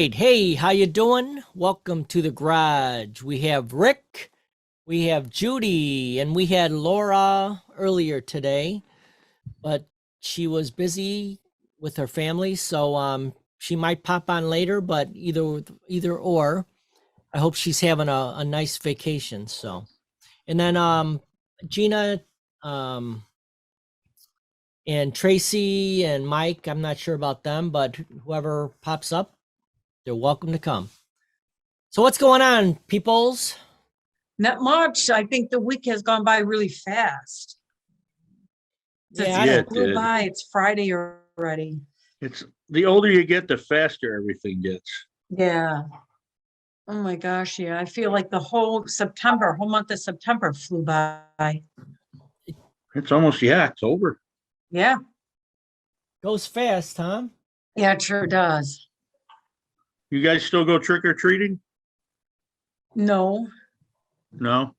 right. Hey, how you doing? Welcome to the garage. We have Rick, we have Judy, and we had Laura earlier today, but she was busy with her family, so she might pop on later, but either or. I hope she's having a nice vacation. So, and then Gina, um and Tracy and Mike, I'm not sure about them, but whoever pops up, they're welcome to come. So what's going on, peoples? Not much. I think the week has gone by really fast. Yeah, Yeah, It it flew did. by. It's Friday already. It's the older you get, the faster everything gets. Yeah. Oh my gosh, yeah. I feel like the whole month of September flew by. It's almost, yeah, October. Yeah. Goes fast, huh? Yeah, it sure does. You guys still go trick or treating? No. No,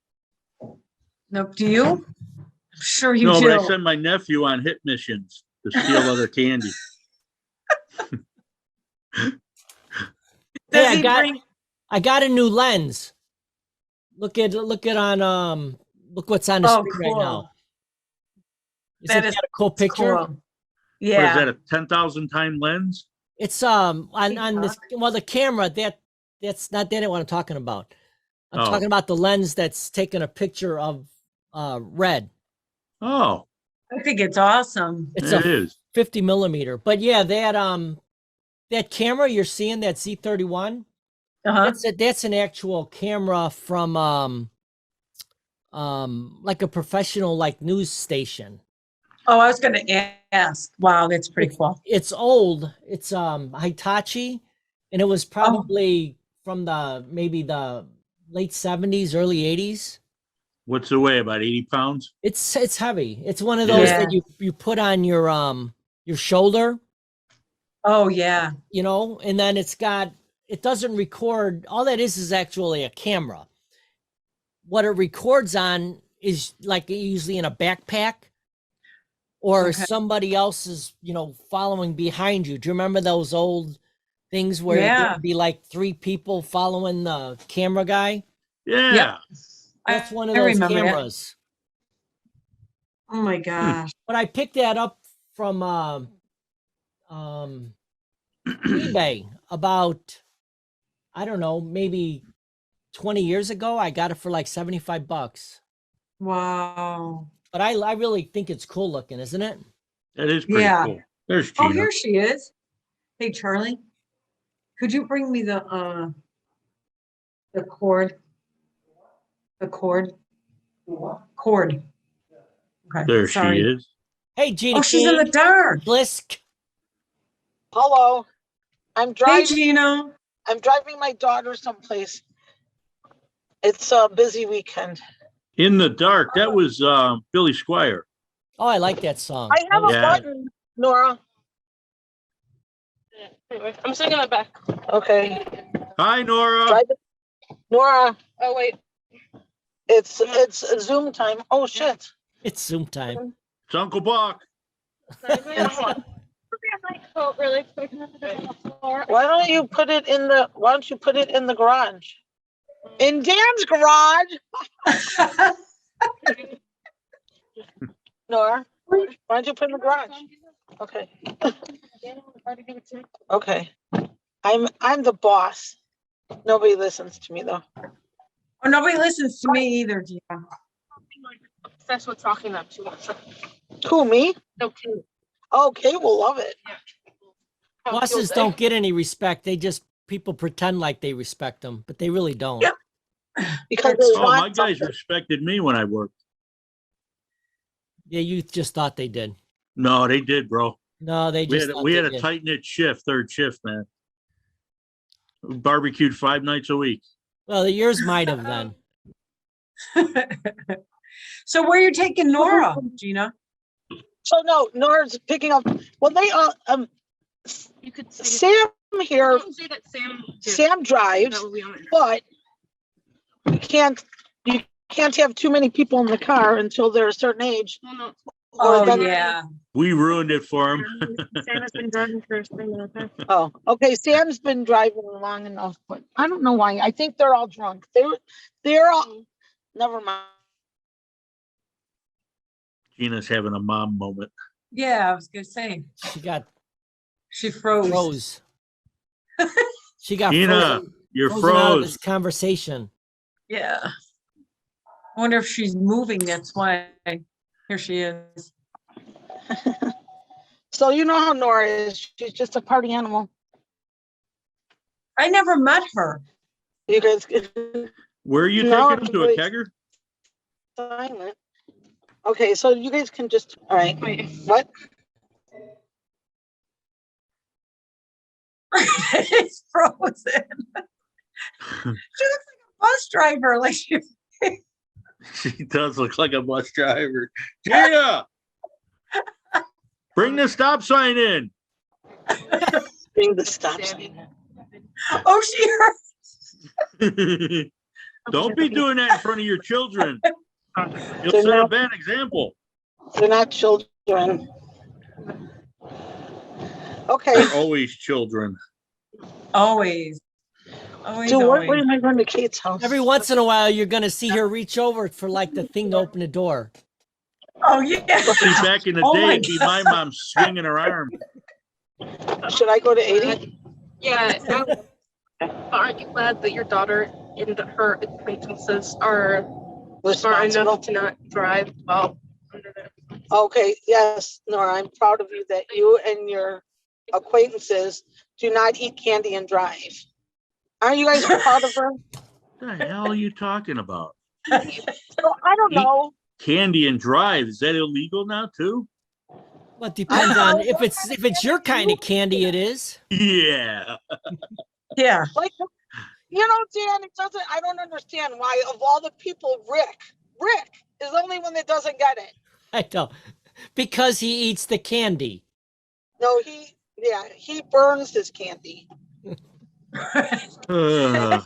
Nope. Do you? I'm sure you no, do. but I send my nephew on hit missions to steal other candy. Does Hey, he bring? I got a new lens. Look at on look what's on the Oh, screen right now. cool. Isn't That is that a cool picture? cool. What is Yeah. that, a 10,000 time lens? It's on this, well, the camera that's not what I'm talking about. I'm Oh. talking about the lens that's taking a picture of red. Oh, I think it's awesome. It's it a is. 50 millimeter. But yeah, that camera you're seeing, that Z31, Uh-huh. that's an actual camera from like a professional like news station. Oh, I was gonna ask. Wow, that's pretty cool. It's old. It's Hitachi, and it was probably from maybe the late 70s, early 80s. What's the weight? About 80 pounds? It's heavy. It's one of those Yeah. that you put on your shoulder, Oh, yeah. and then it doesn't record. All that is actually a camera. What it records on is like usually in a backpack, or Okay. somebody else is, following behind you. Do you remember those old things where Yeah. there'd be like three people following the camera guy? Yeah. Yep. That's one of I those remember that. cameras. Oh my gosh. But I picked that up from eBay about, I don't know, maybe 20 years ago. I got it for like $75. Wow. But I really think it's cool looking, isn't it? That is pretty Yeah. cool. There's Oh, Gina. here she is. Hey, Charlie, could you bring me the cord? The cord? Cord. Okay, There sorry. she is. Hey, Gina. Oh, she's in the King, dark. Blisk. Hello. I'm Hey, driving. Gino. I'm driving my daughter someplace. It's a busy weekend. In the dark. That was Billy Squire. Oh, I like that song. I have a Yeah. button, Nora. Anyway, I'm sitting in the back. Okay. Hi, Nora. Drive it. Nora, Oh wait. it's Zoom time. Oh shit. It's Zoom time. It's Uncle Buck. Oh, really quick. Why don't you put it in the garage? In Dan's garage. Nora, why don't you put it in the garage? Okay. Okay. I'm the boss. Nobody listens to me though. Oh, nobody listens to me either, Gino. That's what's talking up too much. Who, me? Okay. Okay, we'll love it. Bosses don't get any respect. People pretend like they respect them, but they really don't. Yep. Because That's- they Oh, my want guys something. respected me when I worked. Yeah, you just thought they did. No, they did, bro. No, they We just had, thought we they had a did. tight knit shift, third shift, man. We barbecued 5 nights a week. Well, yours might have then. So where you taking Nora, Gina? So no, Nora's picking up. Well, they You could say, Sam here. you can say that Sam. did. Sam drives, That would be on it. but you can't have too many people in the car until they're a certain age. Well, no, Oh, then- yeah. We ruined it for him. Sam has been driving first. Oh, okay, Sam's been driving long enough, but I don't know why. I think they're all drunk. They're all, never mind. Gina's having a mom moment. Yeah, I was gonna say, She got she froze. froze. She got Gina, frozen, you're frozen out of froze. this conversation. Yeah. I wonder if she's moving, that's why. Here she is. So you know how Nora is. She's just a party animal. I never met her. You guys Where are you No, taking him to a wait. kegger? silent. Okay, so you guys can just, all right, Wait, what? It's frozen. She looks like a bus driver, like she. She does look like a bus driver. Gina! Bring the stop sign in. Bring the stop sign. Oh, she heard. Don't be doing that in front of your children. You'll They're set a not- bad example. They're not children. Okay, They're always children. Always. Always, so what always. am I going to Kate's house? Every once in a while, you're gonna see her reach over for like the thing to open the door. Oh, yeah. See, back in the Oh day, my it'd be my mom swinging her arm. Should I go to 80? yeah. Aren't you glad that your daughter and her acquaintances are smart Responsible. enough to not drive while under the Okay, yes, Nora, I'm proud of you that you and your acquaintances do not eat candy and drive. Aren't you guys proud of her? What the hell are you talking about? So, I don't know. Candy and drive, is that illegal now too? Well, it depends on if it's your kind of candy. It is. Yeah. Yeah. Like, you know, Dan, I don't understand why of all the people, Rick is the only one that doesn't get it. I know, because he eats the candy. No, he burns his candy. I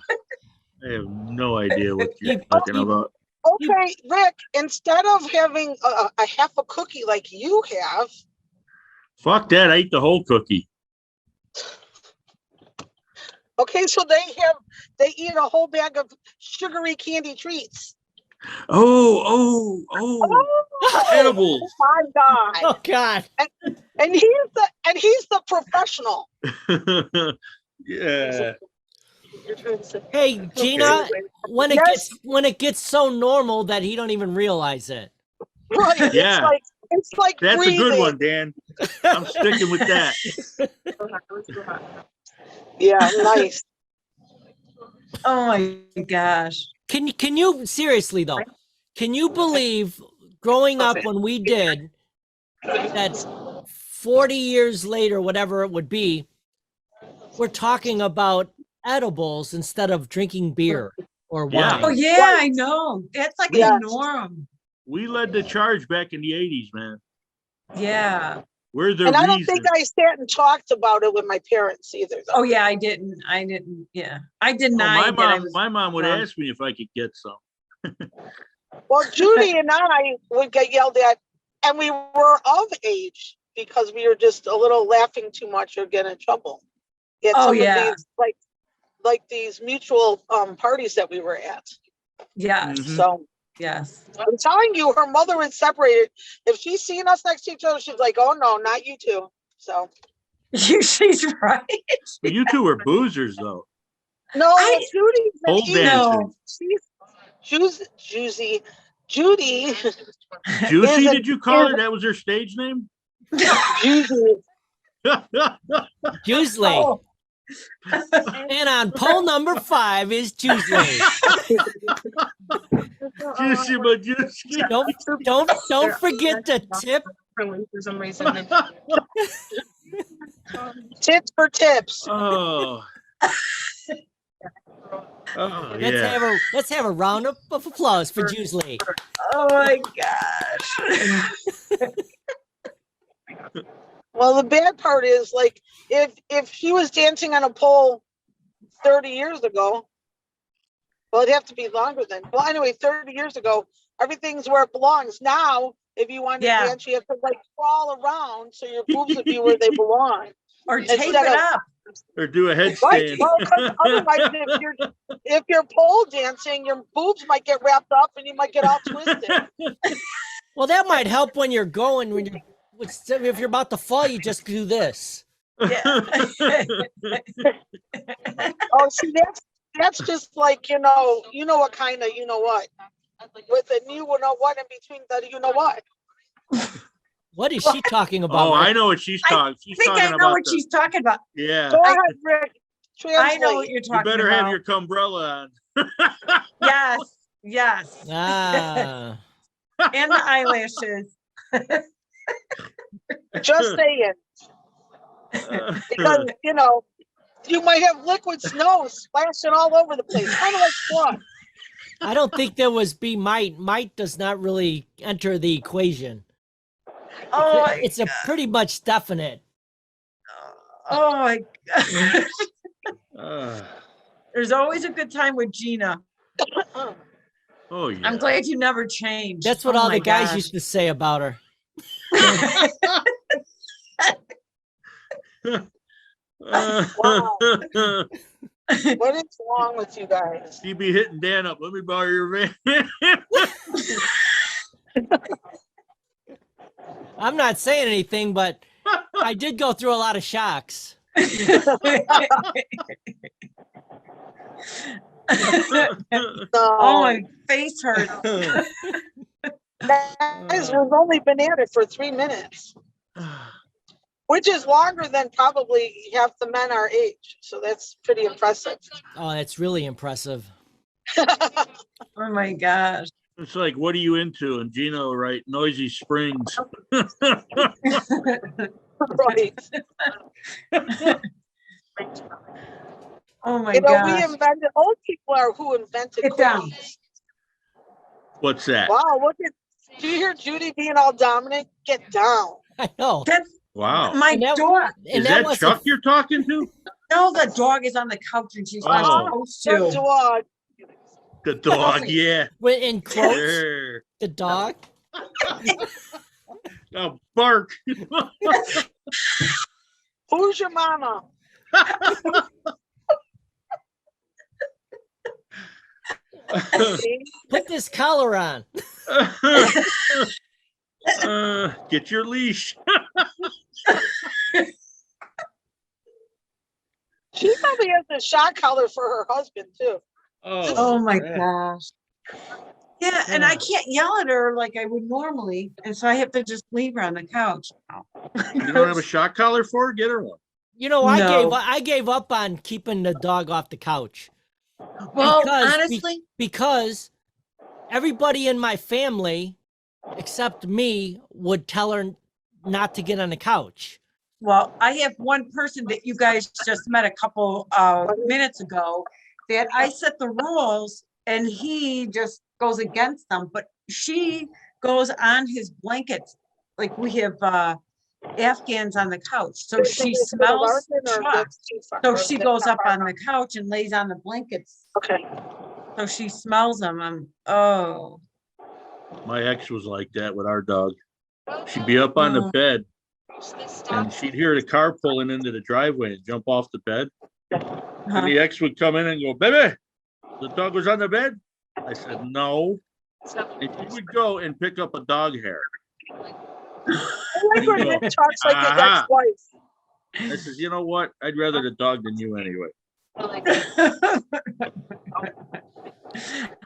have no idea what you're talking about. Okay, Rick, instead of having a half a cookie like you have, Fuck that, I ate the whole cookie. okay, so they eat a whole bag of sugary candy treats. Oh, edibles. My God. Oh God! And he's the professional. Yeah. you're trying to say. Hey Gina, when it Yes. gets so normal that he don't even realize it. Right. Yeah. It's like That's a breathing. good one, Dan. I'm sticking with that. Yeah, nice. Oh, my gosh. Can you seriously though? Can you believe growing up when we did that 40 years later, whatever it would be, we're talking about edibles instead of drinking beer or Yeah. wine? Oh, yeah, I know. That's like Yes. a norm. We led the charge back in the 80s, man. Yeah. We're the And I don't reason. think I sat and talked about it with my parents either. Though. Oh, yeah, I didn't. Yeah. I Oh, denied that I was. my mom would drunk. ask me if I could get some. Well, Judy and I would get yelled at, and we were of age because we were just a little laughing too much or get in trouble. At Oh, some yeah. of these like these mutual parties that we were at. Yes, Mhm. So yes. I'm telling you, her mother is separated. If she's seen us next to each other, she's like, "Oh no, not you two." So She's right. But you two were boozers, though. no, I- Judy's an Pole eater. dancers. Judy. Judy. Juicy, Is did you call her? That was her stage name? Judy. Tuesday. Oh, And on poll number 5 is Tuesday. Juicy, but juicy. Don't forget to tip. For some reason. Tits for tips. Oh. Oh, yeah. Let's have a round of applause for Tuesday. oh my gosh. Well, the bad part is like if she was dancing on a pole 30 years ago, well, it'd have to be longer than. Well, anyway, 30 years ago, everything's where it belongs. Now If you want to Yeah. dance, you have to like crawl around so your boobs would be where they belong. Or tape Instead it of- up. Or do a Right? headstand. Well, 'cause otherwise, if you're pole dancing, your boobs might get wrapped up and you might get all twisted. Well, that might help when you're going. When you're if you're about to fall, you just do this. Yeah. Oh, see, that's just like you know what kind of you know what with a you know what in between the you know what. What is she talking about? Oh, I Rick? know what she's I talking. She's I think I talking know about what the, she's talking about. yeah. Go ahead, Rick. I know what Translate. you're You talking better have about. your cumbrella on. Yes, yes. Ah, And the eyelashes. Just saying, because you know you might have liquid snow splashing all over the place, kind of like what? I don't think there was be might. Might does not really enter the equation. Oh, It's a pretty much definite. oh my God. Uh, There's always a good time with Gina. oh yeah. I'm glad you never changed. That's what Oh all my the guys gosh. used to say about her. Wow. What is wrong with you guys? You be hitting Dan up. Let me borrow your van. I'm not saying anything, but I did go through a lot of shocks. No, Oh, my face hurts. guys, we've only been at it for 3 minutes, which is longer than probably half the men our age. So that's pretty impressive. Oh, that's really impressive. Oh my gosh. It's like, what are you into? And Gino, right? Noisy Springs. Right. Oh my You know, we gosh. invented, old people are who invented Get down. cookies. What's that? Wow, look at, do you hear Judy being all dominant? Get down. I know. That's Wow. my And that- dog. And Is that wasn't- Chuck you're talking to? No, the dog is on the couch and she's not Oh. supposed The to. dog. The dog, yeah. when in quotes, Sure. the dog. Oh, bark. Who's your mama? See? Put this collar on. Get your leash. She probably has a shock collar for her husband too. Oh my crap. gosh. Yeah, and I can't yell at her like I would normally, and so I have to just leave her on the couch. You don't have a shock collar for her? Get her one. You know, No. I gave up on keeping the dog off the couch Well, Because we- honestly, because everybody in my family, except me, would tell her not to get on the couch. well, I have one person that you guys just met a couple minutes ago that I set the rules and he just goes against them, but she goes on his blankets. Like we have Afghans on the couch, so she smells truck. So she goes up on the couch and lays on the blankets. Okay. So she smells them. Oh, My ex was like that with our dog. She'd be up on the Mm. bed and she'd hear the car pulling into the driveway and jump off the bed. huh. And the ex would come in and go, baby, the dog was on the bed? I said, no. And she would go and pick up a dog hair. I like when Rick talks like his Ah. ex-wife. I says, you know what? I'd rather the dog than you anyway.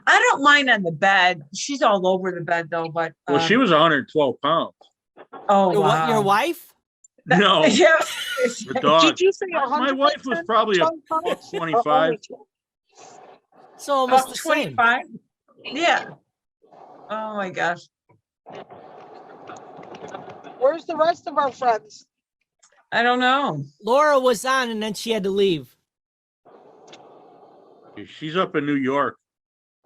I don't mind on the bed. She's all over the bed though, but Well, she was 112 pounds. oh Your, wow. your wife? No, Yeah. the dog. Did you say My 100? wife was probably a 25. So almost About the same. 25. Yeah. Oh my gosh. Where's the rest of our friends? I don't know. Laura was on and then she had to leave. She's up in New York.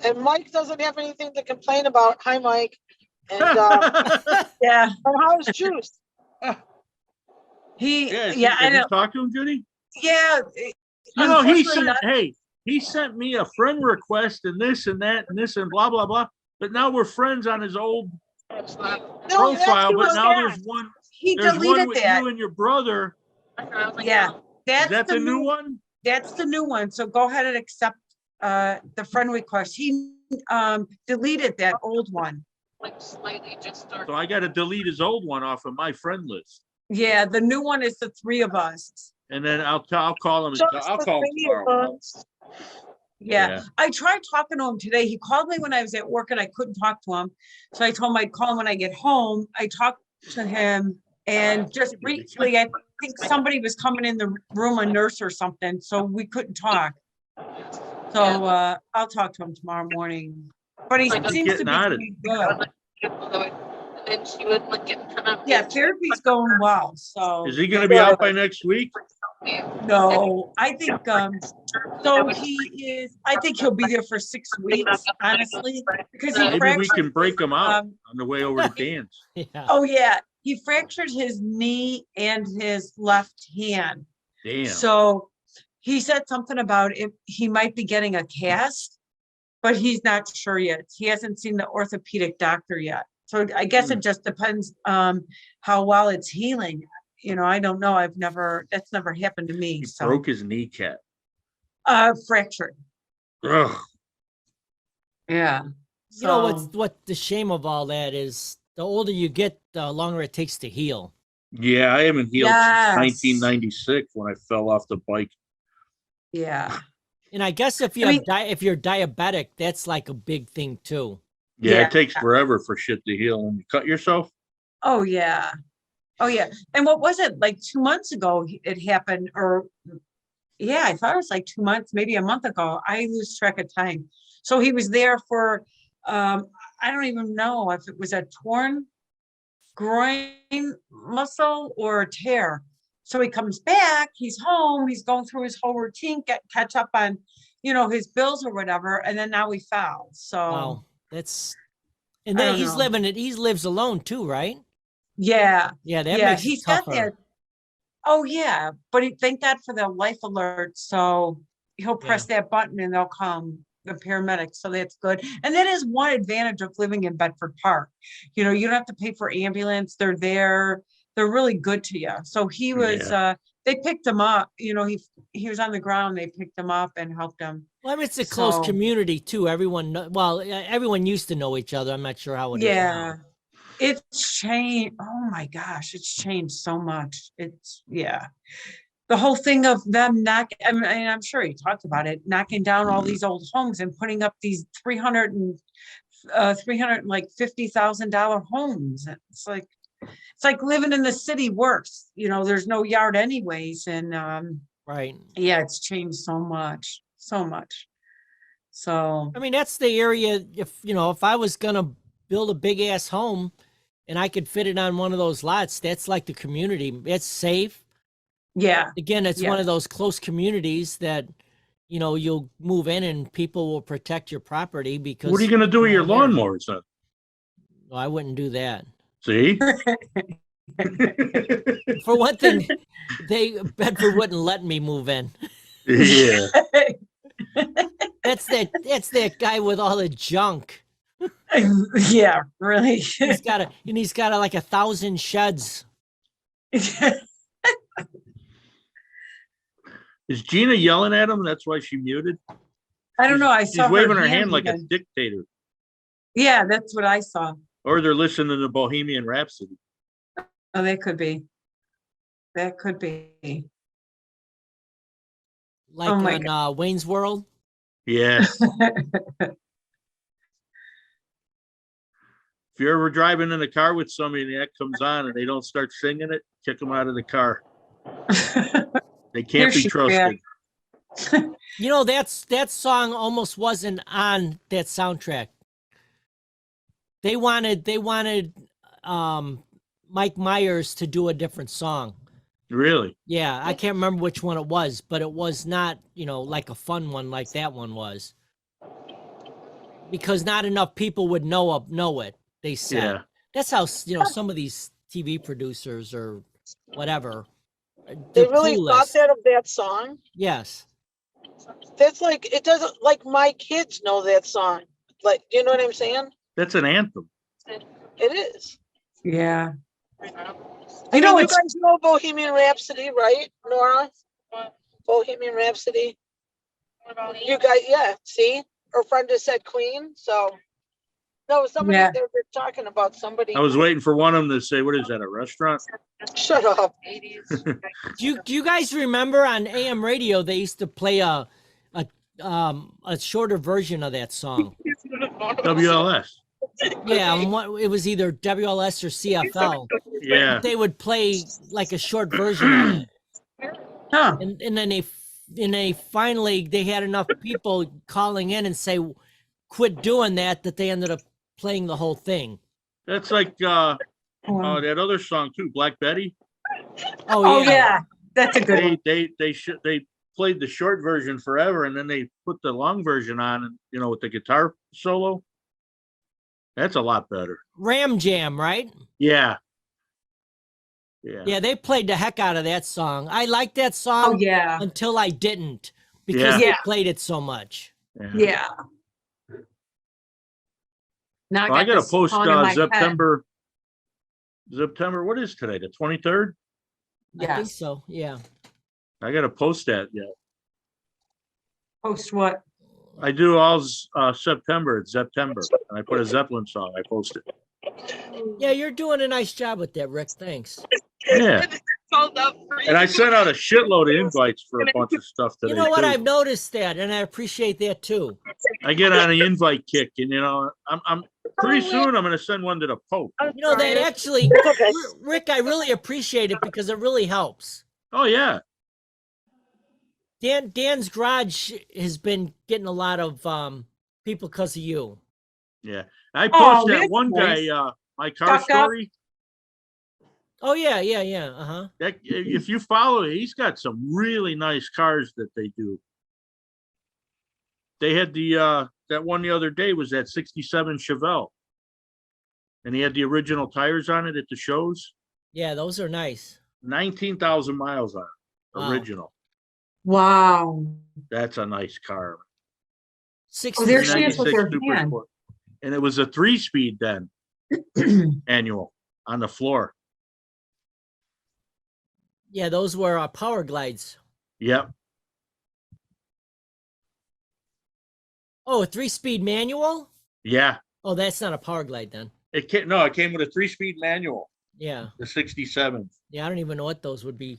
And Mike doesn't have anything to complain about. Hi, Mike. And Yeah. and how's Juice? He Yeah, yeah, I have you know. talked to him, Judy? Yeah. You know, he unfortunately sent, not- hey, he sent me a friend request and this and that and this and blah, blah, blah. But now we're friends on his old It's not. No, that's profile, but yours. now there's one, He there's one deleted with that. you and your brother. I was like, Yeah. no. Is that the new one? That's the new one. So go ahead and accept the friend request. He deleted that old one. Like slightly just started. So I gotta delete his old one off of my friend list. Yeah, the new one is the three of us. And then I'll call him. Just I'll the call him three of tomorrow. us. Yeah, I tried talking to him today. He called me when I was at work and I couldn't talk to him. So I told him I'd call him when I get home. I talked to him and just briefly, I think somebody was coming in the room, a nurse or something, so we couldn't talk. So I'll talk to him tomorrow morning. But he Like, seems to getting at it. be good. And then she would like get kind of. Yeah, therapy's going well, so. Is he gonna be out by next week? No, I think, so he is, I think he'll be there for 6 weeks, honestly, because he Maybe we fractured. can break him out um, on the way over to Dan's. Yeah. Oh, yeah, he fractured his knee and his left hand. Damn. So he said something about if he might be getting a cast, but he's not sure yet. He hasn't seen the orthopedic doctor yet. So I guess it just depends how well it's healing. You know, I don't know. That's never happened to me. He So broke his kneecap. fractured. Ugh. Yeah. You know So- what the shame of all that is, the older you get, the longer it takes to heal. Yeah, I haven't healed Yes. since 1996 when I fell off the bike. Yeah. And I guess if you I have mean- if you're diabetic, that's like a big thing too. Yeah, Yeah. it takes forever for shit to heal. And you cut yourself? Oh, yeah. Oh, yeah. And what was it, like 2 months ago it happened, or yeah, I thought it was like 2 months, maybe a month ago. I lose track of time. So he was there for, I don't even know if it was a torn groin muscle or a tear. So he comes back, he's home, he's going through his whole routine, catch up on, his bills or whatever. And then now he fell. So Wow, that's and I then don't know. he lives alone too, right? yeah. Yeah, that Yeah, makes it he's got tougher. that. Oh, yeah, but thank God for the life alert, so he'll press that button and they'll come, the paramedics, so that's good. And that is one advantage of living in Bedford Park. You don't have to pay for ambulance, they're there, they're really good to you. So he was, they picked him up, he was on the ground, they picked him up and helped him. Well, I mean, it's a close So- community too. Everyone used to know each other. I'm not sure how it is now. Yeah, it's changed. Oh my gosh, it's changed so much. The whole thing of them I'm sure he talked about it, knocking down all these old homes and putting up these $350,000 homes. It's like living in the city worse. There's no yard anyways, and Right. yeah, it's changed so much. So I mean, that's the area. If I was gonna build a big ass home, and I could fit it on one of those lots, that's like the community. It's safe. yeah. Again, it's Yeah. one of those close communities that, you'll move in and people will protect your property because. What are you gonna do with your they're there. lawnmowers then? Well, I wouldn't do that. See? For one thing, Bedford wouldn't let me move in. Yeah. That's that guy with all the junk. Yeah, really. He's got like 1,000 sheds. Is Gina yelling at him? That's why she muted? I don't know. I She's saw waving her hand like a even. dictator. Yeah, that's what I saw. Or they're listening to Bohemian Rhapsody. Oh, that could be. That could be. Like Oh my on Wayne's World. Yeah. If you're ever driving in a car with somebody and that comes on and they don't start singing it, kick them out of the car. They Here can't be she trusted. That song almost wasn't on that soundtrack. They wanted Mike Myers to do a different song. Really? Yeah, I can't remember which one it was, but it was not, like a fun one like that one was. Because not enough people would know it, they said. Yeah. That's how, some of these TV producers or whatever. They they're really thought clueless. that of that song. Yes. That's like, it doesn't, like my kids know that song. Like, you know what I'm saying? That's an anthem. It is. Yeah. I You know, mean, you it's, guys know Bohemian Rhapsody, right, Nora? Bohemian Rhapsody. You guys, yeah. See, her friend just said Queen. So no, somebody Yeah. they were talking about somebody. I was waiting for one of them to say, what is that, a restaurant? Shut up. Do you guys remember on AM radio they used to play a shorter version of that song? WLS. Yeah, and it was either WLS or CFL. Yeah. They would play like a short version of it, huh, and then they finally they had enough people calling in and say quit doing that they ended up playing the whole thing. That's like that other song too, Black Betty. oh, yeah, that's a good one. They played the short version forever, and then they put the long version on, and you know, with the guitar solo. That's a lot better. Ram Jam, right? Yeah. Yeah. Yeah, they played the heck out of that song. I liked that Oh, song yeah, until I didn't because Yeah. they Yeah. played it so much. yeah. Now Well, I got to this post song in my head. September. What is today? The 23rd? I think Yes. so. Yeah. I got to post that yet. Post what? I do all September. It's September. And I put a Zeppelin song. I post it. Yeah, you're doing a nice job with that, Rick. Thanks. Yeah. And I sent out a shitload of invites for a bunch of stuff today. You know what? too. I've noticed that, and I appreciate that too. I get on the invite kick, and you know, I'm pretty soon I'm going to send one to the Pope. You know that actually, Okay. Rick, I really appreciate it because it really helps. Oh yeah. Dan's Garage has been getting a lot of people because of you. Yeah. I Oh, posted that that's one nice. guy, my car Stuck up. story. Oh yeah. Uh-huh. That if you follow it, he's got some really nice cars that they do. They had the that one the other day was that 67 Chevelle. And he had the original tires on it at the shows. Yeah, those are nice. 19,000 miles on it. Wow. Original. Wow. That's a nice car. 60. Oh, there she is with 96 her Super hand. Sport. And it was a 3-speed then, annual on the floor. Yeah, those were Power Glides. Yep. Oh, a 3-speed manual? Yeah. Oh, that's not a Power Glide then. It came with a 3-speed manual, Yeah. the 67. Yeah, I don't even know what those would be.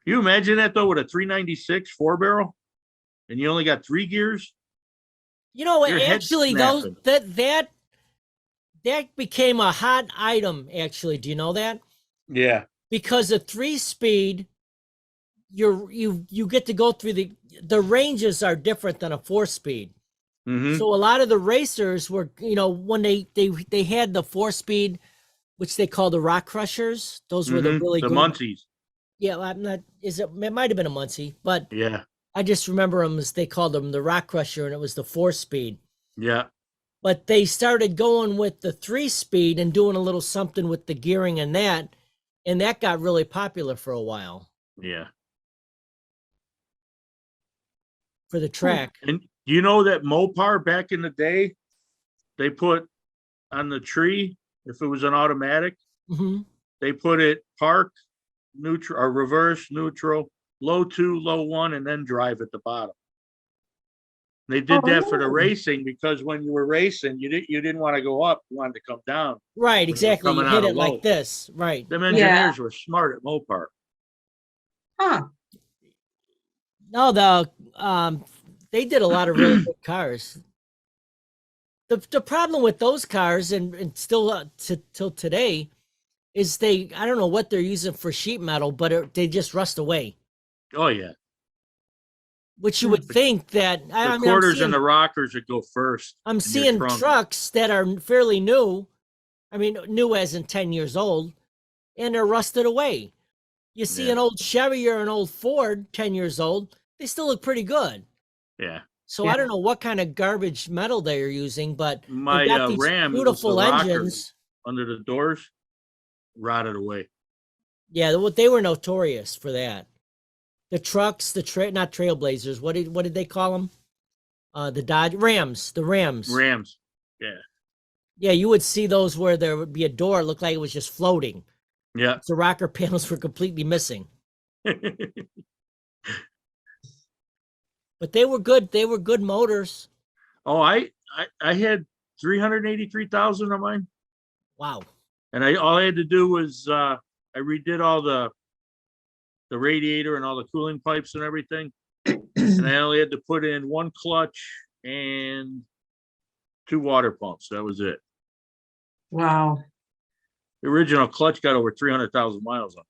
You imagine that though with a 396 4-barrel, and you only got 3 gears. You know, Your head's actually, those snapping. that became a hot item. Actually, do you know that? Yeah. Because a 3-speed, you get to go through the ranges are different than a 4-speed. Mm-hmm. So a lot of the racers were, you know, when they had the 4-speed, which they call the Rock Crushers. Those were the really the good. Muncies. Yeah, I'm not. It might have been a Muncie, but Yeah. I just remember them as they called them the Rock Crusher, and it was the 4-speed. Yeah. But they started going with the 3-speed and doing a little something with the gearing and that got really popular for a while Yeah. for the track. And you know that Mopar back in the day, they put on the tree, if it was an automatic, Hmm. they put it park, neutral, or reverse, neutral, low 2, low 1, and then drive at the bottom. They did that for the Oh. racing because when you were racing, you didn't want to go up, you wanted to come down. Right, exactly. You coming hit out it of like low. this, right? Them engineers were smart at Mopar. Huh. No, they did a lot of really good cars. The problem with those cars and still till today is I don't know what they're using for sheet metal, but they just rust away. Oh yeah. Which you would think that The I mean, quarters and the rockers would go first. I'm in your seeing trunk. trucks that are fairly new. I mean, new as in 10 years old, and they're rusted away. You see Yeah. an old Chevy or an old Ford, 10 years old, they still look pretty good. Yeah. So Yeah. I don't know what kind of garbage metal they're using, but My they've got these Ram, it was beautiful the rockers engines. under the doors, rotted away. Yeah, they were notorious for that. The trucks, not Trailblazers. What did they call them? The Dodge Rams. The Rams. Rams. Yeah. Yeah, you would see those where there would be a door, it looked like it was just floating. Yeah. The rocker panels were completely missing. But they were good. They were good motors. Oh, I had 383,000 on mine, Wow. and all I had to do was I redid all the radiator and all the cooling pipes and everything, and I only had to put in one clutch and 2 water pumps. That was it. Wow. The original clutch got over 300,000 miles on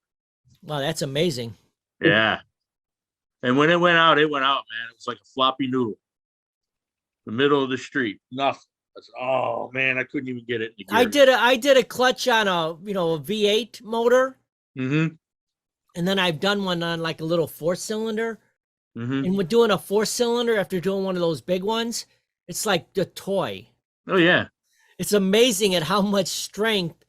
Wow, that's amazing. it. Yeah, and when it went out, man. It was like a floppy noodle. The middle of the street, nothing. Oh man, I couldn't even get it in the gear. I did a clutch on a V8 motor, Mm-hmm. and then I've done one on like a little 4-cylinder. Mm-hmm. And with doing a 4-cylinder after doing one of those big ones, it's like the toy. Oh yeah. It's amazing at how much strength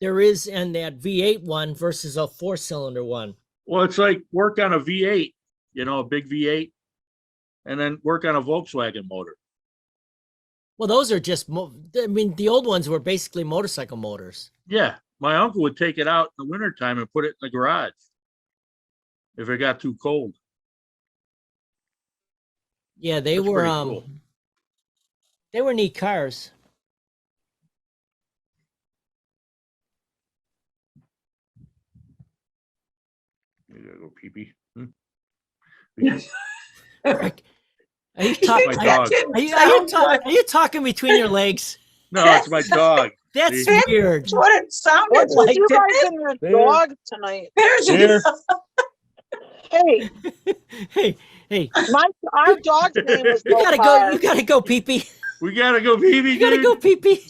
there is in that V8 one versus a 4-cylinder one. Well, it's like work on a V8, a big V8, and then work on a Volkswagen motor. Well, those are just, the old ones were basically motorcycle motors. Yeah, my uncle would take it out in the wintertime and put it in the garage if it got too cold. Yeah, they That's were, pretty cool. they were neat cars. You gotta go pee pee. Rick, are you talking? My dog. Are you talking between your legs? No, it's my dog. That's See? weird. That's what it sounded What's like. with you didn't guys it? and your There. dog tonight? There's Here. Hey, Hey, our dog's name is you gotta go. Lokar. You gotta go pee pee. We gotta go pee pee. You gotta go pee pee.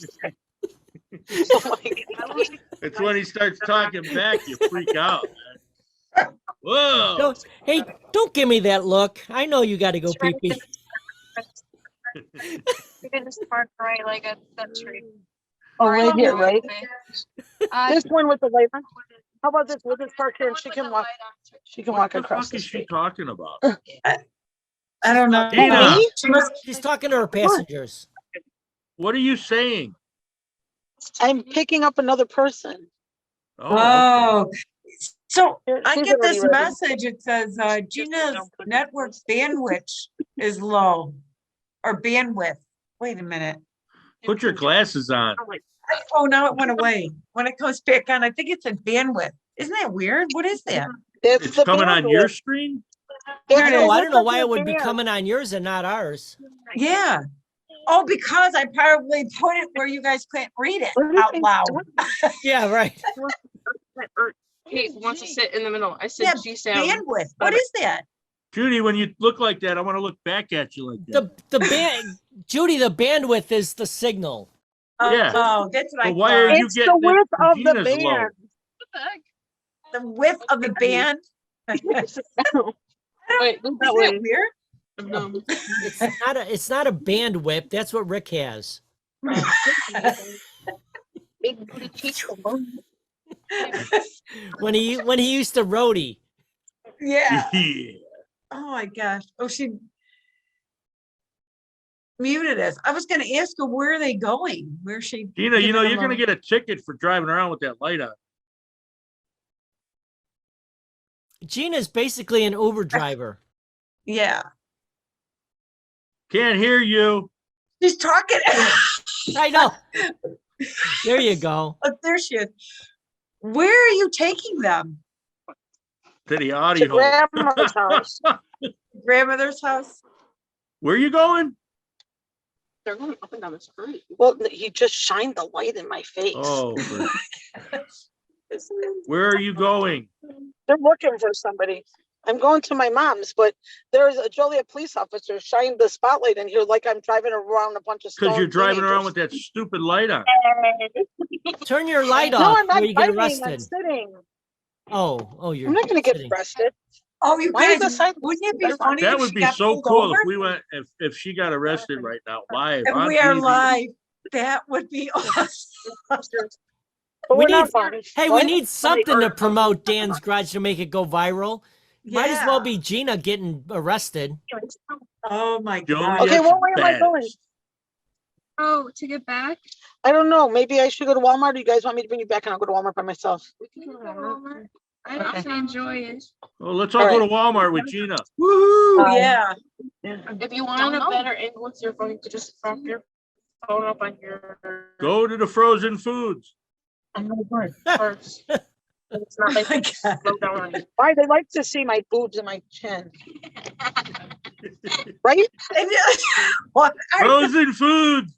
Oh my God. It's when he starts talking back, you freak out, man. Whoa. Hey, don't give me that look. I know you gotta go pee pee. You can just park right like at that tree. Oh, right here, right? I This one with the light. How about this? We'll just park here and she can walk. She can walk What the across fuck the is she street. talking about? I don't know. Dina. She must- She's talking to her passengers. What are you saying? I'm picking up another person. Oh, so Here, I she's get already this ready. message. It says Gina's network bandwidth is low, or bandwidth. Wait a minute. Put your glasses on. Oh, now it went away. When it comes back on, I think it said bandwidth. Isn't that weird? What is that? It's It's the coming on your bandwidth. screen? There It's it the is. Oh, I don't know width of why your it would be band. coming on yours and not ours. Yeah. Oh, because I probably put it where you guys can't read it What do you out think loud. it's doing? Yeah, right. Kate wants to sit in the middle. I said Yeah, G-Sam. bandwidth. What is that? Judy, when you look like that, I want to look back at you like that. The band, Judy. The bandwidth is the signal. Yeah. Oh, that's what I But why are thought. you It's the getting it width when of the Gina's low? band. What the heck? The width of the band. Wait, Isn't that that way. weird? It's not a bandwidth. That's what Rick has. Big booty cheeks. When he used to roadie. Yeah. Yeah. Oh my gosh. Oh, she muted us. I was gonna ask her where are they going? Where's she? Gina, giving you're them going to a- get a ticket for driving around with that light on. Gina's basically an Uber driver. Yeah. Can't hear you. She's talking. I know. There you go. Oh, there she is. Where are you taking them? To the To audio. grandma's house. Grandmother's house? Where you going? They're going up and down the street. Well, he just shined the light in my face. Oh, where are you going? They're looking for somebody. I'm going to my mom's, but there's a Joliet police officer shined the spotlight in here like I'm driving around a bunch of Because you're stoned driving around with teenagers. that stupid light on. Turn your light No, off I'm not before you get driving. I'm arrested. sitting. Oh, you're I'm not going to get sitting. arrested. Oh, you Why is guys, the sign- wouldn't it be funny That if would she be got so pulled cool over? if we went, if she got arrested right now, live And on we are TV. live. That would be awesome. But We we're need- not fine. Hey, we What? need something to promote Dan's Garage to make it go viral. Might as well Yeah. be Gina getting arrested. Oh my Joliet God. Okay, what way am I baddest. going? Oh, to get back? I don't know. Maybe I should go to Walmart. Or you guys want me to bring you back and I'll go to Walmart by myself? We can go to Walmart. I Okay. actually enjoy it. Well, let's all go to Walmart with Gina. Woo! Oh, yeah. If you want a better angle with your phone, you could just prop your phone up on your Go to the frozen foods. purse. It's not like it's slow down on you. Why they like to see my boobs and my chin, right? What? Frozen foods.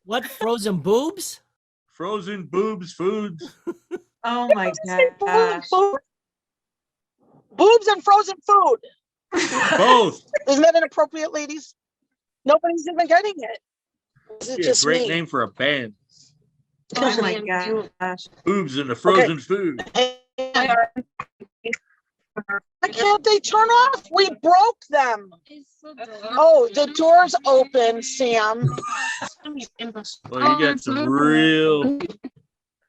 What, frozen boobs? Frozen boobs foods. Oh, my gosh. Boobs and frozen food. Both. Isn't that inappropriate, ladies? Nobody's even getting it. Is it Yeah, just great me? name for a band. Oh, my gosh. Boobs and the frozen food. Why can't they turn off? We broke them. Oh, the door's open, Sam. Well, you got some real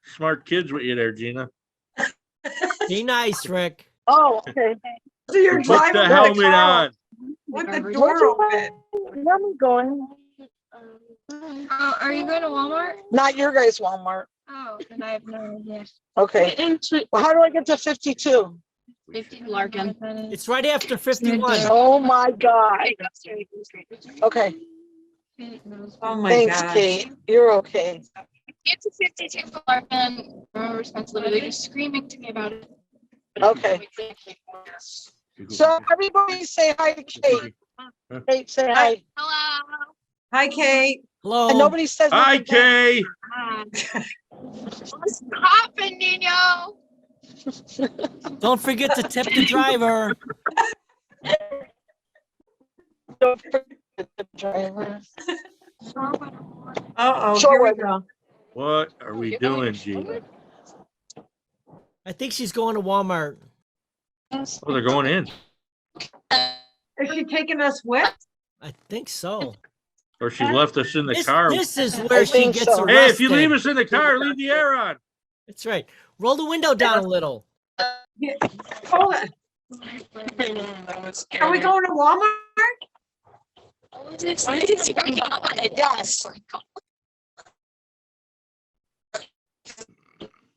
smart kids with you there, Gina. Be nice, Rick. Oh, okay. So you're Put driving the with helmet car on. with the door open. Where am I going? Oh, are you going to Walmart? Not your guys' Walmart. Oh, then I have no idea. Okay. Well, how do I get to 52? 50 Larkin. It's right after 51. Oh my God. Okay. Oh, my Thanks, gosh. Kate. You're okay. Get to 52 for Larkin. No responsibility. They're just screaming to me about it. Okay. So everybody say hi to Kate. Kate, say hi. Hello. Hi, Kate. Hello. And nobody says Hi, nothing back. Kay. What's poppin', Nino? Don't forget to tip the driver. Don't forget the driver. Uh-oh, Sure here we will. go. What are we doing, Gina? I think she's going to Walmart. Oh, they're going in. Is she taking us with? I think so. Or she left us in the This, car. this is where I she think gets so. arrested. Hey, if you leave us in the car, leave the air on. That's right. Roll the window down a little. Hold on. Are we going to Walmart? Yes.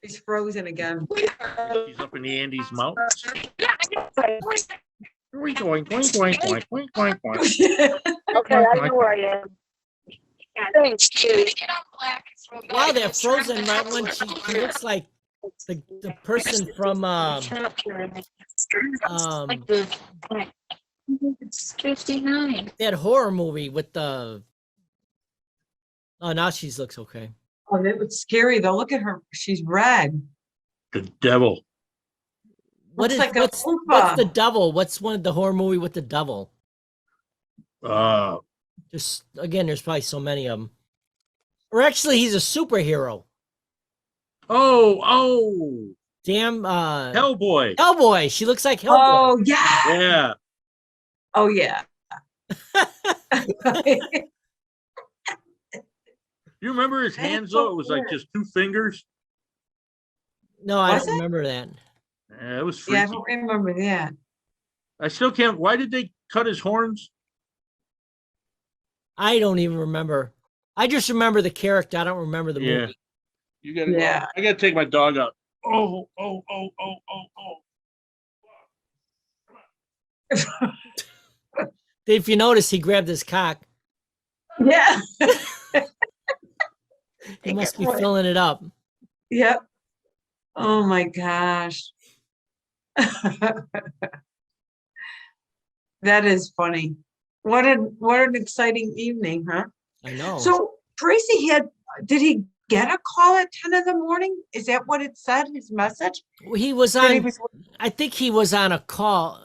He's frozen again. He's up in the Andes Mountains. Where are we going? Going. Okay, I know where I am. Thanks, Kate. Wow, they're frozen right when she looks like the person from It's 59. that horror movie with the. Oh, now she looks okay. Oh, that was scary though. Look at her. She's red. The devil. What Looks is like a what's Oompa. the devil? What's one of the horror movie with the devil? Just again, there's probably so many of them. Or actually, he's a superhero. Oh, Damn, Hellboy. Hellboy. She looks like Hellboy. Oh, yeah. Yeah. Oh, yeah. You remember his hands though? It was like just two fingers. No, I Was don't it? remember that. Yeah, it was Yeah, I freaky. don't remember that. I still can't. Why did they cut his horns? I don't even remember. I just remember the character. I don't remember the Yeah. movie. You gotta. Yeah. I gotta take my dog out. Oh. If you notice, he grabbed his cock. Yeah. He must be filling it up. Yep. Oh my gosh. That is funny. What an exciting evening, huh? I know. So Tracy did he get a call at 10 in the morning? Is that what it said, his message? He was That he on. was- I think he was on call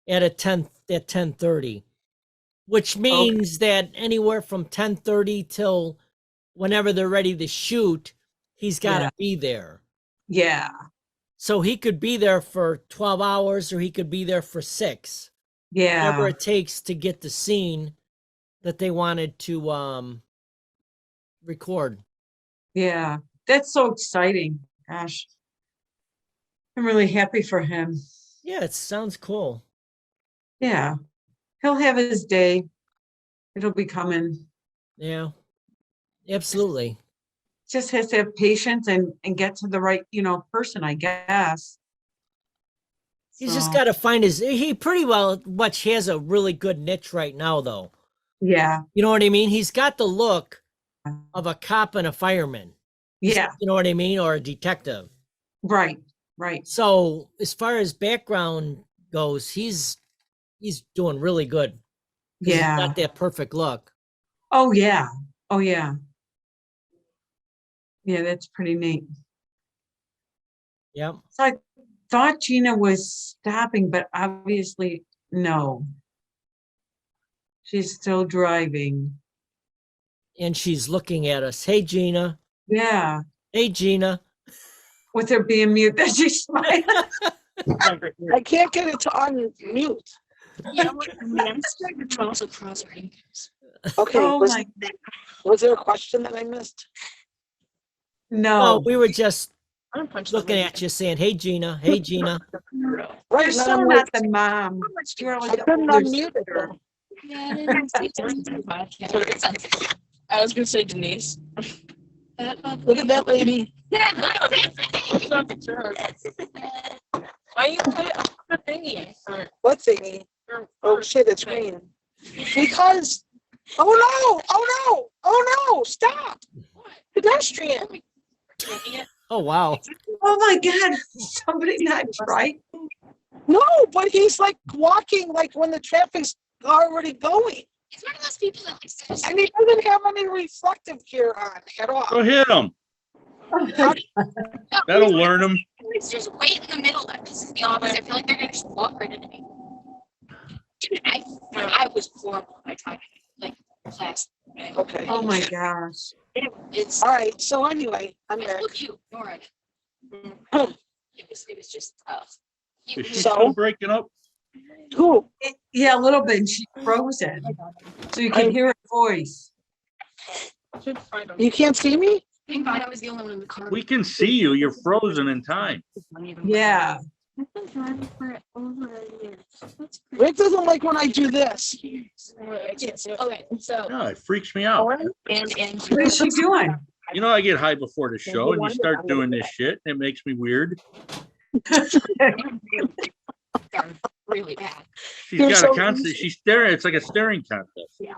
at 10:30, which means that anywhere from 10:30 till whenever they're ready to shoot, he's got to Yeah. be there. Yeah. So he could be there for 12 hours or he could be there for 6. Whatever Yeah. it takes to get the scene that they wanted to record. Yeah. That's so exciting. Gosh. I'm really happy for him. Yeah, it sounds cool. Yeah. He'll have his day. It'll be coming. Yeah, absolutely. Just has to have patience and get to the right, person, I guess. He's just So, got to find he pretty well much has a really good niche right now, though. yeah, You know what I mean? He's got the look of a cop and a fireman. yeah, You know what I mean? Or a detective. right. So as far as background goes, he's doing really good. 'Cause he's Yeah. got that perfect look. Oh, yeah. Oh, yeah. Yeah, that's pretty neat. Yep. So I thought Gina was stopping, but obviously, no. She's still driving. And she's looking at us. Hey, Gina. Yeah, Hey, Gina. with her being mute, that she's smiling. I can't get it to unmute. Yeah, I'm starting to also cross my fingers. Okay, Oh, my, was there a question that I missed? No, no. we were just I'm gonna punch looking at you saying, hey, Gina. Hey, Gina. You're Right, now so I'm not like, the mom. You're I like the couldn't older unmute it sister. though. Yeah, I didn't see it. I was gonna say Denise. Look at that lady. Why you put the thingy? What thingy? Oh shit, it's green. Because, oh no, stop. Pedestrian. Oh, wow. Oh, my God, somebody not right? No, but he's like walking like when the traffic's already going. He's one of those people that likes to just And he doesn't have any reflective gear on at all. Go hit him. That'll learn him. It's just wait in the middle. That pisses me off. I feel like they're gonna just walk right into me. Dude, I was horrible at my time, like class. Okay. Oh, my gosh. It's All right, so anyway, I'm it's back. look cute, Nora. It was just tough. Is she So- still breaking up? Who? Yeah, a little bit, and she's frozen. So you can hear her voice. Should find him. You can't see me? Thank God I was the only one in the car. We can see you. You're frozen in time. Yeah. I've been driving for over a year. That's Rick doesn't like when I do this. Okay, so Yeah, it freaks me out. and What is she doing? You know, I get high before the show and you start doing this shit and it makes me weird. really bad. She's You're got so a constant, she's staring, it's like a staring contest. Is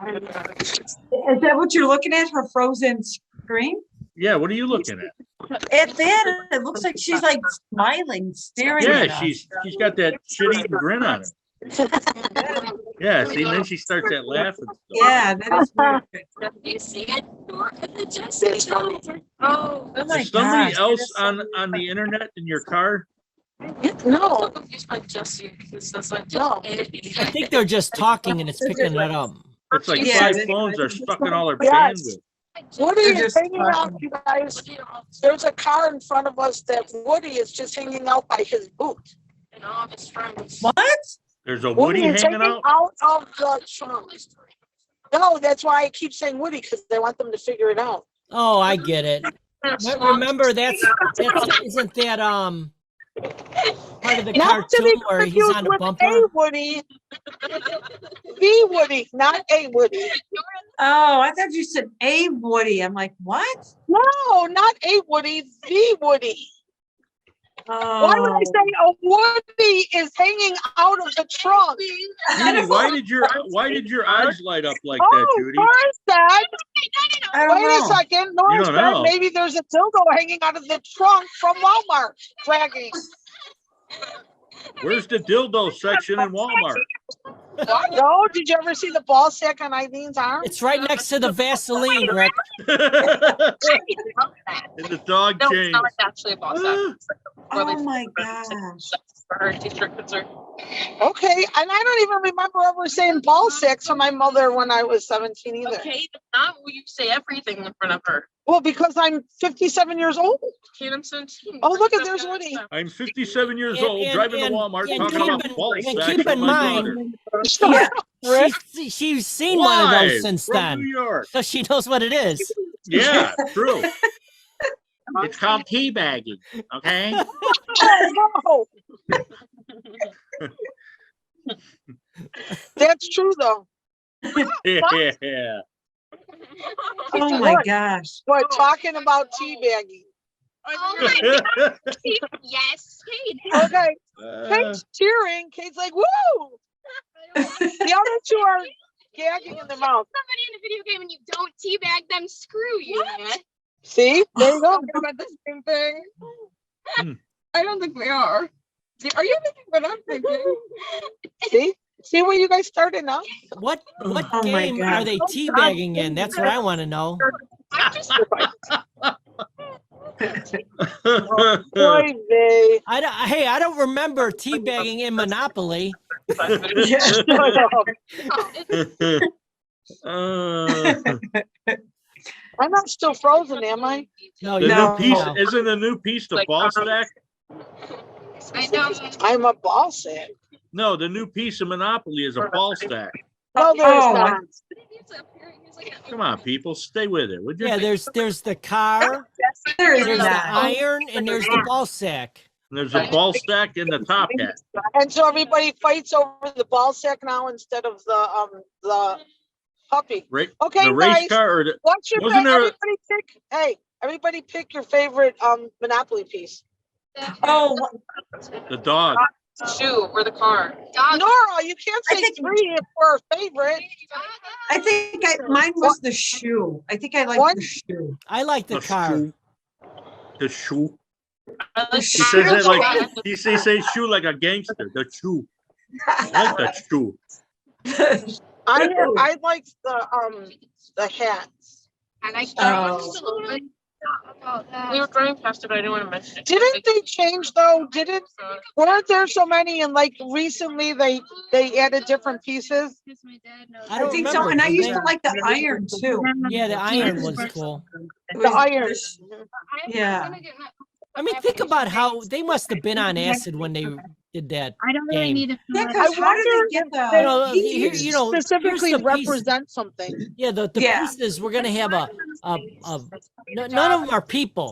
that what you're looking at, her frozen screen? Yeah, what are you looking at? At that, it looks like she's like smiling, staring Yeah, at us. she's got that shit-eating grin on her. Yeah, see, then she starts that laughing. stuff. Yeah, that is weird. You see it? Oh, Oh my Is somebody gosh, else that is so on the internet in your car? No, confused by Jesse because that's like No. I think they're just talking and it's picking it up. It's like Yeah, 5 they- phones are sucking all their Yes. bandwidth. Woody They're is just hanging out, talking. you guys. There's a car in front of us that Woody is just hanging out by his boot. and all of his friends. What? There's a Woody is hanging out? of the trunk. No, that's why I keep saying Woody, because I want them to figure it out. Oh, I get it. But remember, that's isn't that part of the Not to be cartoon where he's on confused a with bumper? a Woody. The Woody, not a Woody. Oh, I thought you said a Woody. I'm like, what? No, not a Woody, the Woody. Why would I Oh. say a Woody is hanging out of the trunk? Judy, why did your eyes light up like that, Oh, Judy? Nora said, I don't wait a know. second, Nora don't said know. maybe there's a dildo hanging out of the trunk from Walmart, dragging. Where's the dildo section in Walmart? No, did you ever see the ball sack on Eileen's arm? It's right next to the Vaseline, Rick. In the dog No, chain. it's not like actually a boss set. Oh my gosh. For her t-shirt concern. Okay, and I don't even remember ever saying ball sack to my mother when I was 17 either. Okay, but not when you say everything in front of her. Well, because I'm 57 years old. Kid, I'm 17. Oh, look at- there's Woody. I'm 57 years And- old, and- driving and- to Walmart, and talking keep about in- ball and sacks keep with in my mind- daughter. Rick? She's seen one of Live those since from then, New York. so she knows what it is. Yeah, true. It's called teabagging, okay? Oh, no. That's true, though. Yeah. Oh my What? gosh. What, talking about teabagging? Oh my God. Yes. Kate. Okay, Uh, Kate's cheering. Kate's like, woo! The other two are gagging in their mouth. Somebody in a video game and you don't teabag them, screw you, man. See? There you go. About the same thing. Hmm. I don't think we are. Are you thinking what I'm thinking? See? See where you guys started now? What Oh my game God. are they teabagging in? That's what I want to know. I'm just Boy, they. I don't remember teabagging in Monopoly. Yeah. I'm not still frozen, am I? No, The you No. new piece no. isn't the new piece the ball stack? I know. I'm a ball sack. No, the new piece of Monopoly is a ball stack. No, there's Oh, not. Come on, people, stay with it, would you? Yeah, there's the car, There is there's the not. iron, and there's the ball sack. There's a ball stack in the top hat. And so everybody fights over the ball sack now instead of the puppy. Right? Okay, The race guys. car or the, What's your Wasn't favorite? there- Everybody pick. Hey, everybody pick your favorite Monopoly piece. Oh, the dog. Shoe or the car. Dog. Nora, you can't I say think- three if we're a favorite. I think mine was the shoe. I think I like What? the shoe. I like the car. shoe. The shoe. The He shoe. says it like he says shoe like a gangster. The shoe. I like that shoe. I like the hats. And I Oh. about that. We were driving past it, but I didn't want to mention it. Didn't they change though? Weren't there so many and like recently they added different pieces? Because my dad knows. I I don't think remember. so. And I Did used they- to like the iron too. Yeah, the iron was cool. It The was- iron. Yeah. I mean, think about how they must have been on acid when they did that. I don't really game. need to. Yeah, I because how did wonder they get if the? You know, keys? you know, Specifically here's the piece. represent something. Yeah, the Yeah. pieces we're gonna have none of them are people.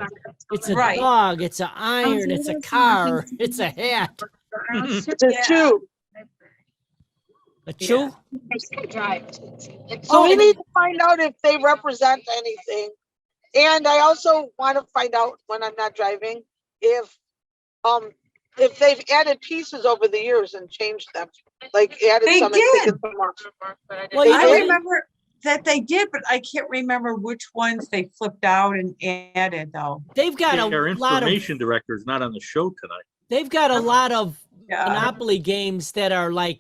It's a Right. dog, it's an iron, it's a car, it's a hat, The Yeah. two. a chew. I just gotta drive. So we Oh. need to find out if they represent anything. And I also want to find out when I'm not driving if they've added pieces over the years and changed them, like added They some and did. taken some off. Well, They you I know, did? remember that they did, but I can't remember which ones they flipped out and added though. they've got Our a lot of information director is not on the show tonight. they've got a lot of Yeah. Monopoly games that are like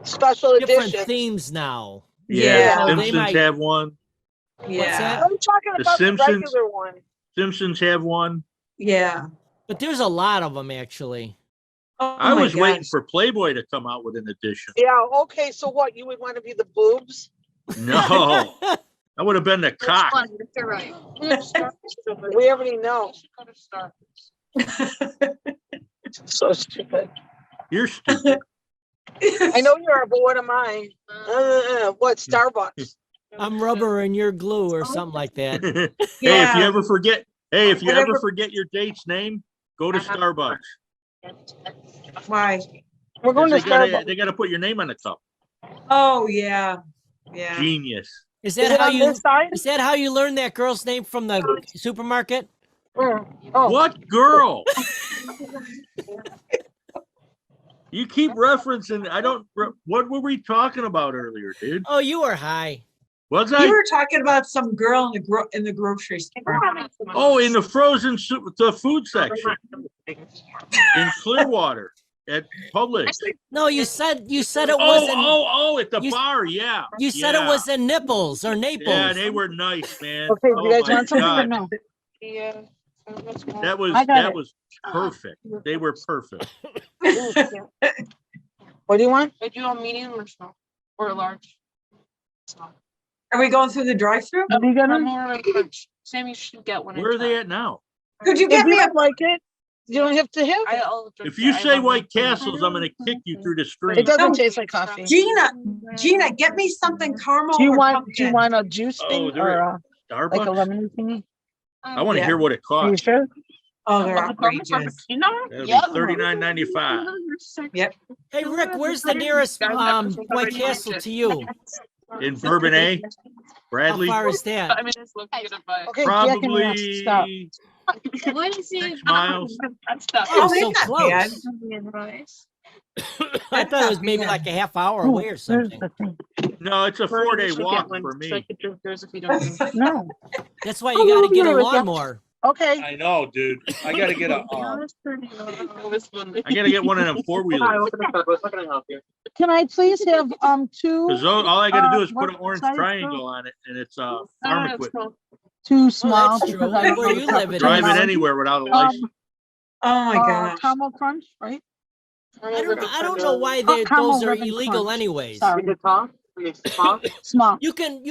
Special different editions. themes now. Yeah. So they Simpsons might- have one. Yeah. that? I'm talking The about the Simpsons? regular one. Simpsons have one. Yeah. But there's a lot of them actually. Oh I my was waiting gosh. for Playboy to come out with an edition. Yeah, okay, so what, you would want to be the boobs? No, I would have been the cock. You're right. We already know. So stupid. You're stupid. I know you are, but what am I? What, Starbucks? I'm rubber and you're glue or something like that. Hey, if Yeah. you ever forget Whatever. your date's name, go to Starbucks. Why? We're going to They gotta, Starbucks. they gotta put your name on the cup. Oh, yeah. Yeah. Genius. Is Is that it how on you this side? is that how you learned that girl's name from the supermarket? Oh, What girl? You keep referencing, what were we talking about earlier, dude? Oh, you were high. Was You I? were talking about some girl in the grocery store. Oh, in the the food section in Clearwater at Publix. No, you said it Oh, wasn't. at the you- bar, yeah. You said it yeah. was in Nipples or Naples. Yeah, they were nice, man. okay, Oh you guys my want something or God. no? Yeah. That was I got it. perfect. They were perfect. What do you want? Did you want medium or small? Or large? Small. Are we going through the drive-through? Have you got Or them? more like French. Sammy should get one. Where are they at now? Could you If get you me a don't like it, you don't have to have it. I'll drink If you it. I say love White it. Castles, I'm gonna kick you through the It screen. doesn't No. taste like coffee. Gina, get me something caramel. Do you or want pumpkin. a juice Oh, thing there or like a Starbucks? lemon thingy? I want to Yeah. hear what it Are you costs. sure? Oh, they're Love the caramel outrageous. frappuccino? That'll Yep. be $39.95. Yep. Hey Rick, where's the nearest White Castle to you? in Bourbon A, How Bradley, far is that? I mean, it's looking at advice. Okay, Jack and Ross, stop. probably What is it? 6 miles. That's tough. Oh, that's so not close. bad. Advice. I thought it was maybe like a half hour away or something. No, it's a 4-day walk for me. No, That's why you got to get a lawnmower. okay. I know, dude. I gotta get a, I gotta get one of them 4-wheelers. Can I please have, two, Cause all I gotta do is put what an orange size triangle on it and it's, farm equipment. two small? that's true. because I Where know you the live, it Drive it is. anywhere without a license. Oh my gosh. Caramel Crunch, right? I don't know why Caramel those are Ribbon illegal Crunch. anyways. Sorry, small, You can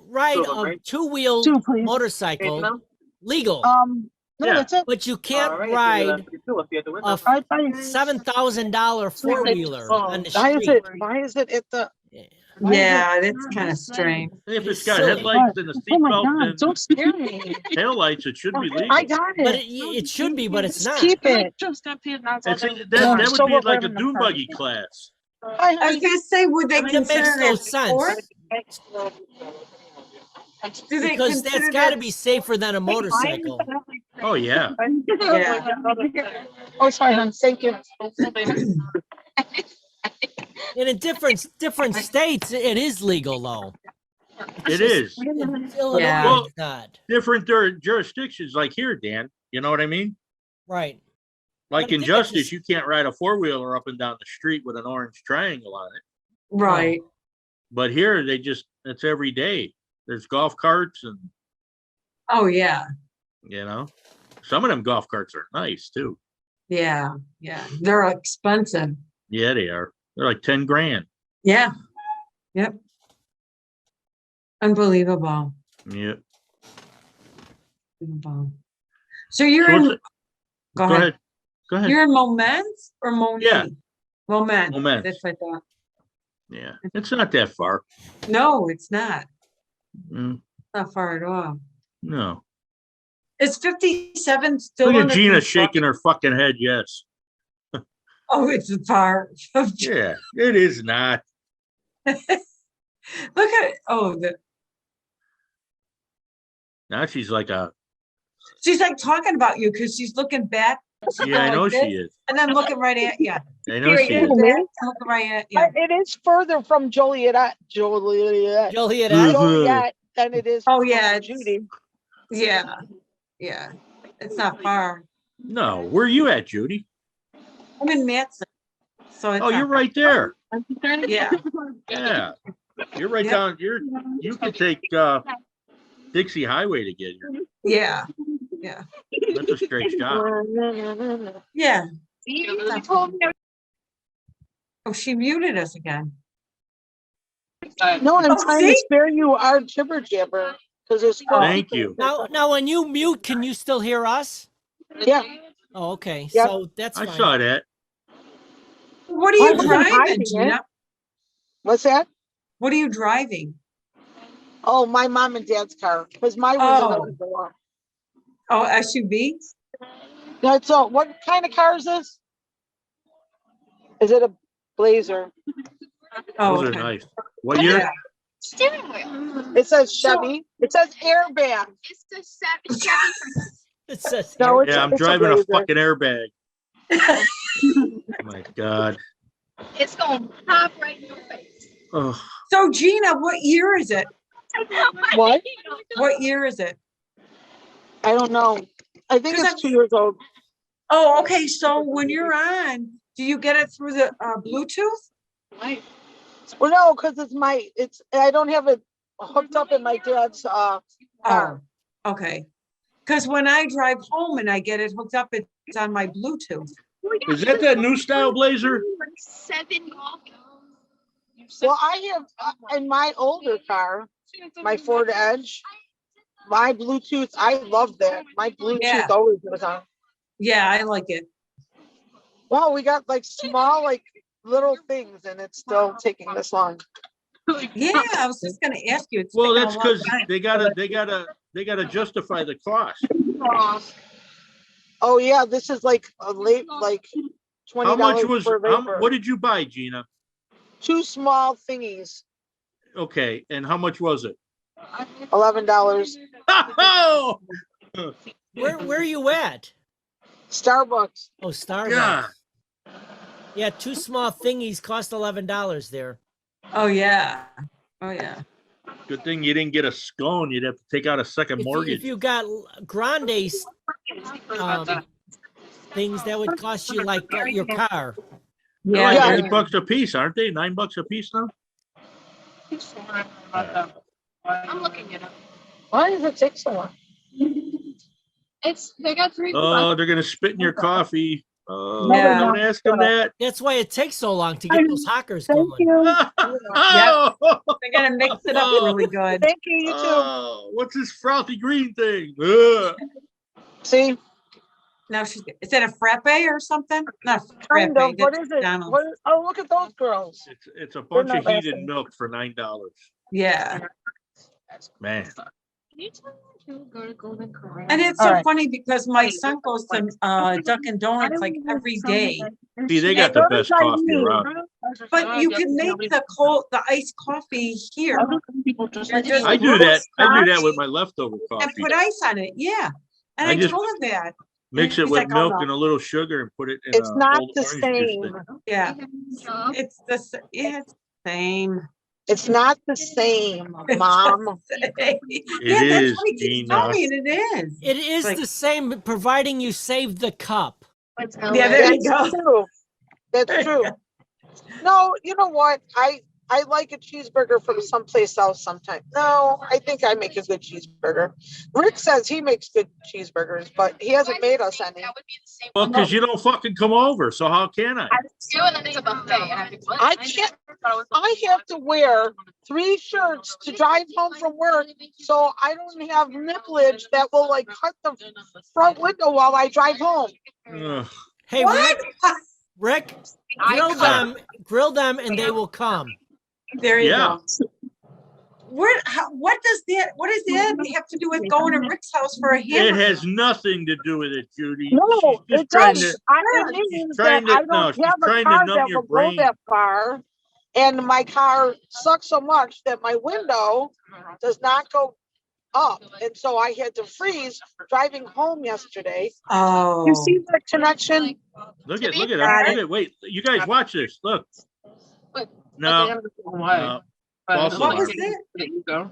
ride a two-wheel two, please. motorcycle legal, No, Yeah. that's it. but you can't ride a All right, bye. $7,000 four-wheeler on the street. Why is it at the? Yeah, that's kind of strange. If it's It's got silly. headlights and a Oh my seatbelt God, and don't scare me. taillights, it should be legal. I got But it. it should be, but it's not. Keep it. It's, that Yeah, would so be we're like a in the dune car. buggy class. Hi, I was honey. gonna say, would they I mean, it consider makes no it sense sport? Do they because that's consider got to that- be safer than a motorcycle. Oh, yeah. Yeah. Oh, sorry, hon. Thank you. And in different states, it is legal though. It is. In Illinois, Yeah. it's not. Different jurisdictions like here, Dan. You know what I mean? Right. Like But I in think it's Justice, just- you can't ride a 4-wheeler up and down the street with an orange triangle on it. Right. But here, it's every day. There's golf carts and, Oh, yeah. you know, some of them golf carts are nice too. Yeah. Yeah. They're expensive. Yeah, they are. They're like 10 grand. Yeah. Yep. Unbelievable. Yeah. Unbelievable. So you're So in, what's it- go Go ahead. ahead. Go ahead. You're in Moments or Moni? Yeah. Moments. Moments. That's what I thought. Yeah. It's not that far. No, it's not. Mm, Not far at all. no. Is 57 still Look at under Gina construction? shaking her fucking head. Yes. Oh, it's far. Look Yeah, it is not. at, Now she's like she's like talking about you because she's looking back. yeah, I know like she this, is. And then looking right at you. I know she is. Looking right at you. It is further from Joliet Joliet. Joliet than it is. Oh, from yeah, it's- Judy. Yeah. Yeah. It's not far. No, where are you at, Judy? I'm in Matson. So it's Oh, not you're right there. far. Yeah. Yeah. You're right Yep. down, you can take Dixie Highway to get here. Yeah. That's a straight shot. Yeah. You told me Oh, she muted us again. No, I'm Oh, trying to see? spare you our jibber jabber because it's. Thank you. Now, when you mute, can you still hear us? Yeah. Oh, okay. Yep. So that's I fine. saw that. What are I you wasn't driving, hiding it. Gina? What's that? What are you driving? Oh, my mom and dad's car, because my window doesn't go up. Oh, SUV? That's all. What kind of car is this? Is it a Blazer? Oh, Those are okay. nice. What year? Yeah. steering wheel. It says Chevy. It says airbag. It's the Chevy. It says No, here. it's Yeah, I'm it's driving a Blazer. fucking airbag. Oh my God. It's going to pop right in your face. Oh, So Gina, what year is it? What? What year is it? I don't know. I think 'Cause it's 2 years old. Oh, okay. So when you're on, do you get it through the Bluetooth? Well, no, because I don't have it hooked up in my dad's Oh, car. okay. Because when I drive home and I get it hooked up, it's on my Bluetooth. is that new style Blazer? 7 golf. Well, I have in my older car, my Ford Edge, my Bluetooth. I love that. My Bluetooth Yeah. always was on. Yeah, I like it. Well, we got like small, like little things, and it's still taking this long. Yeah, I was just gonna ask you. It's Well, taken a that's long because time. they gotta justify the cost. Oh yeah, this is like a late, like How much $20 was, for a vapor. what did you buy, Gina? 2 small thingies. Okay, and how much was it? $11. Oh, Where are you at? Starbucks. Oh, Starbucks. God. Yeah, 2 small thingies cost $11 there. Oh, yeah. Oh, yeah. Good thing you didn't get a scone. You'd have to take out a second mortgage. If you got Grande's things, that would cost you like your car. They're like Yeah. $8 a piece, aren't they? $9 a piece now? I'm looking it up. Why does it take so long? They got 3 Oh, they're gonna spit in your coffee. Oh, Yeah. don't ask them that. That's why it takes so long to get those hawkers going. Oh, They're gonna mix it up really good. Thank you, you too. oh, what's this frothy green thing? Ugh. See, Now is that a frappe or something? Not a frappe. kind of. What that's is it? McDonald's. Oh, look at those girls. It's a bunch not of heated laughing. milk for $9. Yeah. Man, Can you tell me to go to Golden Corral? And it's All so right. funny because my son goes to Dunkin' Donuts like every day. see, they got the best coffee around. But you can make the iced coffee here I do that. I do that with my leftover and coffee. put ice on it. Yeah. And I I just told him that. Mix it He's with like, oh, milk no. and a little sugar and put it in It's a not old the orange juice same. thing. Yeah. Job. It's the same. It's not the same, Mom. Yeah, It that's is, what he keeps Gina. telling me, and it is. It is Like- the same, providing you save the cup. Yeah, there you That's go. true. That's true. No, you know what? I like a cheeseburger from someplace else sometime. No, I think I make a good cheeseburger. Rick says he makes good cheeseburgers, but he hasn't made us any. That would be the same. Well, because you don't fucking come over, so how can I? do, and then there's a buffet. And I'm like, what? I can't- I have to wear 3 shirts to drive home from work, so I don't have nipplage that will like cut the front window while I drive home. Ugh. Hey, What? Rick, I grill them, and they will come. There you Yeah. go. What does that have to do with going to Rick's house for a It hamburger? has nothing to do with it, Judy. No, She's it just trying does. to. It means that trying to- I no, don't she's have a trying to car numb that your will brain. go that far. And my car sucks so much that my window does not go up. And so I had to freeze driving home yesterday. Oh. You see the connection? Look To at, be look at fair- that. Look at, wait, you guys watch this. Look. What? No, no. False What was alarm. it?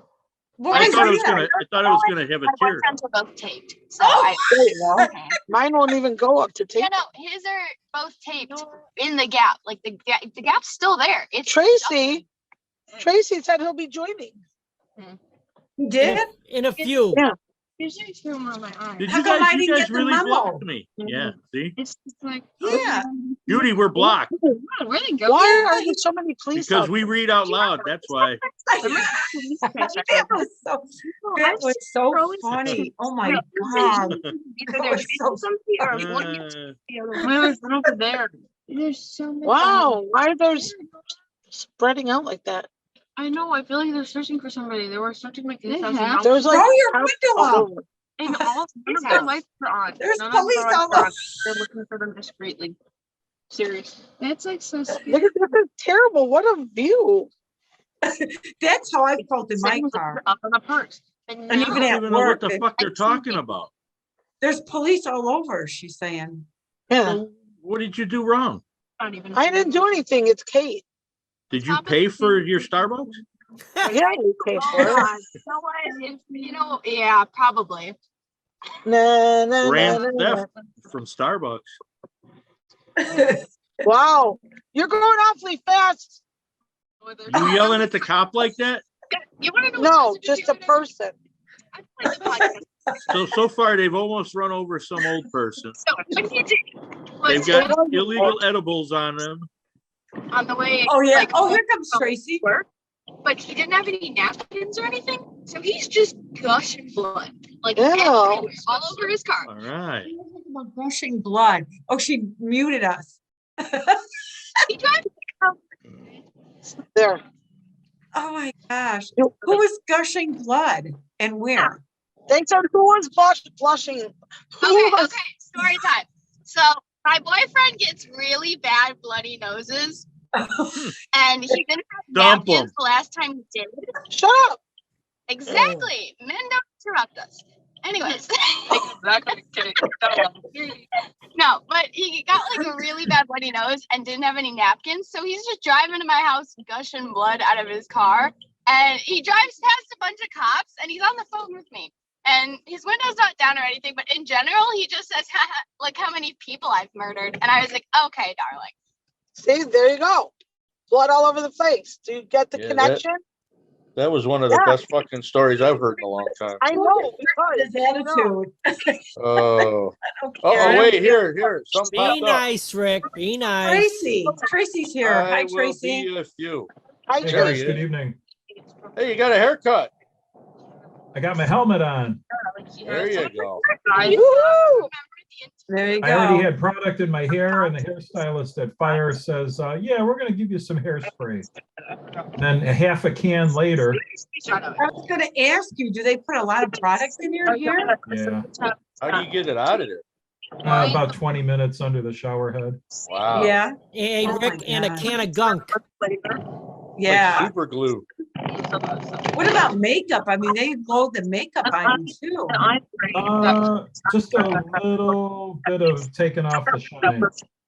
What I was thought it was that? gonna, I thought it was gonna have a My tear. boyfriends are both taped. So Oh! There you go. Mine won't even go up to tape. yeah, no, his are both taped in the gap. Like the gap's still there. It's Tracy said he'll be joining. You did? In a few. Yeah. There's two more on my arm. Did How you come I guys, you didn't guys get the really memo? blocked me? Yeah, see? It's just like, Yeah. Judy, we're blocked where they go? Why are there so many police? because out we read out loud. That's why. That was so funny. Oh my God. That was so Where is it over there? There's so there? many. Wow, why are those spreading out like that? I know. I feel like they're searching for somebody. They were searching my kids' They house. have. There's like Throw your cops window all up. over. And all none of His their house. lights are on. There's None of their police lights all are on. over. They're looking for them discreetly. Serious. That's like so scary. Look at this, is terrible. What a view. That's how I felt in my car. Up in the parks. And I even don't at even know what work, the fuck they're talking about. there's police all over, she's saying. Yeah, So what did you do wrong? Not even. I didn't do anything. It's Kate. Did you pay for your Starbucks? Yeah, you pay for it. You know, yeah, probably. Nah, nah, nah, Grand nah, nah. theft from Starbucks. Wow, you're going awfully fast. You yelling at the cop like that? You want to know? No, what's just a person. I played the podcast. So far they've almost run over some old person. So what he did They've was got illegal edibles on them. on the way. Oh, yeah. like, Oh, here comes Tracy. work, but he didn't have any napkins or anything, so he's just gushing blood, like Ew. everywhere, all over his car. All right. Gushing blood. Oh, she muted us. He drives There. Oh my gosh. You- Who was gushing blood and where? Thanks, who was blushing? Who Okay, was- okay, story time. So my boyfriend gets really bad bloody noses and he didn't have Dump napkins 'em. the last time he did. Shut up. Exactly. Men don't interrupt us. Anyways. Exactly. Kidding. No, but he got like a really bad bloody nose and didn't have any napkins. So he's just driving to my house, gushing blood out of his car. And he drives past a bunch of cops and he's on the phone with me. And his window's not down or anything, but in general, he just says, like how many people I've murdered. And I was like, okay, darling. See, there you go. Blood all over the face. Do you get the Yeah, connection? That was one of the Yeah. best fucking stories I've heard in a long time. I know. His attitude. Oh, Okay. oh, wait, here, some Be popped up. nice, Rick. Be nice. Tracy's here. I Hi, will Tracy. be with you. Hi, Hey There guys, he good is. evening. Hey, you got a haircut. I got my helmet on. There you go. Woo! There you I already go. had product in my hair, and the hairstylist at Fire says, yeah, we're gonna give you some hairspray. And then a half a can later, I was gonna ask you, do they put a lot of product in your hair? yeah, How do you get it out of there? about 20 minutes under the shower head. Wow. Yeah, Hey, Oh my Rick, and a God. can of gunk. yeah. Like super glue. What about makeup? I mean, they load the makeup on you too. Just a little bit of taking off the shine.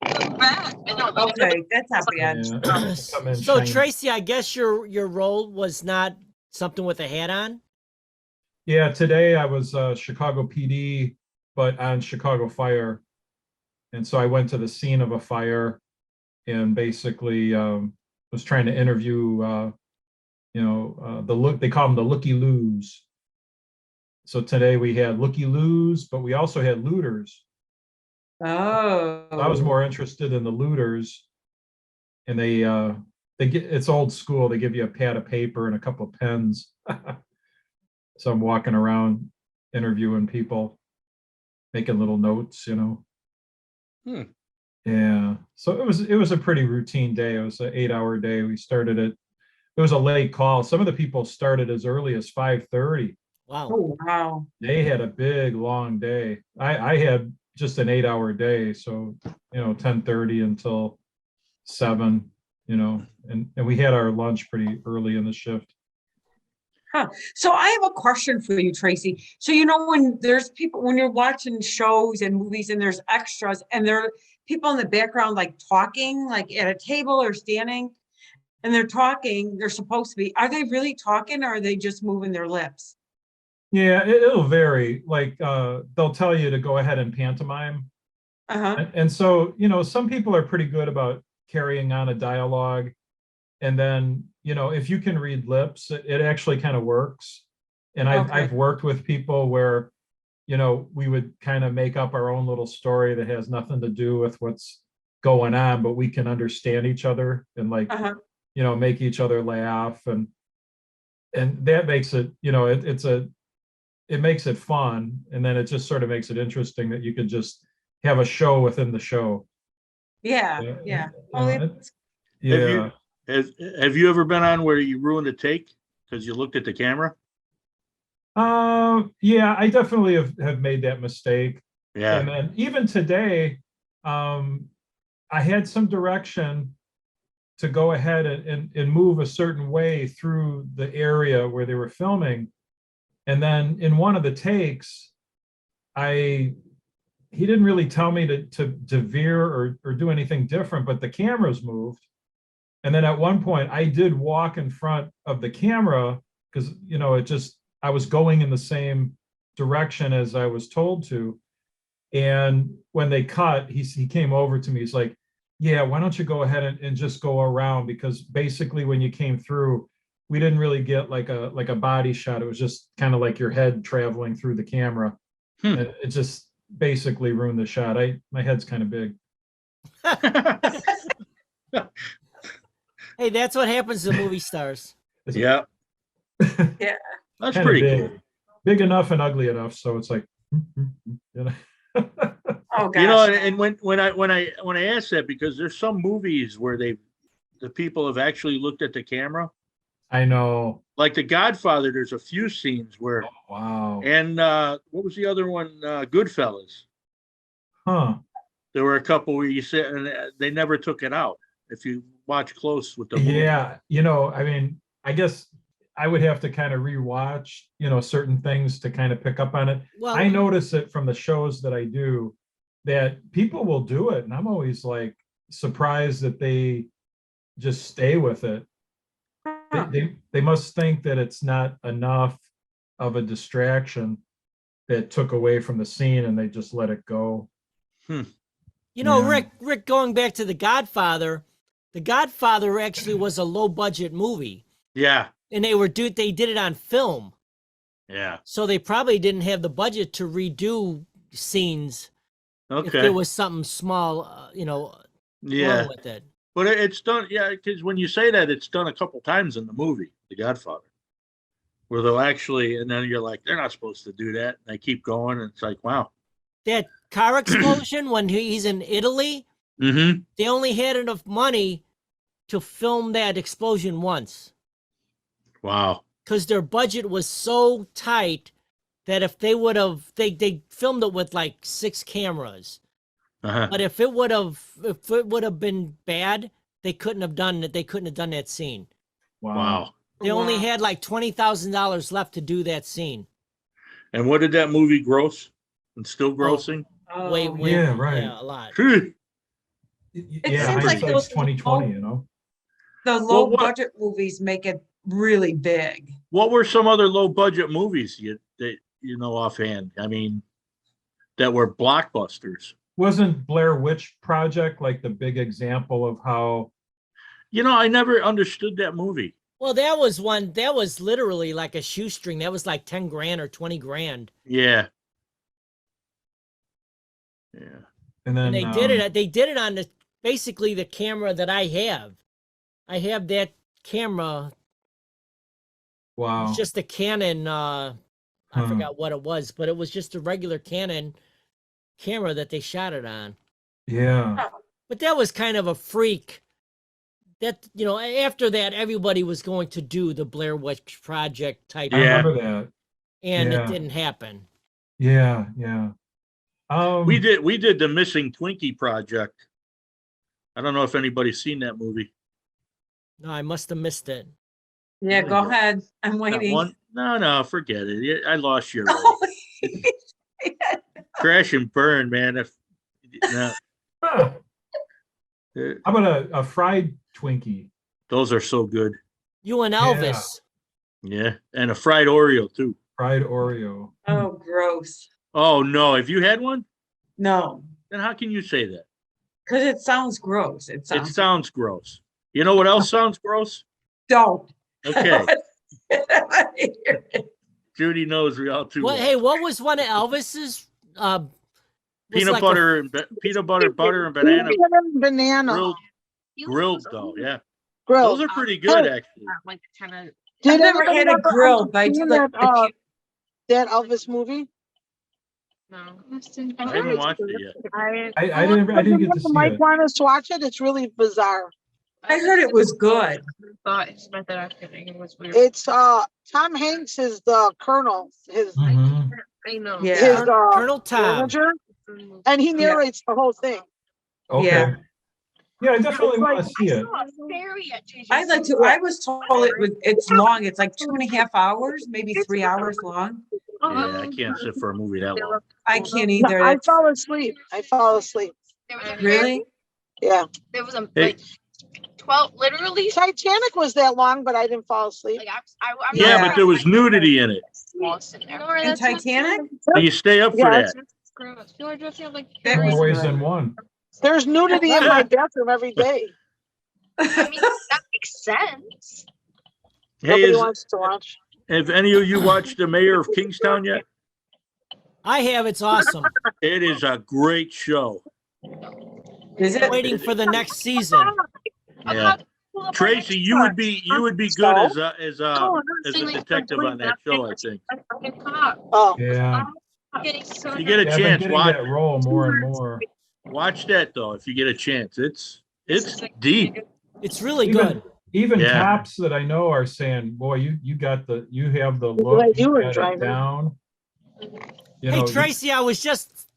Okay, that's not bad. Yeah, come in So shiny. Tracy, I guess your role was not something with a hat on. Yeah, today I was Chicago PD, but on Chicago Fire. And so I went to the scene of a fire and basically was trying to interview, they call them the looky-loos. So today we had looky-loos, but we also had looters. Oh. I was more interested in the looters, and they get, it's old school. They give you a pad of paper and a couple of pens. So I'm walking around interviewing people, making little notes, Yeah. So it was a pretty routine day. It was an 8-hour day. We started it was a late call. Some of the people started as early as 5:30. Wow. Oh, wow. They had a big long day. I had just an 8-hour day, so 10:30 until 7, and we had our lunch pretty early in the shift. So I have a question for you, Tracy. So when there's people, when you're watching shows and movies and there's extras and there are people in the background like talking, like at a table or standing, and they're talking, they're supposed to be, are they really talking or are they just moving their lips? Yeah, it'll vary. Like they'll tell you to go ahead and pantomime. Uh-huh. And so, some people are pretty good about carrying on a dialogue. And then, if you can read lips, it actually kind of works. And I've worked with people where, we would kind of make up our own little story that has nothing to do with what's going on, but we can understand each other and Uh-huh. make each other laugh. And that makes it, it makes it fun. And then it just sort of makes it interesting that you could just have a show within the show. Yeah. Oh, Yeah. Have you ever been on where you ruined a take because you looked at the camera? Yeah, I definitely have made that mistake. Yeah. And then even today, I had some direction to go ahead and move a certain way through the area where they were filming. And then in one of the takes, he didn't really tell me to veer or do anything different, but the cameras moved. And then at one point I did walk in front of the camera because, I was going in the same direction as I was told to. And when they cut, he came over to me. He's like, yeah, why don't you go ahead and just go around? Because basically when you came through, we didn't really get like a body shot. It was just kind of like your head traveling through the camera. And it just basically ruined the shot. My head's kind of big. Hey, that's what happens to movie stars. Yeah. Yeah. That's Kinda pretty big. cool. Big enough and ugly enough. So it's like, Oh, gosh. And when I ask that, because there's some movies where the people have actually looked at the camera. I know. Like The Godfather, there's a few scenes where, Wow. and what was the other one? Goodfellas. Huh. There were a couple where you sit and they never took it out. if you watch close with the movie. Yeah, I mean, I guess I would have to kind of rewatch, certain things to kind of pick up on it. Well, I notice it from the shows that I do that people will do it, and I'm always like surprised that they just stay with it. They must think that it's not enough of a distraction that took away from the scene, and they just let it go. Yeah. Rick, going back to The Godfather actually was a low budget movie, Yeah, and they did it on film, yeah, so they probably didn't have the budget to redo scenes if okay, there was something small, yeah. wrong with it. But it's done, yeah, because when you say that, it's done a couple times in the movie, The Godfather, where they'll actually, and then you're like, they're not supposed to do that. And they keep going, and it's like, wow. That car explosion when he's in Italy, Mm-hmm. they only had enough money to film that explosion once Wow. because their budget was so tight that if they would have, they filmed it with like 6 cameras. Uh-huh. But if it would have been bad, they couldn't have done it. They couldn't have done that scene. Wow. They only Wow. had like $20,000 left to do that scene. And what did that movie gross? And still grossing? Oh, Way, Yeah, right. yeah, a lot. Yeah, seems like hindsight's those 2020, The low what- budget movies make it really big. What were some other low budget movies that you know offhand? I mean, that were blockbusters. Wasn't Blair Witch Project like the big example of how? I never understood that movie. Well, that was literally like a shoestring. That was like 10 grand or 20 grand. Yeah. Yeah. And then And they did it on basically the camera that I have. I have that camera. Wow. It's just a Canon, I Huh. forgot what it was, but it was just a regular Canon camera that they shot it on. Yeah. But that was kind of a freak. That, after that, everybody was going to do the Blair Witch Project type, I Yeah. remember that. and Yeah. it didn't happen. Yeah. Yeah. We did the Missing Twinkie Project. I don't know if anybody's seen that movie. No, I must have missed it. Yeah, There go you go. ahead. I'm That waiting. one? No, forget it. I lost you already. Crash and burn, man. No, Huh. uh, How about a fried Twinkie? those are so good. You and Elvis. Yeah, and a fried Oreo too. Fried Oreo. Oh, gross. Oh no, have you had one? No, Then how can you say that? because it sounds gross. It It sounds. sounds gross. You know what else sounds gross? Don't. Okay, Judy knows we all too What? well. Hey, what was one of Elvis's? Was Peanut like butter and peanut butter, butter and banana Banana grilled though. Yeah, grilled. those are pretty good actually. Like kind of. I've Did never anybody had a ever grill, but I do understand like that, that Elvis movie? No. I haven't watched it yet. I didn't get to see Mike it. want us to watch it. It's really bizarre. I heard it was good. Thought it's not that acting. It was weird. It's Tom Hanks is the colonel, his Mhm. I know. Yeah. his Colonel Tom. manager, and he narrates the whole thing. Okay. Yeah. Yeah, I definitely want to see it. I like to. I was told it's long. It's like 2.5 hours, maybe 3 hours long. Yeah, I can't sit for a movie that long. I can't No, either. I fall asleep. There was a Really? Yeah. There was a Hey. like 12, literally. Titanic was that long, but I didn't fall asleep. Like I'm Yeah, Yeah. but there was nudity in it. lost in there. In Titanic? Do you stay up for Yeah, that? That More was ways good. than one. There's nudity in my bathroom every day. I mean, that makes sense. Hey, Nobody wants to watch. have any of you watched The Mayor of Kingstown yet? I have. It's awesome. It is a great show. Is I'm it? waiting for the next season. Yeah, Tracy, you would be good as a detective on that show. I think Oh, Yeah. if you get a Yeah, I've been chance, getting watch that role more and more. that though. If you get a chance, it's deep. It's really Even- good. Even Yeah. cops that I know are saying, "Boy, you have the like look, you you were got it driving. down." You Hey, know, Tracy, I was just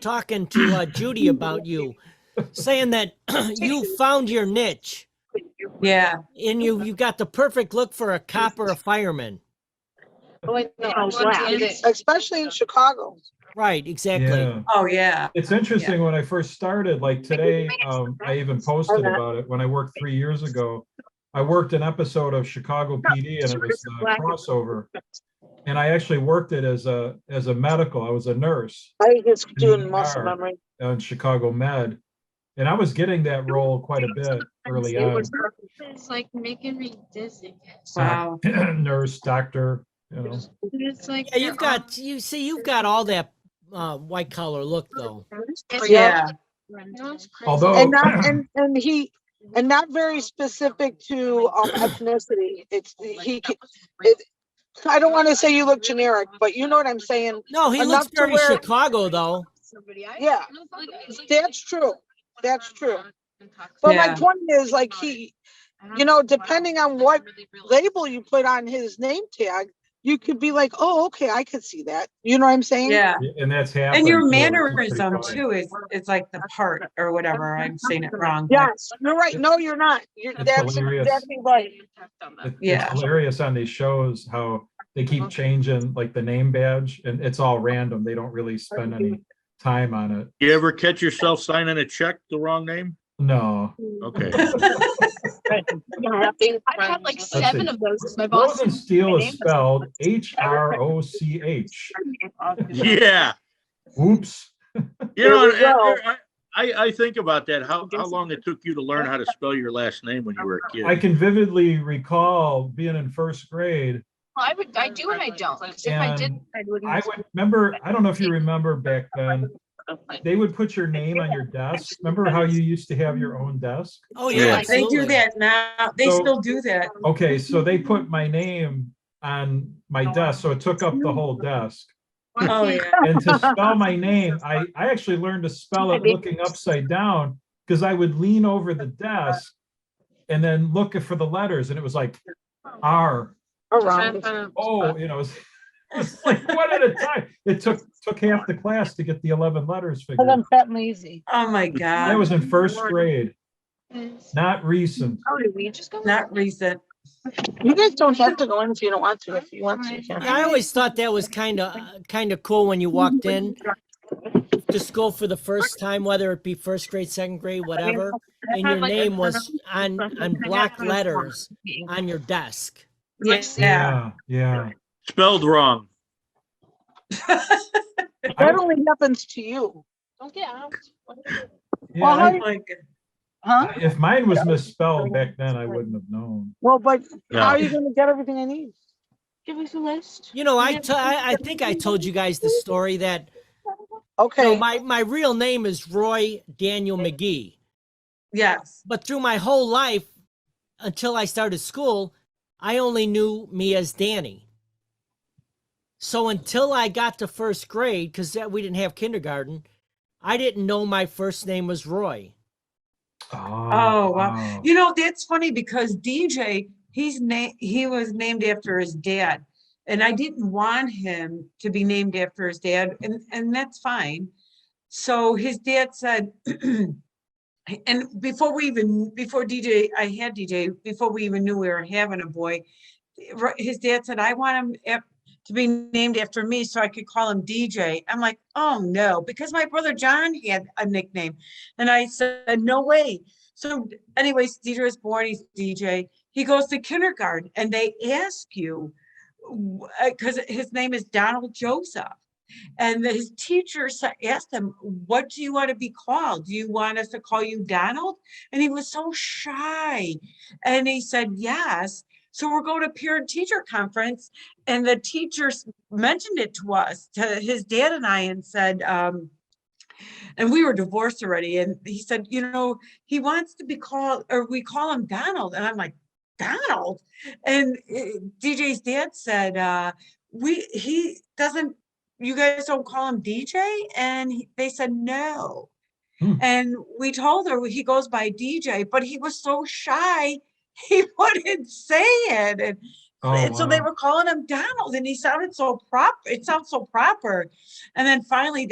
talking to Judy about you. saying that you found your niche Yeah, and you got the perfect look for a cop or a fireman. Especially in Chicago. Right, exactly. Yeah. oh, yeah. It's interesting when I first started, like today, I even posted about it when I worked 3 years ago. I worked an episode of Chicago PD and it was the crossover. And I actually worked it as a medical. I was a nurse I just in doing the muscle ER memory. on Chicago Med. And I was getting that role quite a bit early on. It's like making me dizzy. Wow. Nurse, doctor, you know. It's like Yeah, you've got all that white collar look though. Yeah. Although And not and not very specific to ethnicity. It's it, I don't want to say you look generic, but you know what I'm saying. No, he Enough looks to very where- Chicago though. Yeah, that's true. That's true. But my Yeah. point is, like, depending on what label you put on his name tag, you could be like, oh, okay, I could see that. You know what I'm saying? Yeah. and that's happened. And your too, which is pretty mannerism funny. too is like the part or whatever. I'm saying it wrong. but- Yes, you're right. No, you're not. That's hilarious. exactly right. It's Yeah. hilarious on these shows how they keep changing like the name badge and it's all random. They don't really spend any time on it. You ever catch yourself signing a check the wrong name? No. Okay. I've had like see. 7 of those. 'Cause my boss. Frozen Steel is spelled HROCH. Yeah. Oops. You know, There we go. and I think about that, how long it took you to learn how to spell your last name when you were a kid. I can vividly recall being in first grade. I do and I don't. 'Cause if I did, And I wouldn't. I would remember, I don't know if you remember back then, they would put your name on your desk. Remember how you used to have your own desk? Oh Yeah. yeah, They do absolutely. that now. They So- still do that. Okay, so they put my name on my desk, so it took up the whole desk. Oh, yeah. And to spell my name, I actually learned to spell it looking upside down because I would lean over the desk and then look for the letters, and it was like R, Around. O, it's like one at a time. It took half the class to get the 11 letters figured. I'm fat and lazy. Oh, my That God. was in first grade, not recent. Oh, did we just go? Not recent. You guys don't have to go in if you don't want to. If you want to, you can. Yeah, I always thought that was kind of cool when you walked in to school for the first time, whether it be first grade, second grade, whatever, and your name was on block letters on your desk. Yeah. Yeah. Spelled wrong. That only happens to you. Don't get out. Yeah, Well, Oh, my God. Huh? if mine was misspelled back then, I wouldn't have known. Well, but No. how are you going to get everything I need? Give us a list. You know, I think I told you guys the story that Okay. my real name is Roy Daniel McGee, Yes. but through my whole life until I started school, I only knew me as Danny. So until I got to first grade, because we didn't have kindergarten, I didn't know my first name was Roy. Oh, wow. You know, that's funny because DJ, he was named after his dad. And I didn't want him to be named after his dad, and that's fine. So his dad said, and before DJ, I had DJ, before we even knew we were having a boy, his dad said, I want him to be named after me so I could call him DJ. I'm like, oh no, because my brother John had a nickname. And I said, no way. So anyways, DJ was born, he's DJ. He goes to kindergarten and they ask you, because his name is Donald Joseph. And his teacher asked him, what do you want to be called? Do you want us to call you Donald? And he was so shy. And he said, yes. So we're going to parent teacher conference. And the teachers mentioned it to us, to his dad and I, and said, and we were divorced already. And he said, he wants to be called, or we call him Donald. And I'm like, Donald? And DJ's dad said, he doesn't, you guys don't call him DJ? And they said, no. And we told her he goes by DJ, but he was so shy, he wouldn't say it. And Oh, And so they wow. were calling him Donald and he sounded so proper. It sounds so proper. And then finally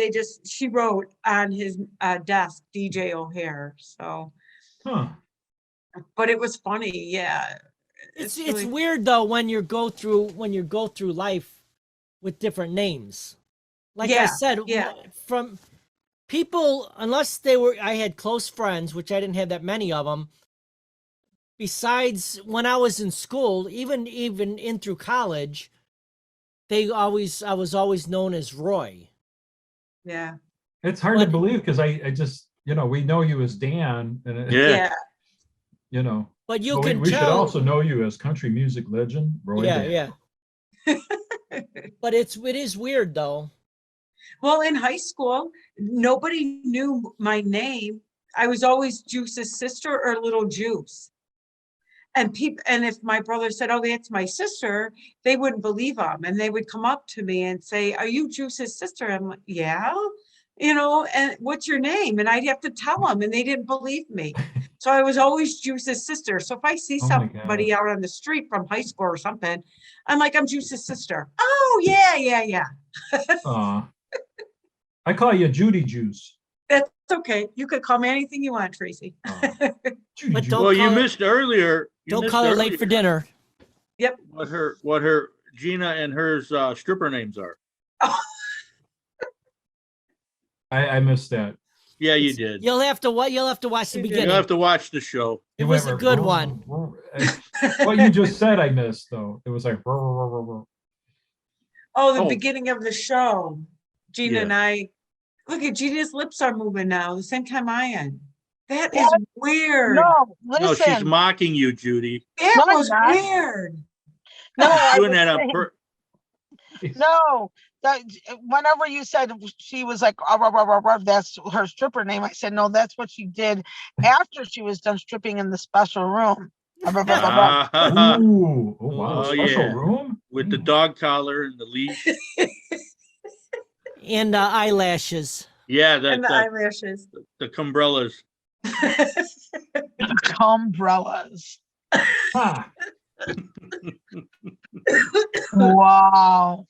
she wrote on his desk, DJ O'Hare. So, Huh. but it was funny. Yeah. It's really- weird though when you go through life with different names. Like I Yeah, said, yeah. from people, unless I had close friends, which I didn't have that many of them. Besides, when I was in school, even in through college, I was always known as Roy. Yeah. It's hard to But- believe because I just, we know you as Dan and, Yeah. Yeah. But you but can we should tell. also know you as country music legend, Roy Yeah, Dan. yeah. But it is weird though. Well, in high school, nobody knew my name. I was always Juice's sister or Little Juice. And if my brother said, "Oh, that's my sister," they wouldn't believe him. And they would come up to me and say, "Are you Juice's sister?" I'm like, "Yeah." And what's your name? And I'd have to tell them, and they didn't believe me. So I was always Juice's sister. So if I see Oh my somebody gosh. out on the street from high school or something, I'm like, "I'm Juice's sister." "Oh, yeah." I call you Judy Juice. That's okay. You could call me anything you want, Tracy. Aw. Judy But Juice. don't Well, you call her- missed earlier. Don't call her late for dinner. What her Gina and hers stripper names are. I missed that. Yeah, you did. You'll have to watch the You did. You'll beginning. have to watch the show. It You was went a good "Rrr, one. rrr, rrr." What you just said, I missed though. It was like, "Rrr, rrr, rrr, rrr." Oh, the Oh. beginning of the show. Gina Yeah. and I, look at Gina's lips are moving now, the same time I am. That is weird. No, No, she's listen. mocking you, Judy. That No, I'm was not. weird. No, I Doing was that on saying- purpose. No, whenever you said she was like, "Ah, rah, rah, rah, rah," that's her stripper name. I said, no, that's what she did after she was done stripping in the special room. Ah, rah, rah, rah, rah. Ooh, oh wow, Oh, special yeah. room With the dog collar and the leash. And eyelashes. Yeah, And the eyelashes. the cumbrellas. Umbrellas. Ha! Wow.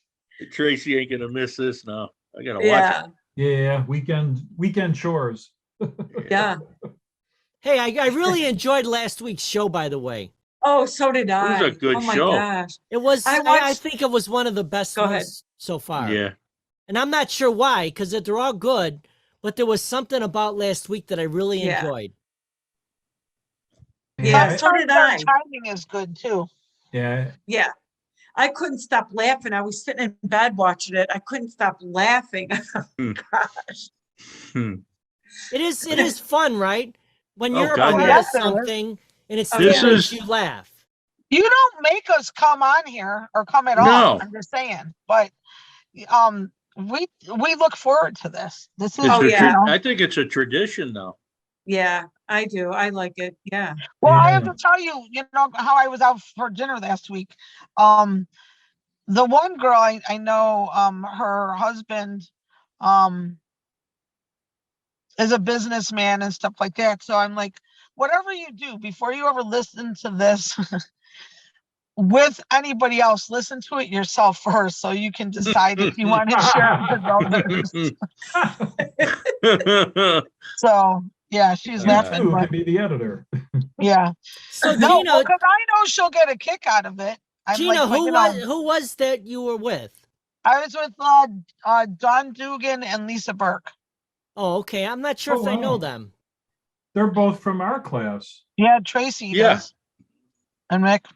Tracy ain't gonna miss this now. I gotta watch Yeah, Yeah, weekend chores. yeah. Hey, I really enjoyed last week's show, by the way. Oh, so did I. was a good Oh my show. gosh. It was, I I watched- think it was one of the best Go ones ahead. so far. Yeah. And I'm not sure why, because they're all good, but there was something about last week that I really Yeah. enjoyed. Yeah, I- so did I. Timing is good too. yeah, Yeah. I couldn't stop laughing. I was sitting in bed watching it. I couldn't stop laughing. Hmm. Gosh. Hmm. It is fun, right? When Oh, you're a God, part yeah. of something and it's Oh, This still makes is- you laugh. You don't make us come on here or come at all. No. I'm just saying, but we look forward to this. This is, It's Oh, a yeah. I think it's a tradition now. Yeah, I do. I like it. Yeah. well, I have Yeah. to tell you, how I was out for dinner last week. The one girl I know, her husband, is a businessman and stuff like that. So I'm like, whatever you do, before you ever listen to this with anybody else, listen to it yourself first, so you can decide if you want to share it with others. So yeah, she's you laughing, too but can be the editor. yeah. So No, Gina, because I know she'll get a kick out of it. I'm Gina, like, who was that you were with? I was with Don Dugan and Lisa Burke. Oh, okay. I'm not sure Oh, if I know wow. them. They're both from our class. Yeah, Tracy Yeah. does. And Rick.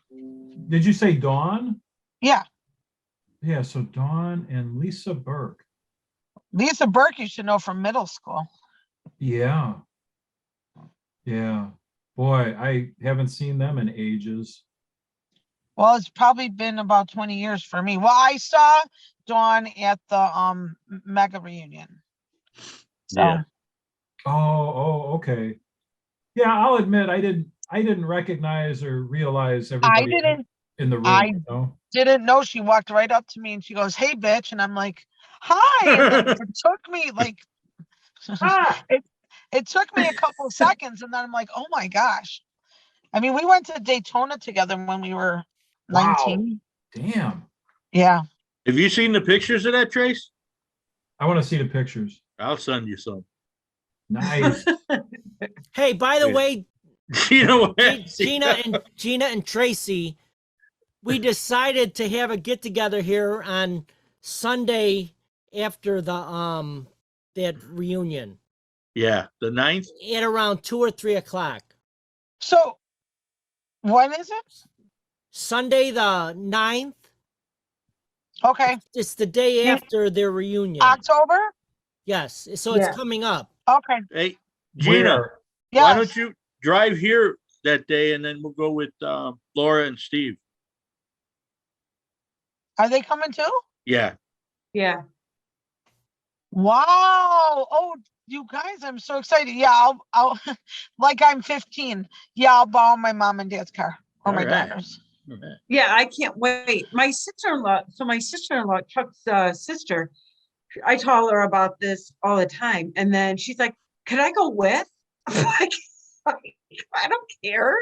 Did you say Dawn? Yeah. Yeah, so Dawn and Lisa Burke. Lisa Burke you should know from middle school. Yeah. Yeah. Boy, I haven't seen them in ages. Well, it's probably been about 20 years for me. Well, I saw Dawn at the mega reunion. So Yeah. Oh, okay. Yeah, I'll admit I didn't recognize or realize I everybody didn't in the room. I- you know? didn't know. She walked right up to me and she goes, "Hey, bitch," and I'm like, "Hi." And then it took me like Ah! it took me a couple of seconds, and then I'm like, "Oh my gosh." I mean, we went to Daytona together when we were Wow. 19. Damn. Yeah. Have you seen the pictures of that, Trace? I want to see the pictures. I'll send you some. Nice. Hey, by the Yeah. way, You know what? Gina and Tracy, we decided to have a get together here on Sunday after the that reunion Yeah, the 9th. at around 2 or 3 o'clock. So when is it? Sunday the 9th. Okay. It's the day Yeah. after their reunion. October? Yes, so Yeah. it's coming up. Okay. Hey, Gina, Where? Yes. why don't you drive here that day and then we'll go with Laura and Steve. Are they coming too? Yeah. Yeah. Wow. Oh, you guys, I'm so excited. Yeah, I'll like I'm 15. Yeah, I'll borrow my mom and dad's car or my All right. daughter's. Yeah, I can't wait. My sister-in-law, Chuck's sister, I tell her about this all the time. And then she's like, could I go with? I'm like, I don't care.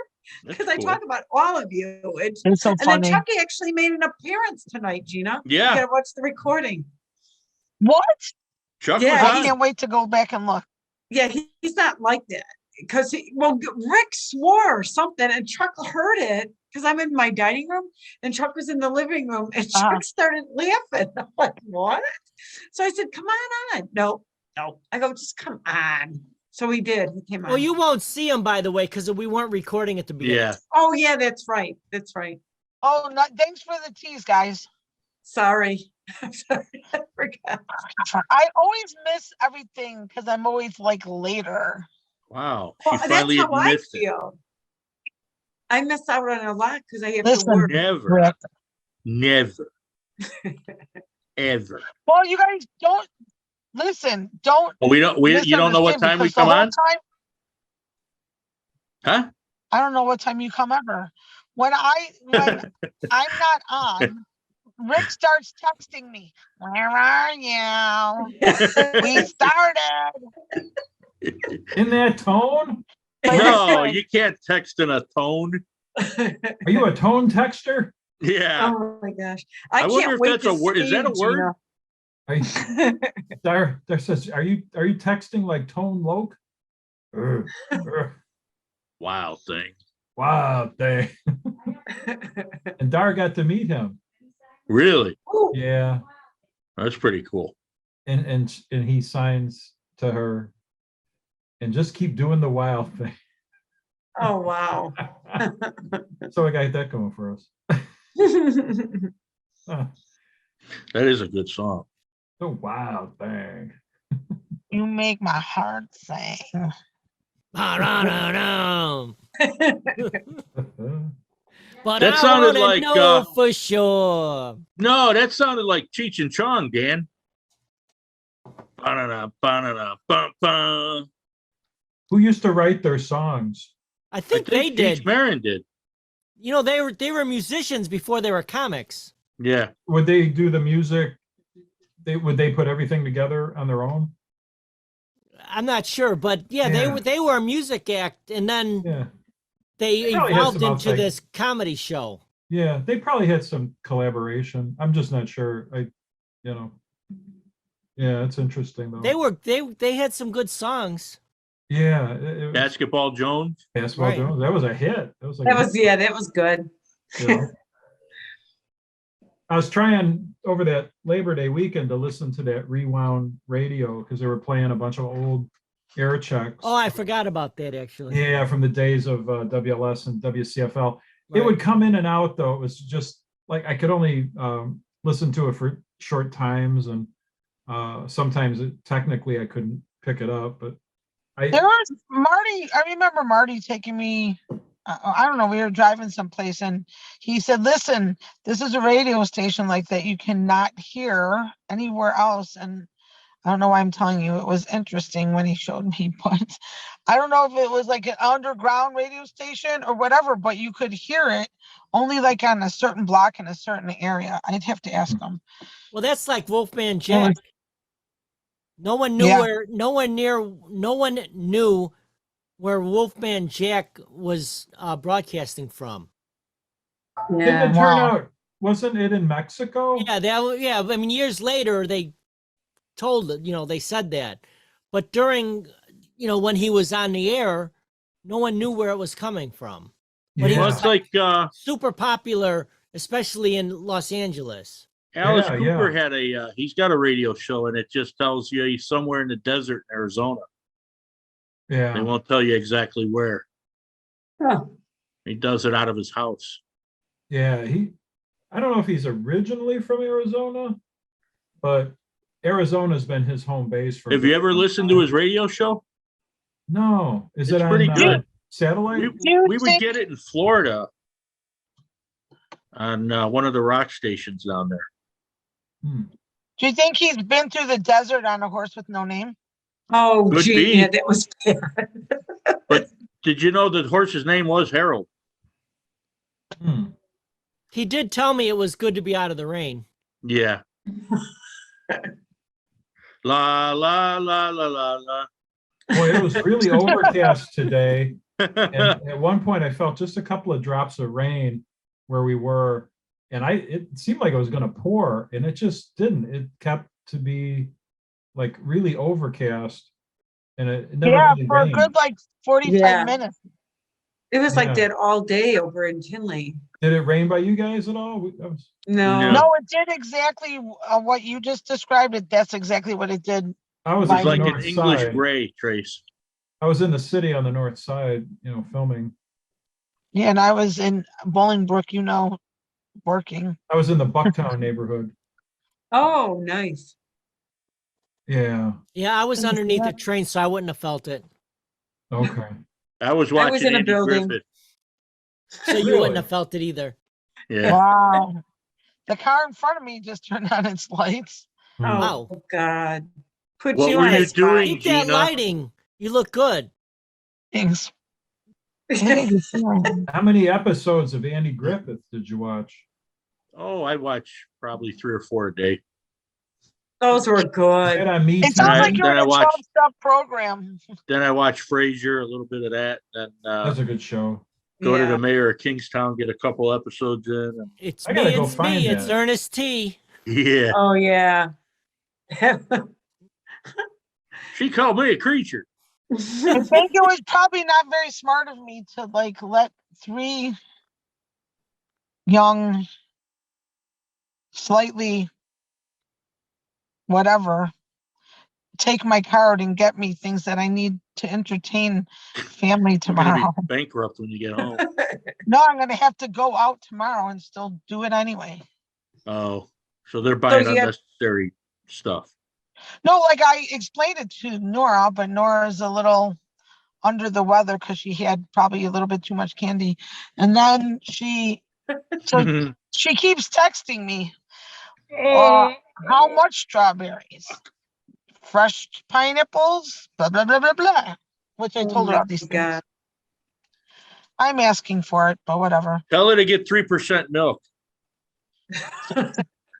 That's Because I cool. talk about all of you. It's so And then funny. Chucky actually made an appearance tonight, Gina. You Yeah, gotta watch the recording. What? Chuck Yeah, was I on. can't wait to go back and look. Yeah, he's not like that. Because Rick swore or something and Chuck heard it because I'm in my dining room and Chuck was in the living room and Uh-huh. Chuck started laughing. I'm like, what? So I said, come on. No. I go, just come on. So he did. He came on. Well, you won't see them, by the way, because we weren't recording at the beginning. Yeah. Oh, yeah, that's right. That's right. Oh, thanks for the tease, guys. Sorry. I'm sorry. I forgot. I always miss everything because I'm always like later. Wow. She Well, that's finally how I admits it. feel. I miss out on a lot because I have Listen. to work. Never, Rick. never, ever. Well, you guys don't listen. Don't. Well, you don't know what misunderstand time we because the come whole on? time- Huh? I don't know what time you come ever. When I'm not on, Rick starts texting me. Where are you? We started. In that tone? No, you can't text in a tone. Are you a tone texter? Yeah. Oh my gosh. I wonder can't if wait that's to a word. Is see that a you, word? Are you, Dar says, are you texting like Tone Loc? Wow thing. Wow, dang. And Dar got to meet him. Really? Ooh, Yeah. That's pretty cool. And he signs to her and just keep doing the wild thing. oh, wow. So I got that going for us. Huh. That is a good song. The wild thing. You make my heart sing. Ba-da-da-dum. But That I sounded wanna like, know for sure. No, that sounded like Cheech and Chong, Dan. Ba-da-da, ba-da-da, ba-ba. Who used to write their songs? I think they Cheech did. Marin did. You know, they were musicians before they were comics. Yeah. Would they do the music? Would they put everything together on their own? I'm not sure, but yeah, Yeah. they were a music act, and then Yeah. they Probably had evolved some into outside- this comedy show. Yeah, they probably had some collaboration. I'm just not sure. Yeah, it's interesting though. They had some good songs. Yeah, it was Basketball Jones. Basketball Right. Jones. That was a hit. That was like That was, yeah, that was good. you know. I was trying over that Labor Day weekend to listen to that rewound radio because they were playing a bunch of old air checks. Oh, I forgot about that actually. Yeah, from the days of WLS and WCFL. It Right. would come in and out though. It was just like I could only listen to it for short times, and sometimes technically I couldn't pick it up. But There was Marty. I remember Marty taking me. I don't know. We were driving someplace, and he said, "Listen, this is a radio station like that you cannot hear anywhere else." And I don't know why I'm telling you. It was interesting when he showed me, but I don't know if it was like an underground radio station or whatever. But you could hear it only like on a certain block in a certain area. I'd have to ask him. Well, that's like Wolfman Jack. No one knew Yeah. where. No one knew where Wolfman Jack was broadcasting from. Didn't Yeah. it turn Wow. out, wasn't it in Mexico? Yeah. I mean, years later, they told it, they said that. But during, when he was on the air, no one knew where it was coming from. But he Well, was it's like super popular, especially in Los Angeles. Alice Yeah, Cooper yeah. had he's got a radio show and it just tells you he's somewhere in the desert in Arizona. They Yeah. won't tell you exactly where. Huh. He does it out of his house. Yeah. I don't know if he's originally from Arizona, but Arizona's been his home base for. a Have you very ever long listened to time. his radio show? No. Is It's it pretty on good. satellite? We would get it in Florida on one of the rock stations down there. Hmm. Do you think he's been through the desert on a horse with no name? Oh, Could gee, be. yeah, that was bad. Did you know the horse's name was Harold? Hmm. He did tell me it was good to be out of the rain. Yeah. La la la la la la. Boy, it was really overcast today. And at one point I felt just a couple of drops of rain where we were, and it seemed like it was going to pour, and it just didn't. It kept to be like really overcast, and it never Yeah, really for a rained. good like 45 Yeah. minutes. It was Yeah. like that all day over in Tinley. Did it rain by you guys at all? No. No. No, it did exactly what you just described. It. That's exactly what it did. I was It's It's at the like an north English side. gray, Trace. I was in the city on the north side, filming. Yeah, and I was in Bolingbrook, working. I was in the Bucktown neighborhood. Oh, nice. Yeah. Yeah, I was underneath the train, so I wouldn't have felt it. Okay. I was I was watching in a Andy building. Griffith. So you Really? wouldn't have felt it either. Yeah. Wow. The car in front of me just turned on its lights. Hmm. Wow. Oh, God. Put What you were on you a spot. doing? Keep that Gina. lighting. You look good. Thanks. How many episodes of Andy Griffith did you watch? Oh, I watch probably 3 or 4 a day. Those were Is good. that on Me It sounds Then like I- you're in then I a watched- 12-step program. Then I watch Frasier, a little bit of that. Then That's a good show. go to Yeah. the Mayor of Kingstown, get a couple episodes in. It's I me, gotta go it's find me, it's that. Ernest T. Yeah. Oh, yeah. She called me a creature. I think it was probably not very smart of me to let 3 young, slightly whatever, take my card and get me things that I need to entertain family You're gonna tomorrow. be bankrupt when you get home. No, I'm gonna have to go out tomorrow and still do it anyway. Oh, so they're buying you have- unnecessary stuff. No, like I explained it to Nora, but Nora's a little under the weather because she had probably a little bit too much candy. And then she keeps texting me, how much strawberries? Fresh pineapples? Blah, blah, blah, blah, blah. Which I Oh told her my all these things. God. I'm asking for it, but whatever. Tell her to get 3% milk.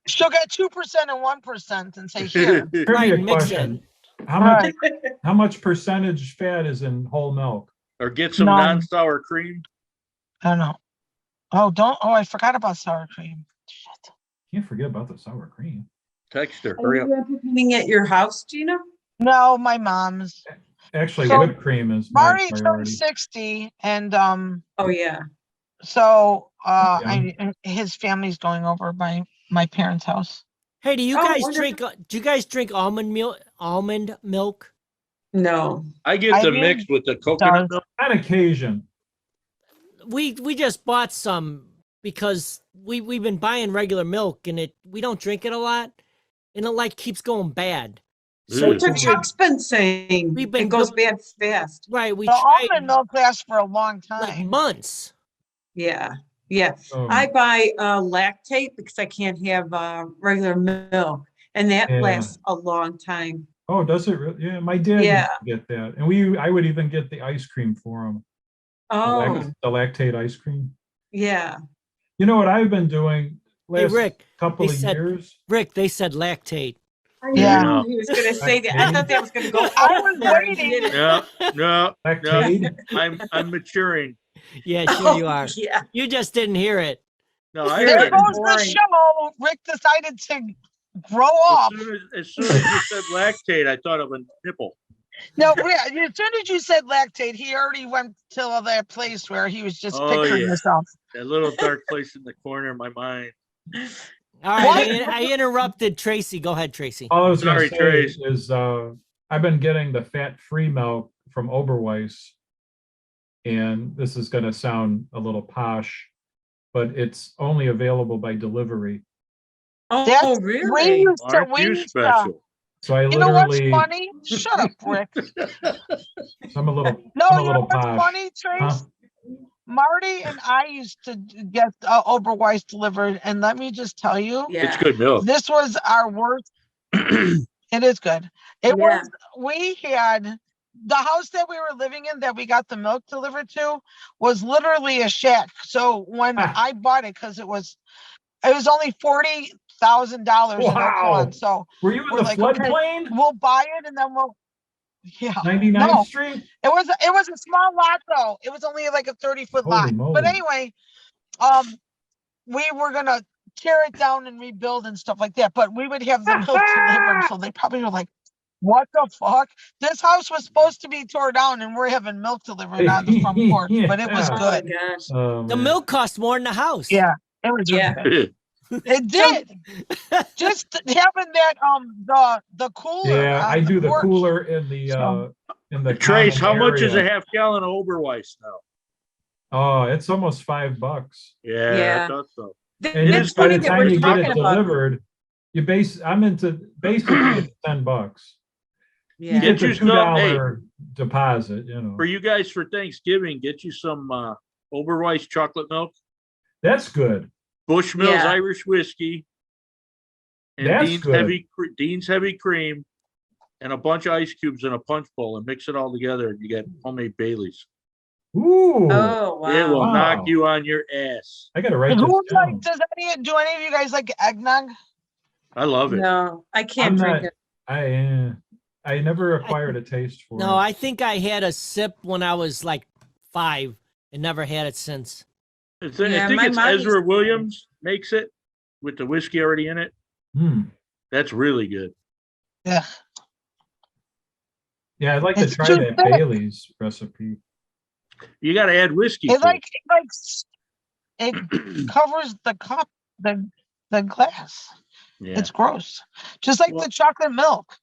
She'll get 2% and 1% and say, here. Trivia Right, mix question. it. How much percentage fat is in whole milk? Or get some None. non-sour cream. I don't know. I forgot about sour cream. Shit. Can't forget about the sour cream. Text her. Are Hurry up. you entertaining at your house, Gina? No, my mom's. Actually, So, whipped cream is my Marty turned priority. 60 and Oh, yeah. so Yeah. his family's going over by my parents' house. Hey, do you Oh, guys wonderful. drink almond milk? No. I get I the mean, mix with the coconut does. milk. On occasion. We just bought some because we've been buying regular milk and we don't drink it a lot and it keeps going bad. So Ew. What's what Chuck's been saying? We've been It goes doing- bad fast. right, we The tried almond milk lasts for a long like time. months. Yeah. Yeah. So, I buy lactate because I can't have regular milk. And that Yeah. lasts a long time. oh, does it really? Yeah, my dad Yeah. used to get that. And I would even get the ice cream for him. Oh, The lactate ice cream. yeah. You know what I've been doing Hey last Rick, couple they of said- years? Rick, they said lactate. I Yeah. knew he was going to say that. I thought that was going to go I was out there. and he waiting. didn't. No, Lactate? I'm maturing. Yeah, sure you Oh, are. Yeah. You just didn't hear it. No, I There heard There it. goes the boring. show. Rick decided to grow up. As soon as you said lactate, I thought of a nipple. No, as soon as you said lactate, he already went to that place where he was just Oh, picturing yeah. himself. That little dark place in the corner of my mind. All right, I interrupted Tracy. Go ahead, Tracy. All I was gonna Sorry, say Trace. is, I've been getting the fat-free milk from Oberweis. And this is gonna sound a little posh, but it's only available by delivery. Oh, That's really? we used to, Aren't we you used to, special? So I you know what's literally, funny? Shut up, Rick. I'm a little, No, I'm a you know little what's posh. funny, Huh? Trace? Marty and I used to get Oberweis delivered, and let me just tell you, It's Yeah. good milk. this was our worst. It is good. It Yeah. was, we had, the house that we were living in that we got the milk delivered to was literally a shack. So when Ah. I bought it, because it was only $40,000 in Oak Wow. Lawn. So Were you in We're the like, okay. floodplain? we'll buy it and then yeah. 99th No, Street? it was a small lot though. It was only like a 30-foot Holy lot. moly. But anyway, we were gonna tear it down and rebuild and stuff like that. But we would have the milk delivered, so they probably were like, "What the fuck? This house was supposed to be tore down, and we're having milk delivered on the front porch." But it was Yeah. Oh my good. gosh. Oh, The man. milk cost more than the house. Yeah, it was really Yeah. good. It did. Just having that the cooler. Yeah, on I do the porch. cooler in the, So- in the. Trace, how common much is a area. half gallon of Oberweis now? Oh, it's almost $5. Yeah, Yeah. I thought so. And It's by funny the that time we're you get talking it about, delivered, I'm into basically it's $10. You yeah. get the you some- hey. $2 deposit, you know. For you guys for Thanksgiving, get you some Oberweis chocolate milk, That's good. Bushmills Yeah. Irish whiskey, and That's Dean's good. Dean's heavy cream, and a bunch of ice cubes in a punch bowl, and mix it all together, and you get homemade Baileys. Ooh, Oh, It will wow. knock Wow. you on your ass. I gotta write Who this like down. do any of you guys like eggnog? I love it. No, I I'm can't drink not- it. I never acquired a taste for No, it. I think I had a sip when I was like 5 and never had it since. I Yeah, think my it's mom used Ezra to- Williams makes it with the whiskey already in it. Hmm. That's really good. Yeah. Yeah, I'd like to It's try too that thick. Bailey's recipe. You got to add whiskey. It to like it covers the cup, the glass. yeah. It's gross. Just like Well- the chocolate milk.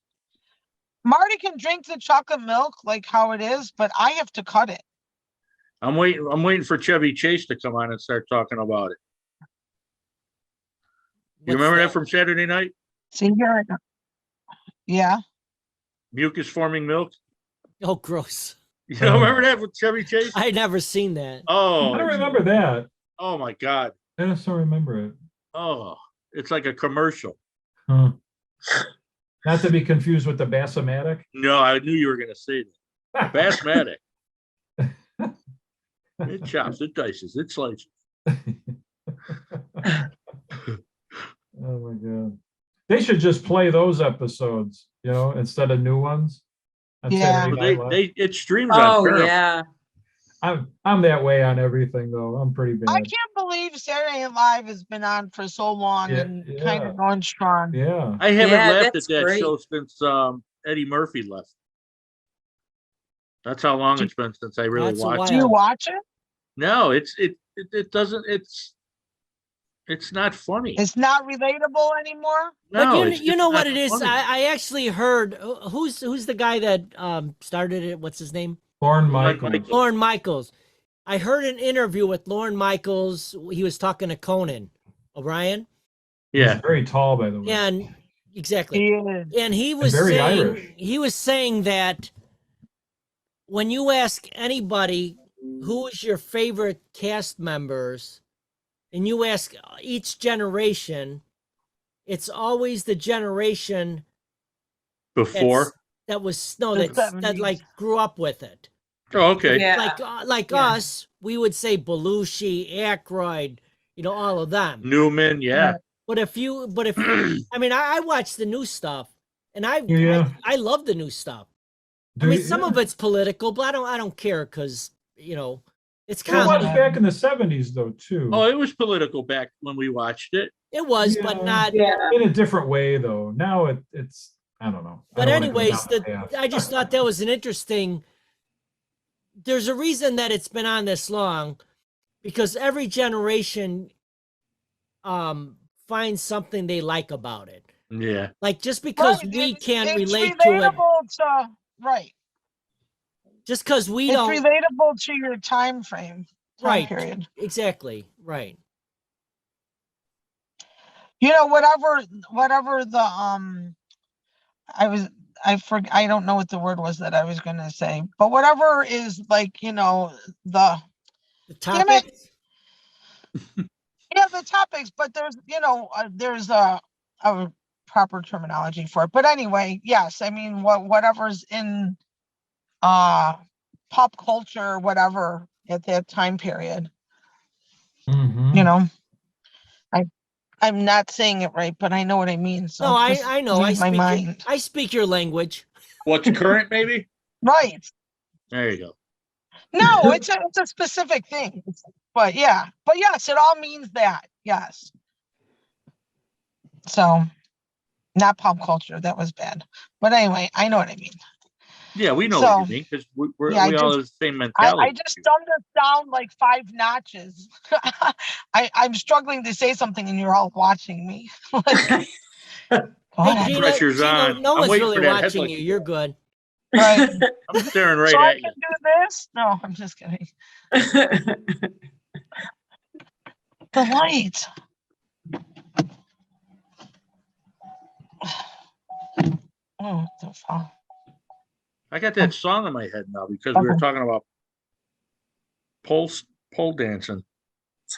Marty can drink the chocolate milk like how it is, but I have to cut it. I'm waiting for Chevy Chase to come on and start talking about it. You What's remember that from Saturday night? See here. Yeah. Mucus forming milk. Oh, gross. You don't remember that with Chevy Chase? I never seen that. Oh, I don't remember that. oh my God. I just don't remember it. Oh, it's like a commercial. Huh. Not to be confused with the Bassomatic. No, I knew you were going to say that. Basmatic. It chops, it dices, it slices. Oh my God. They should just play those episodes, instead of new ones. on Yeah. Saturday But Night Live. it streams on Oh, Paramount. yeah. I'm that way on everything though. I'm pretty bad. I can't believe Saturday Night Live has been on for so long Yeah, and kind yeah. of going strong. Yeah. I haven't Yeah, laughed at that's that great. show since Eddie Murphy left. That's how long it's been since I really That's a watched while. Do you watch it? No, it doesn't. It's not funny. It's not relatable anymore. But No, you, it's you just know not what it is? funny. I actually heard who's the guy that started it? What's his name? Lorne Like Michaels. Michaels. Lorne Michaels. I heard an interview with Lorne Michaels. He was talking to Conan O'Brien. Yeah, He's very tall, by the way. And exactly. He is. And he was very saying Irish. he was saying that when you ask anybody who is your favorite cast members, and you ask each generation, it's always the generation before. that was no The that like 70s. grew up with it. Oh, okay. Yeah. Like Yeah. us, we would say Belushi, Aykroyd, all of them. Newman. Yeah. But if you, I mean, I watch the new stuff, and Yeah. I love the new stuff. Do I mean, you- some of it's political, but I don't care because It's It was comedy. back in the 70s though, too. Oh, it was political back when we watched it. It was, but Yeah. not. In a different way though. Now it's, I don't know. I But don't wanna go anyways, down that path. I just thought that was an interesting. There's a reason that it's been on this long, because every generation finds something they like about it. Yeah. Like just because Right, we can't it's relate to it, relatable to, right. just because we It's don't. relatable to your time frame, time Right. period. Exactly. Right. You know, whatever the I don't know what the word was that I was gonna say, but whatever is like, you know, the The Damn it. topic. yeah, the topics, but there's, you know, there's a proper terminology for it. But anyway, yes, I mean, whatever's in pop culture, whatever at that time period, Mhm. you know. I'm not saying it right, but I know what I mean. So No, just I know. read my mind. I speak your language. What's current, maybe? Right. There you go. No, it's a specific thing. But yeah. But yes, it all means that. Yes. So not pop culture. That was bad. But anyway, I know what I mean. Yeah, we know So, what you mean because we yeah, I all just- have the same I mentality. just dumbed us down like 5 notches. I'm struggling to say something and you're all watching me. Like, go Hey, ahead. Gina, Pressure's Gina, on. no I'm one's waiting really for that watching headlight you. to You're go. good. Right. I'm staring right So I at you. can do this? No, I'm just kidding. The light. Oh, the fuck. I got that song in my head now because we were Okay. talking about pole dancing.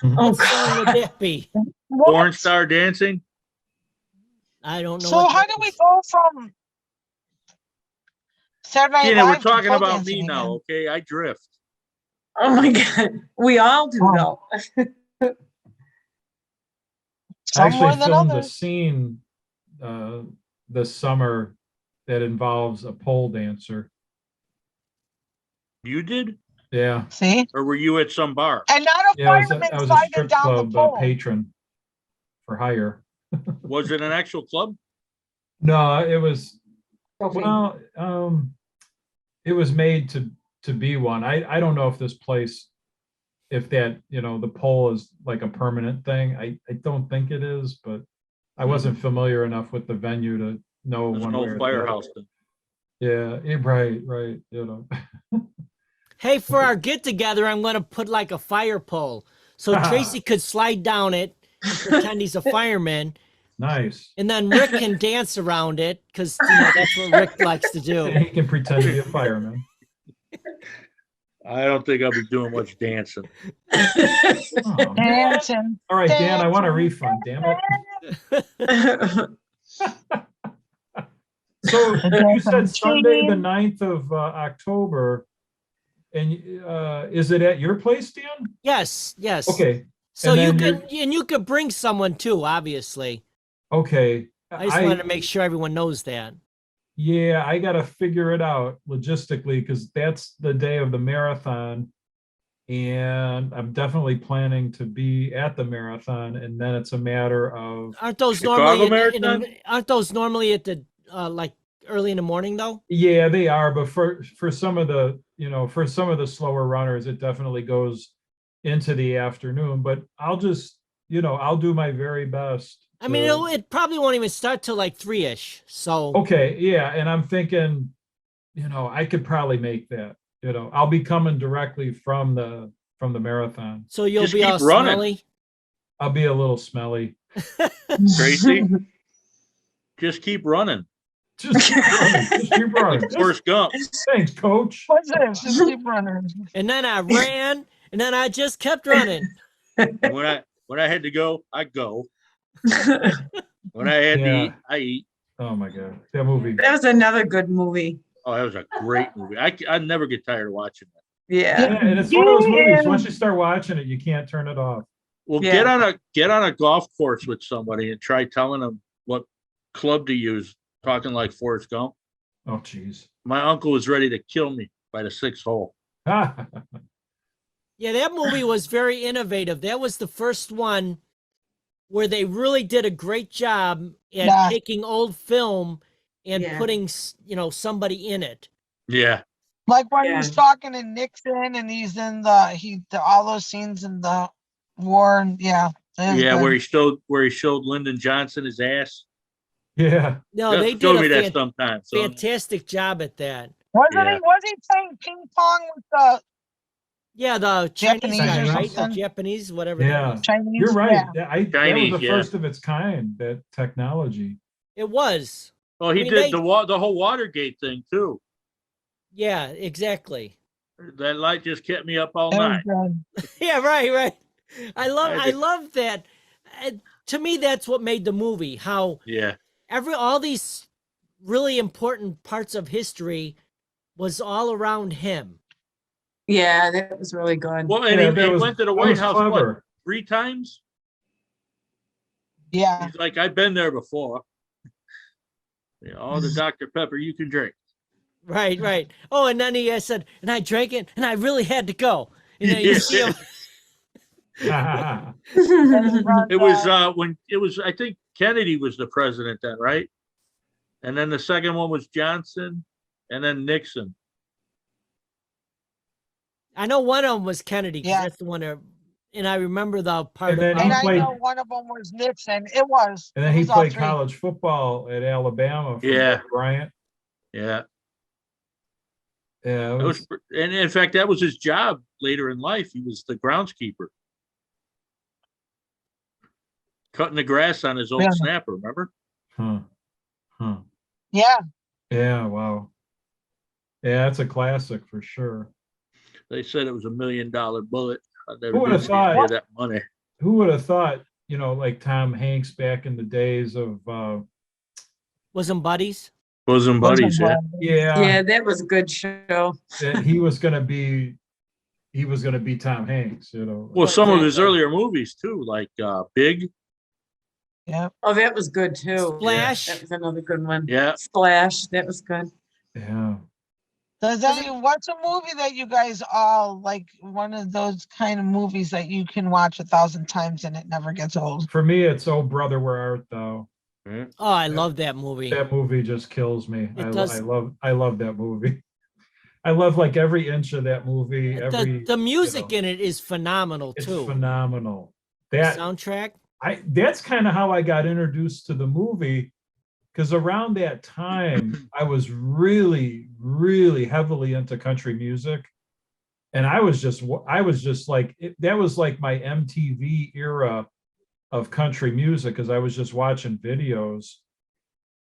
Oh, What song would God. that be? Porn star dancing. I don't know. So what how that do we is. go from Saturday Night Tina, we're Live to talking pole about dancing me now, again? okay? I drift. Oh my God. We all do Oh. though. I Some actually more than filmed a others. scene this summer that involves a pole dancer. You did? Yeah. See? Or were you at some bar? And not a Yeah, fireman I was a sliding strip down the club pole. patron for hire. Was it an actual club? No, it was, Okay. well, it was made to be one. I don't know if this place, if that, you know, the pole is like a permanent thing. I don't think it is, but I wasn't familiar enough with the venue to know There's one way no or the firehouse other. then. Yeah, right, you know. Hey, for our get together, I'm going to put like a fire pole so Tracy could slide down it and pretend he's a fireman, Nice. and then Rick can dance around it because that's what Rick likes to do. He can pretend to be a fireman. I don't think I'll be doing much dancing. Oh, man. Dancing. All right, Dan, I want a refund, damn it. So you said Sunday, the 9th of October, and is it at your place, Dan? Yes. Okay, So and you then could, and you could bring someone too, obviously. okay. I just wanted to make sure everyone knows that. Yeah, I gotta figure it out logistically because that's the day of the marathon. And I'm definitely planning to be at the marathon, and then it's a matter of, Aren't those Chicago normally Marathon? aren't those normally at the like early in the morning though? yeah, they are, but for some of the, you know, for some of the slower runners, it definitely goes into the afternoon, but I'll just, you know, I'll do my very best. I mean, to- it probably won't even start till like 3-ish. So Okay, yeah, and I'm thinking, you know, I could probably make that. You know, I'll be coming directly from the marathon. so you'll Just be keep all running. smelly. I'll be a little smelly. Tracy, just keep running. Just keep running. Just keep running. Just- Forrest Gump. thanks, coach. What's this? Just keep running. And then I ran, and then I just kept running. When I had to go, I go. When I had to Yeah. eat, I eat. Oh my God, that movie. That was another good movie. Oh, that was a great movie. I never get tired of watching it. Yeah. Yeah, and it's one of those movies. Once you start watching it, you can't turn it off. Well, Yeah. get on a golf course with somebody and try telling them what club to use, talking like Forrest Gump. Oh, geez. My uncle was ready to kill me by the 6th hole. Yeah, that movie was very innovative. That was the first one where they really did a great job at Yeah. taking old film and Yeah. putting, somebody in it. Yeah, Like when he's Yeah. talking to Nixon and he's in all those scenes in the war. And yeah. it was yeah, good. where he showed Lyndon Johnson his ass. Yeah. No, they Just show did me a that sometime. So fantastic job at that. Yeah. Was he playing ping pong with the Yeah, the Chinese Japanese guy, or right? Or something? Japanese, whatever that Yeah. was. Chinese? You're right. Yeah. That was Chinese, the yeah. first of its kind, that technology. It was. Oh, he I mean, did they- the whole Watergate thing too. Yeah, exactly. That light just kept me up all It was night. good. Yeah, right. I I did- love that. To me, that's what made the movie. How Yeah, all these really important parts of history was all around him. Yeah, that was really good. well, and Yeah, he went to the that White was House what, clever. 3 times. Yeah. He's like, I've been there before. Yeah, all the Dr. Pepper you can drink. Right. Oh, and then he said, and I drank it, and I really had to go. And then you see him. It was when it was, I think Kennedy was the president then, right? And then the second one was Johnson, and then Nixon. I know one of them was Kennedy. 'Cause Yeah. that's the one. And I remember the part And then about. he And I played- know one of them was Nixon. It was. And then It he was all played three. college football at Alabama for Yeah. Bear Bryant. Yeah, Yeah, it it was, and in fact, that was his job later in life. He was the groundskeeper, cutting the grass on his old Yeah. snapper. Remember? huh. Yeah. Yeah, wow. Yeah, that's a classic for sure. They said it was $1 million bullet. I never Who would have did see any thought? of that money. Who would have thought, like Tom Hanks back in the days of Was them buddies? Bosom buddies, yeah. Yeah, that was a good show. that he was gonna be Tom Hanks, Well, some of his Exactly. earlier movies too, like Big. Yeah. Oh, that was good too. Splash. That was another good one. Yeah. Splash, that was good. Yeah. What's a movie that you guys all like, one of those kind of movies that you can watch 1,000 times and it never gets old? For me, it's Oh Brother, Where Art Thou? Oh, I love that movie. That movie just kills me. It I does. love that movie. I love like every inch of that movie. The music in it is phenomenal It's too. phenomenal. The That soundtrack. that's kind of how I got introduced to the movie, because around that time I was really, really heavily into country music, and I was just like that was like my MTV era of country music, because I was just watching videos.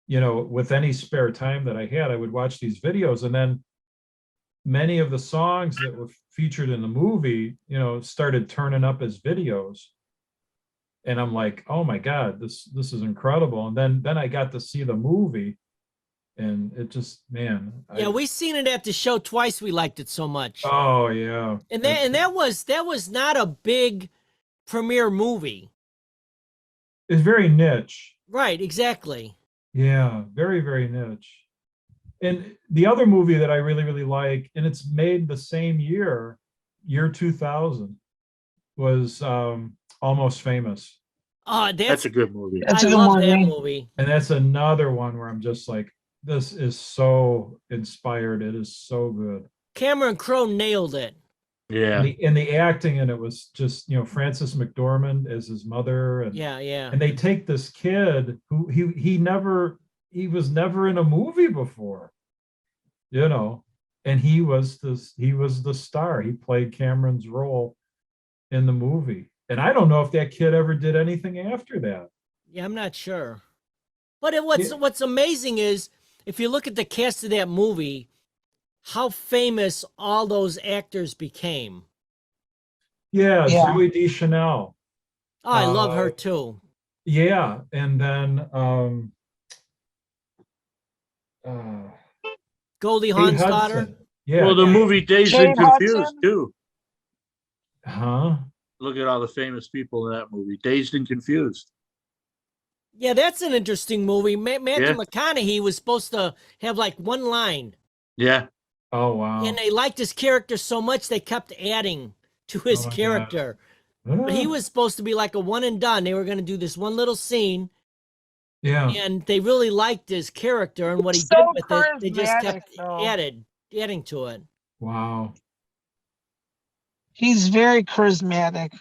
With any spare time that I had, I would watch these videos, and then many of the songs that were featured in the movie, started turning up as videos. And I'm like, oh my God, this is incredible. And then I got to see the movie, and it just, man. Yeah, we seen it at the show twice. We liked it so much. Oh yeah. And that was not a big premiere movie. It's very niche. Right, exactly. Yeah, very, very niche. And the other movie that I really, really like, and it's made the same year 2000, was Almost Famous. Oh, That's a good movie. That's I a good love that movie. movie. And that's another one where I'm just like, this is so inspired. It is so good. Cameron Crowe nailed it. Yeah. And the acting in it was just, Frances McDormand as his mother. And, Yeah. and they take this kid who he was never in a movie before, and he was the star. He played Cameron's role in the movie. And I don't know if that kid ever did anything after that. Yeah, I'm not sure. But what's amazing is if you look at the cast of that movie, how famous all those actors became. Yeah, Yeah. Zooey Deschanel. Oh, I love her Uh, too. Yeah, and then Goldie Kate Hawn's daughter. Hudson. Yeah. Well, the movie Dazed Kate and Confused Hudson. too. Huh? Look at all the famous people in that movie. Dazed and Confused. Yeah, that's an interesting movie. Matthew Yeah. McConaughey was supposed to have like one line, Yeah. Oh wow. and they liked his character so much they kept adding to his Oh my God. character. But he Ah, was supposed to be like a one and done. They were going to do this one little scene, Yeah, and they really liked his character and what he He's did so with it. They just kept charismatic, though. adding to it. wow. He's very charismatic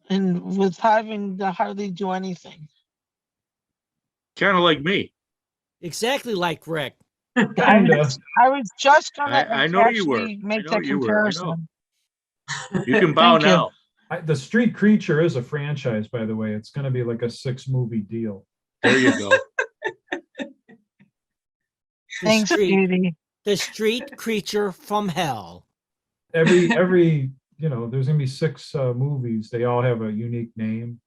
and with having to hardly do anything. Kind of like me. Exactly like Rick. Kinda. I was just gonna I know you were. actually make I know that you were. I know. comparison. You can bow Thank you. now. The Street Creature is a franchise, by the way. It's gonna be like a 6-movie deal. There you go. The Thanks, street, Judy. the street creature from hell. Every there's gonna be 6 movies. They all have a unique name.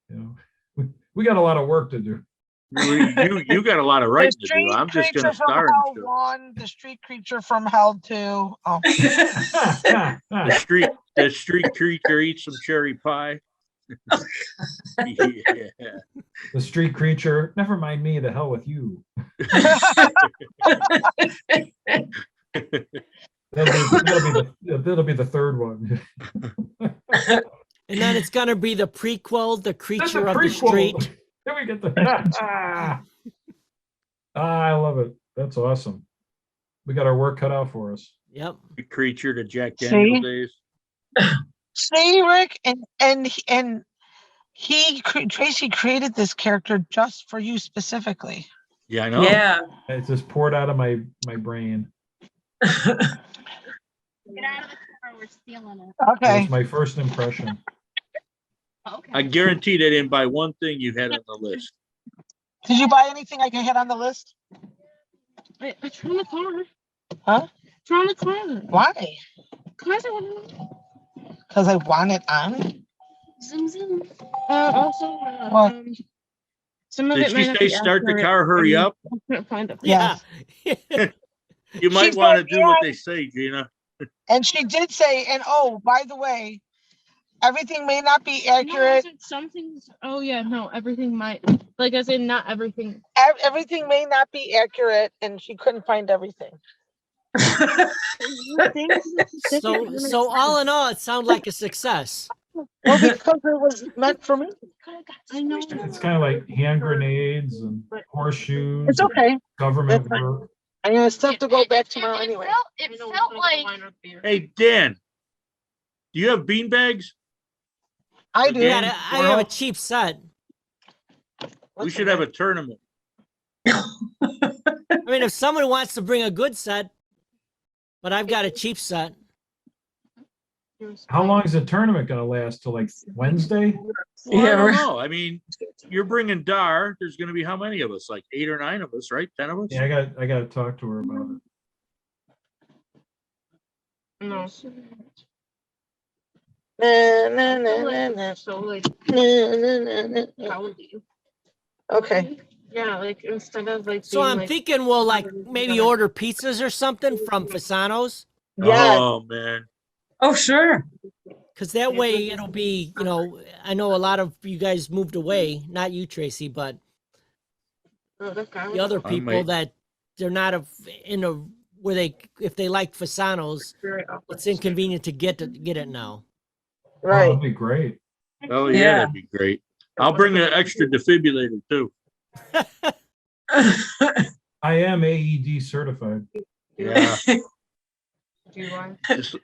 We got a lot of work to do. You got a lot of The writing to do. Street I'm just Creature gonna from star in Hell the show. 1, The Street Creature from Hell 2. Oh, The street creature eats some cherry pie. Yeah. The Street Creature. Never mind me. The hell with you. That'll be the third one. And then it's going to be the prequel, The That's a Creature of the prequel. Street. Then we get the. I love it. That's awesome. We got our work cut out for us. Yep. The creature to Jack Daniel See? days. see, Rick, and Tracy created this character just for you specifically. Yeah, I know. Yeah. It's just poured out of my brain. Get out of the car, we're stealing it. That Okay. was my first impression. Okay. I guarantee they didn't buy one thing you had on the list. Did you buy anything I can hit on the list? It's from the car. Huh? It's from the car. Why? Cars are on. Because I want it on. Zoom zoom. Also, What? some of Did it she might not say be start the accurate, car, hurry and up? I couldn't find it. Yeah. You might She want to said, do what they say, Gina. And she did say, and oh, by the way, everything may not be No, I accurate. said some things. Oh yeah, no, everything might. Like I said, not everything. Everything may not be accurate, and she couldn't find everything. So all in all, it sounded like a success. Well, because it was meant for me. I know. It's kind of like hand grenades and horseshoes. It's okay. Government That's fine. work. I mean, I still have to go back tomorrow It anyway. It felt like Hey, Dan, do you have beanbags? I do. Yeah, I have a cheap set. We should have a tournament. I mean, if someone wants to bring a good set, but I've got a cheap set. How long is the tournament gonna last? Till like Wednesday? Well, I Yeah, don't right. know. I mean, you're bringing Dar. There's going to be how many of us? Like 8 or 9 of us, right? 10 of us? Yeah, I got to talk to her about it. No. Na, na, na, na, na. So like, Na, na, na, na, na. how would you? Okay. Yeah, like instead of like. So being, I'm like, thinking we'll like maybe order pizzas or something from Fasano's, Yes. Oh, man. Oh, sure. because that way it'll be, I know a lot of you guys moved away, not you, Tracy, but the other I people might- that they're not in a where they if they like Fasano's, it's inconvenient to get it now. Oh, Right. that'd be great. Oh, yeah, Yeah. that'd be great. I'll bring an extra defibrillator, too. I am AED certified. Yeah. Do you want? Just,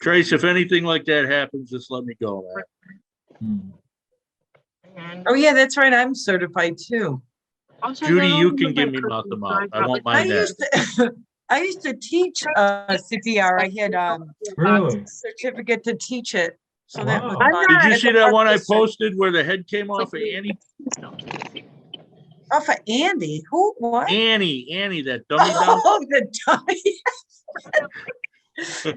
Trace, if anything like that happens, just let me go, man. And Oh, yeah, that's right. I'm certified too. also, I Judy, don't you know can if give I me could mouth to decide mouth. I how- won't I mind that. used to, I used to teach CPR. I had a Really? certificate to teach it. So that was Wow. fun. Did you At see the that one I Park District. posted where the head came off of Annie? Off of Andy. Who? What? Annie, that dummy dumb. Oh, the dummy.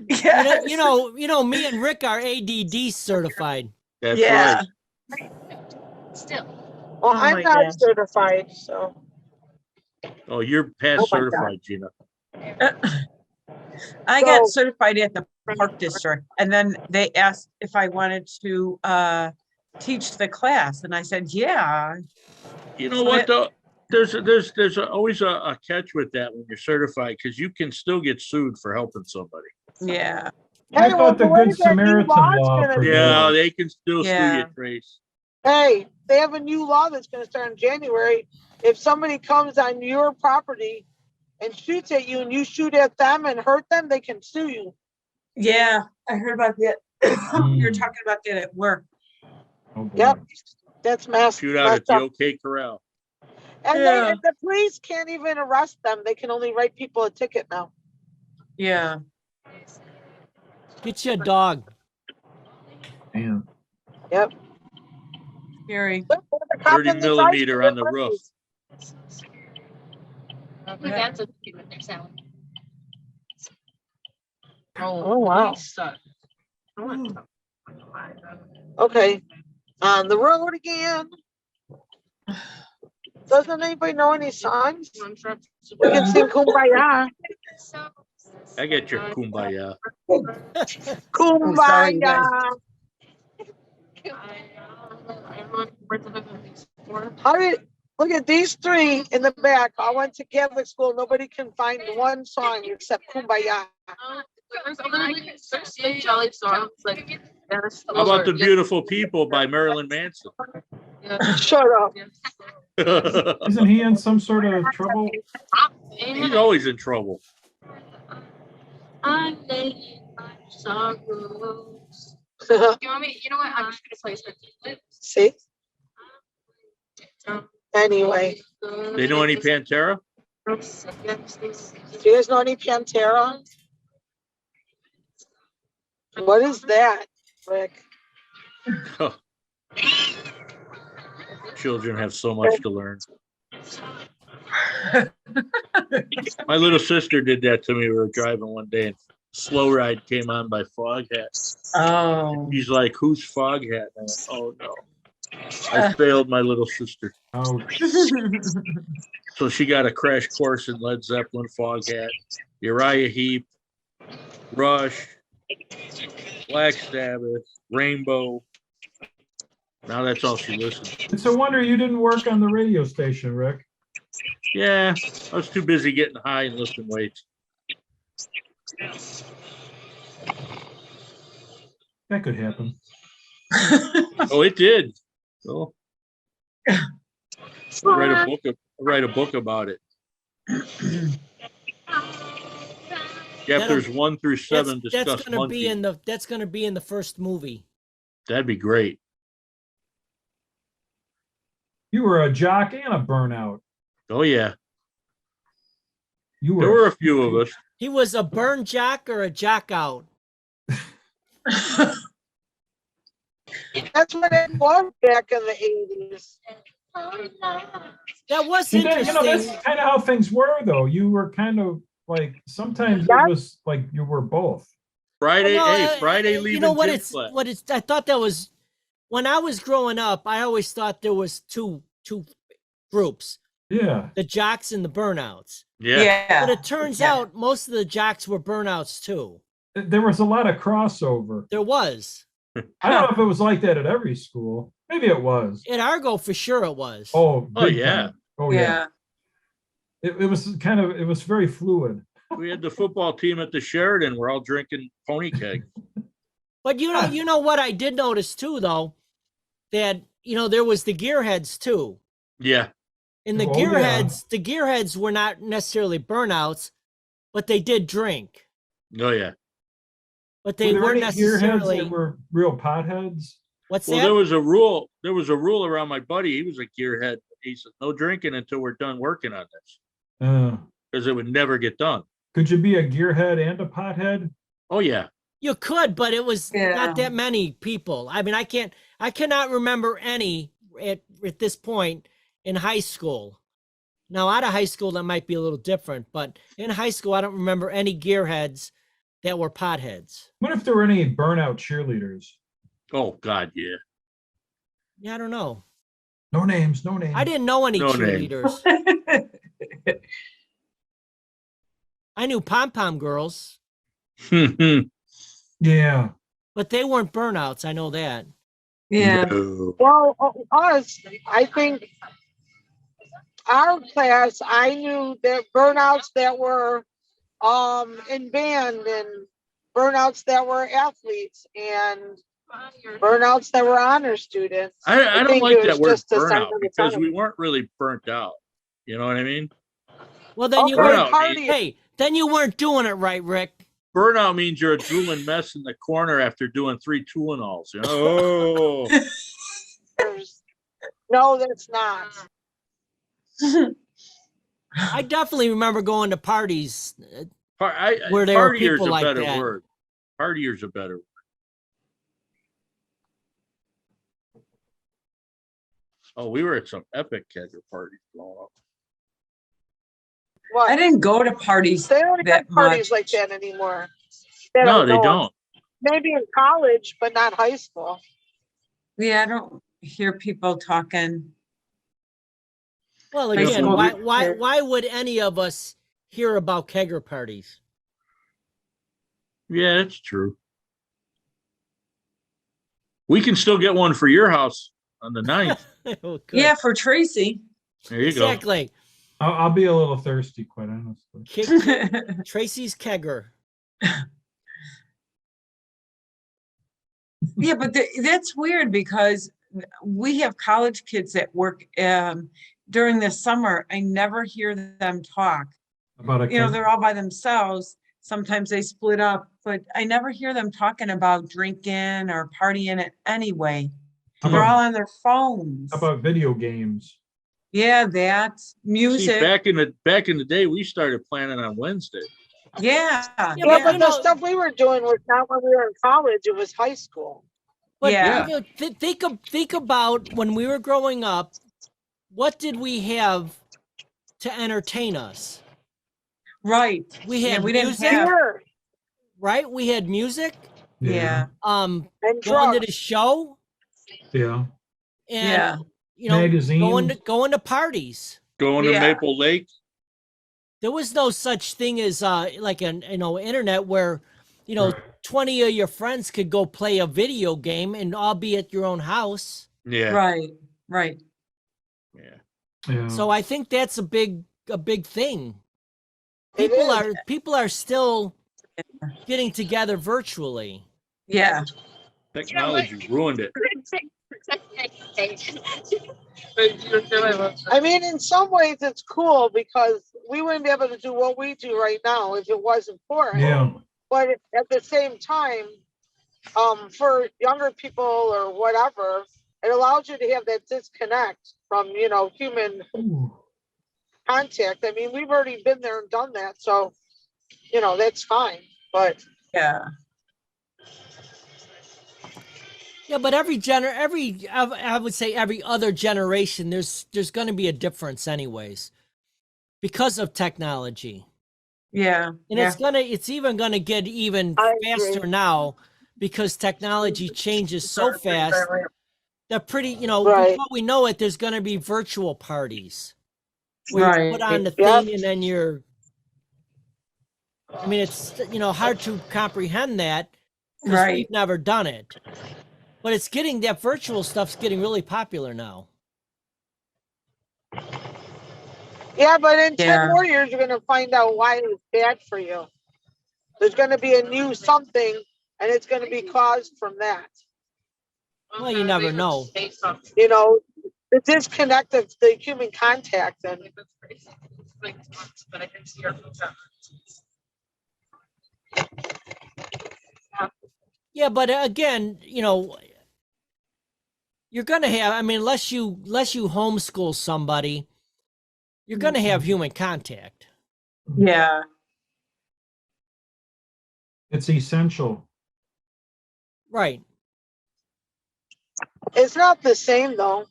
Yes. Me and Rick are ADD certified. That's Yeah. right. still. Well, Oh I'm my not gosh. certified, so. Oh, you're past Oh my certified, Gina. I got So- certified at the Park District, and then they asked if I wanted to teach the class, and I said, yeah. You know So what though? There's always a catch with that when you're certified because you can still get sued for helping somebody. Yeah. I Hey, well, thought the the way Good that new Samaritan law's law gonna prevailed. Yeah, they can still sue Yeah. you, Trace. Hey, they have a new law that's gonna start in January. If somebody comes on your property and shoots at you and you shoot at them and hurt them, they can sue you. Yeah, I heard about that. We were Mm. talking about that at work. Oh, boy. Yep. That's messed Shootout at messed the up. OK Corral. And Yeah. the police can't even arrest them. They can only write people a ticket now. Yeah. Get you a dog. Damn. Yep. Scary. The cop 30 in the millimeter drive-thru on the roof. That's what they're selling. Oh, wow. these suck. I want to- Okay. On the road again. Doesn't anybody know any songs? We can sing Kumbaya. I get your kumbaya. I'm sorry, you guys. Kumbaya. How did, look at these three in the back. I went to Catholic school. Nobody can find one song except Kumbaya. There's some jolly songs like. How about The Beautiful People by Marilyn Manson? Shut up. Isn't he in some sort of trouble? He's always in trouble. I'm laying my sorrows. You want me? You know what? I'm just gonna play some. See? Anyway, They know any Pantera? do you guys know any Pantera? What is that, Rick? Children have so much to learn. My little sister did that to me. We were driving one day and Slow Ride came on by Foghat. Oh. He's like, who's Foghat? And I went, oh no. I failed my little sister. Ouch. So she got a crash course in Led Zeppelin, Foghat, Uriah Heep, Rush, Black Sabbath, Rainbow. Now that's all she listens to. It's a wonder you didn't work on the radio station, Rick. Yeah, I was too busy getting high and lifting weights. That could happen. Oh, it did. Oh. I'll write a book about it. Chapters 1 through 7 That's discuss gonna be monkey. in the first movie. That'd be great. You were a jock and a burnout. Oh yeah, You there were a few of us. He was a burn jock or a jock out. That's what it was back in the 80s. That was You know, interesting. that's kind of how things were, though. You were kind of like, sometimes Yeah. it was like you were both. Friday, Well, hey, Friday leaving. You know what gym it's class. what it's. I thought that was when I was growing up. I always thought there was two groups: Yeah. the jocks and the burnouts. Yeah. Yeah. But it turns Yeah. out most of the jocks were burnouts too. There was a lot of crossover. There was I don't know if it was like that at every school. Maybe it was. at Argo for sure. It was. Oh, Oh, big yeah. time. Oh, yeah. Yeah. It was kind of, it was very fluid. We had the football team at the Sheridan. We're all drinking pony keg. But you know what I did notice too, though, that there was the gearheads too. Yeah. And the Oh, yeah. gearheads were not necessarily burnouts, but they did drink. Oh yeah. But they Were there weren't any gearheads necessarily. that were real potheads? What's Well, that? there was a rule. There was a rule around my buddy. He was a gearhead. He said, "No drinking until we're done working on this," because it would never get done. Could you be a gearhead and a pothead? Oh yeah. You could, but it was Yeah. not that many people. I mean, I cannot remember any at this point in high school. Now, out of high school, that might be a little different, but in high school, I don't remember any gearheads that were potheads. What if there were any burnout cheerleaders? Oh God, yeah. Yeah, I don't know. No names, no names. I didn't know any No name. cheerleaders. I knew pom-pom girls, Yeah. but they weren't burnouts. I know that. Yeah. No. Well, us, I think our class, I knew that burnouts that were in band and burnouts that were athletes and burnouts that were honor students. I don't think like it that was word just a sign burnout of the because time. we weren't really burnt out. You know what I mean? Well, then you Okay, Burnout weren't. party. Hey, then you weren't doing it right, Rick. Burnout means you're a drooling mess in the corner after doing 3 2-and-alls. You know? Oh, No, that's not. I definitely remember going to parties. I, Where there were partier's people a like better that. word. Partier's a better word. Oh, we were at some epic kegger parties growing up. What? I didn't go to parties They don't that have parties much. like that anymore. that I No, they know of. don't. Maybe in college, but not high school. Yeah, I don't hear people talking. Well, High again, school why would any of us hear about kegger parties? Yeah, that's true. We can still get one for your house on the 9th. Oh, good. Yeah, for Tracy. There you go. Exactly. I'll be a little thirsty, quite honestly. Tracy's kegger. Yeah, but that's weird because we have college kids that work during the summer. I never hear them talk. About a You know, keg- they're all by themselves. Sometimes they split up, but I never hear them talking about drinking or partying it anyway. How They're about- all on their phones. How about video games? Yeah, that See, music. back in the day, we started planning on Wednesday. Yeah, Yeah, Yeah, but but you the know- stuff we were doing was not when we were in college, it was high school. But Yeah. you know, think about when we were growing up. What did we have to entertain us? right. We Yeah, had we didn't music, have. Sure. right? We had music. Yeah, And Going to drugs. the show, Yeah. and yeah, you know, Magazines. going to parties. Going to Yeah. Maple Lake. There was no such thing as like an internet where, you know, Right. 20 of your friends could go play a video game and all be at your own house. Yeah. right, right. Yeah. Yeah. So I think that's a big thing. It is. People are still getting together virtually. Yeah, Technology ruined it. I mean, in some ways it's cool because we wouldn't be able to do what we do right now if it wasn't for it. Yeah. But at the same time, for younger people or whatever, it allows you to have that disconnect from, you know, human Ooh. contact. I mean, we've already been there and done that, so, you know, that's fine. But yeah, Yeah, but I would say every other generation, there's going to be a difference anyways, because of technology, yeah, and yeah. it's even gonna get even I faster agree. now because technology changes so fast that Right. before we know it, there's gonna be virtual parties where you put Right. on the Yep. thing and then I mean, it's hard to comprehend that because Right. we've never done it. But that virtual stuff's getting really popular now. yeah, but in Yeah. 10 more years, you're gonna find out why it was bad for you. There's gonna be a new something, and it's gonna be caused from that. Well, you never know. You know, the disconnect of the human contact, and Yeah, but again, you're gonna have. I mean, unless you homeschool somebody, you're gonna have human contact. Yeah, It's essential. Right. it's not the same though.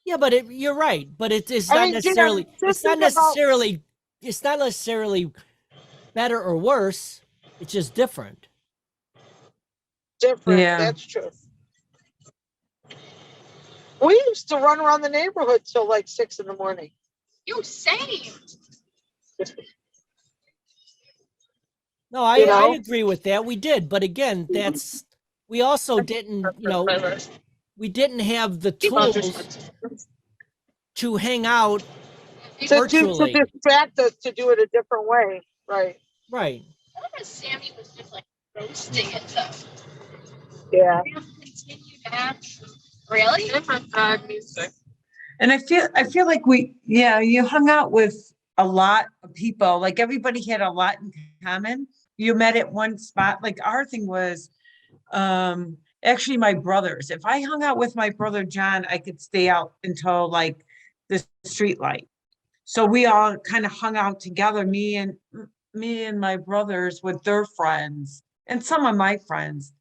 Yeah, but you're right. But it's I not mean, necessarily. just It's not think about- necessarily. It's not necessarily better or worse. It's just different. Different. Yeah. That's true. We used to run around the neighborhood till like 6 a.m. You same. No, I You know? agree with that. We did, but again, we also didn't. We didn't have the tools to hang out To virtually. distract us to do it a different way. Right. Right. because Sammy was just like roasting it though. Yeah. We have to continue to have really different music. And I feel like you hung out with a lot of people, like everybody had a lot in common. You met at one spot, like our thing was, actually my brothers. If I hung out with my brother John, I could stay out until like the street light. So we all kind of hung out together, me and my brothers with their friends and some of my friends.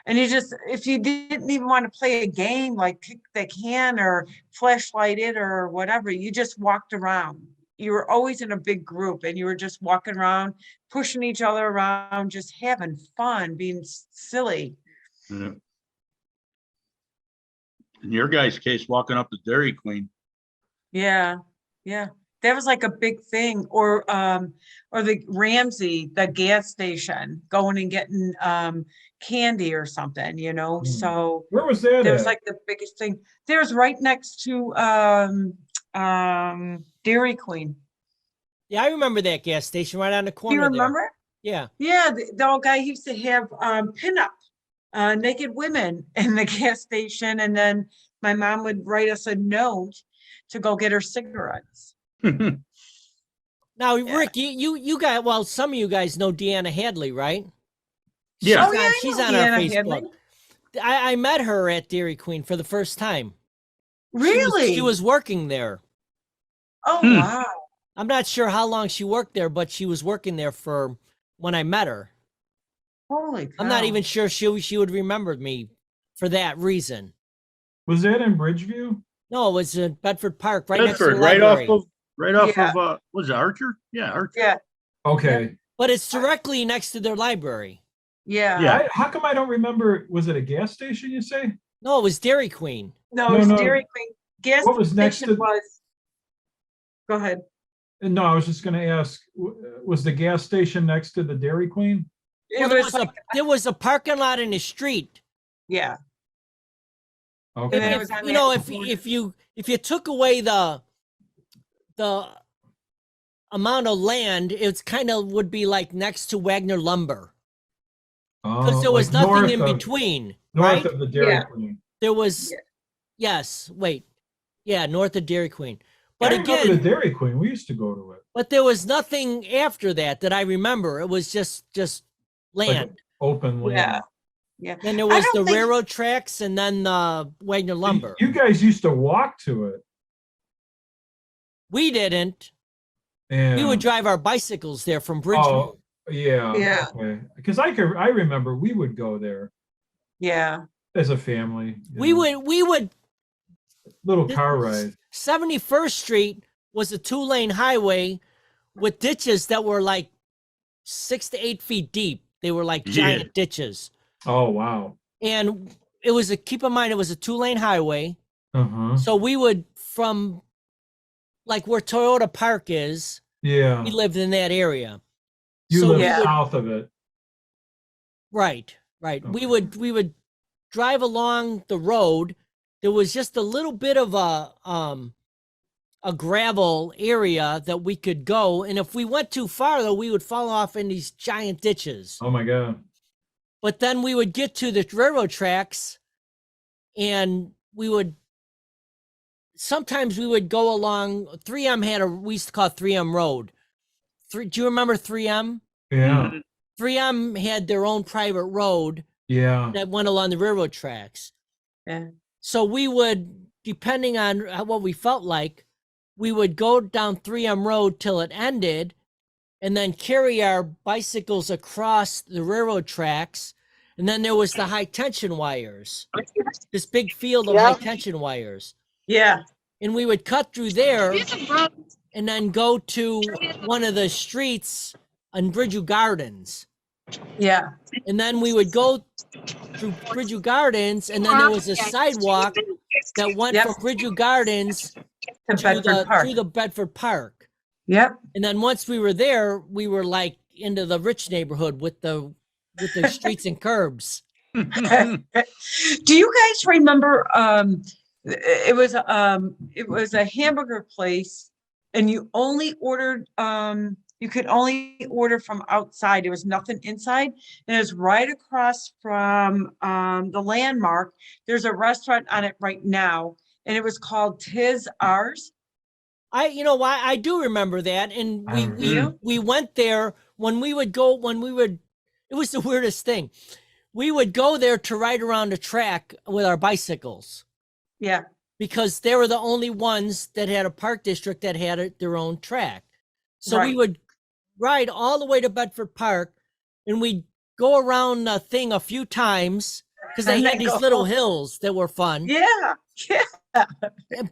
And if you didn't even want to play a game like kick the can or flashlight it or whatever, you just walked around. You were always in a big group and you were just walking around, pushing each other around, just having fun, being silly. Yeah. In your guy's case, walking up to Dairy Queen. Yeah, yeah. That was like a big thing. Or the Ramsey, the gas station, going and getting candy or something, So Where was that there was at? like the biggest thing. There's right next to Dairy Queen. Yeah, I remember that gas station right on the Do corner you there. remember? Yeah. Yeah, the old guy used to have pinup naked women in the gas station, and then my mom would write us a note to go get her cigarettes. Now, Yeah. Rick, you got, well, some of you guys know Deanna Hadley, right? Yeah. Oh, yeah, I She's know on our Deanna Facebook. Hadley. I met her at Dairy Queen for the first time. Really? She was working there. Oh, Hmm. wow. I'm not sure how long she worked there, but she was working there for when I met her. Holy cow. I'm not even sure she would remember me for that reason. Was that in Bridgeview? No, it was in Bedford Park, right next to Bedford, the right library. off Yeah. of, was it Archer? Yeah, Archer. Yeah, Okay. But it's directly next to their library. yeah. Yeah. How come I don't remember? Was it a gas station, you say? No, it was Dairy Queen. No, No, it's no. Dairy Queen. Gas What was next station to- was. Go ahead. No, I was just gonna ask, was the gas station next to the Dairy Queen? Well, It was like, there was a parking lot in the street. yeah. Okay. And then it If, was on you know, that corner. if you took away the amount of land, it's kind of would be like next to Wagner Lumber, because Oh, there was like nothing in north of- between. North right? of the Dairy Yeah. Queen. There was, Yeah. yes, wait, yeah, north of Dairy Queen. I But remember again, the Dairy Queen. We used to go to it. but there was nothing after that I remember. It was just Like land. open land. Yeah. Yeah. Then there I was don't the think- railroad tracks, and then Wagner Lumber. You guys used to walk to it. We didn't. And We would drive our bicycles there from Bridgeview. Oh, yeah. Yeah. Okay. Because I remember we would go there Yeah. as a family. you We know, would. little car ride. 71st Street was a 2-lane highway with ditches that were like 6 to 8 feet deep. They were like giant Yeah. ditches. Oh wow. And it was keep in mind, it was a 2-lane highway. Uh-huh. So we would, from like where Toyota Park is, Yeah. we lived in that area. You so live we Yeah. would- south of it. Right. Okay. We would drive along the road. There was just a little bit of a gravel area that we could go, and if we went too far, though, we would fall off in these giant ditches. Oh my God. But then we would get to the railroad tracks, and sometimes we would go along. 3M we used to call it 3M Road. Do you remember 3M? Yeah. 3M had their own private road Yeah. that went along the railroad tracks. Yeah. So we would, depending on what we felt like, we would go down 3M Road till it ended, and then carry our bicycles across the railroad tracks. And then there was the high tension wires, this big field of Yeah. high tension wires. Yeah. And we would cut through there Here's a road. and then go to one of the streets on Bridgeview Gardens. Yeah. And then we would go through Bridgeview Gardens, and then there was a sidewalk that went Yep. from Bridgeview Gardens To Bedford Park. through the Bedford Park. Yep. And then once we were there, we were like into the rich neighborhood with the streets and curbs. Do you guys remember it was a hamburger place, and you only ordered You could only order from outside. There was nothing inside. And it was right across from the Landmark. There's a restaurant on it right now, and it was called Tis Ours. You know why, I do remember that. And I remember. we went there when we would go, it was the weirdest thing. We would go there to ride around the track with our bicycles Yeah, because they were the only ones that had a park district that had their own track. So we Right. would ride all the way to Bedford Park, and we'd go around the thing a few times because they And had then these go little home. hills that were fun. yeah, yeah.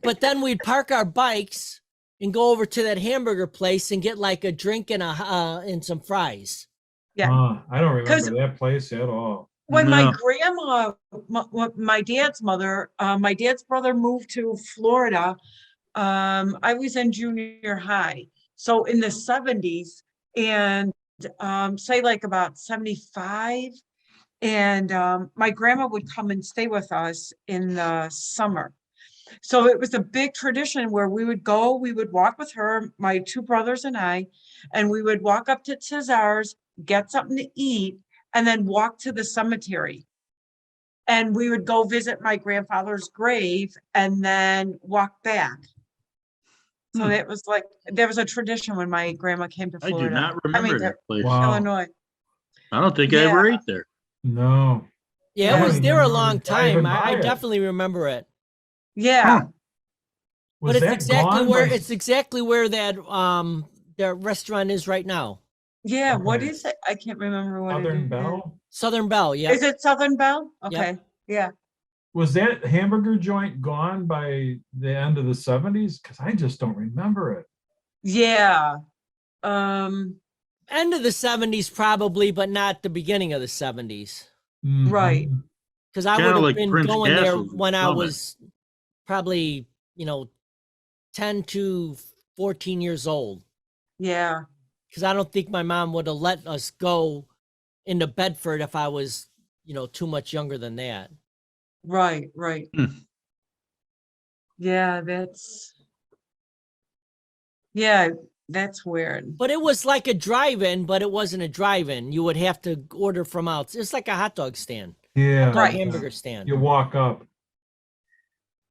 But then we'd park our bikes and go over to that hamburger place and get like a drink and and some fries. Yeah. I don't 'Cause- remember that place at all. When my No. grandma, my dad's mother, my dad's brother moved to Florida, I was in junior high. So in the 70s, and say like about 75, and my grandma would come and stay with us in the summer. So it was a big tradition where we would go, we would walk with her, my two brothers and I, and we would walk up to Cesar's, get something to eat, and then walk to the cemetery. And we would go visit my grandfather's grave and then walk back. So Hmm. it was like, there was a tradition when my grandma came to I do Florida. not remember to that place. Wow. Illinois. I don't think I ever Yeah. ate there. No. Yeah, I it was don't there a remember long driving time. I by it. definitely remember it. Yeah, Was But it's that exactly gone where by- it's exactly where that restaurant is right now. yeah. What Okay. is it? I can't remember what it Southern is. Bell? Southern Bell, yeah. Is it Southern Bell? Yep. Okay, yeah. Was that hamburger joint gone by the end of the 70s? Because I just don't remember it. Yeah. End of the 70s probably, but not the beginning of the 70s. Right. Mhm. Because I Kinda would have like been Prince going there Castle's when I Summit. was probably, 10 to 14 years old. Yeah. Because I don't think my mom would have let us go into Bedford if I was, too much younger than that. Right, right. Hmm. Yeah, that's weird. But it was like a drive-in, but it wasn't a drive-in. You would have to order from out. It's like a hot dog stand, Yeah. hot dog Right. hamburger stand. You walk up.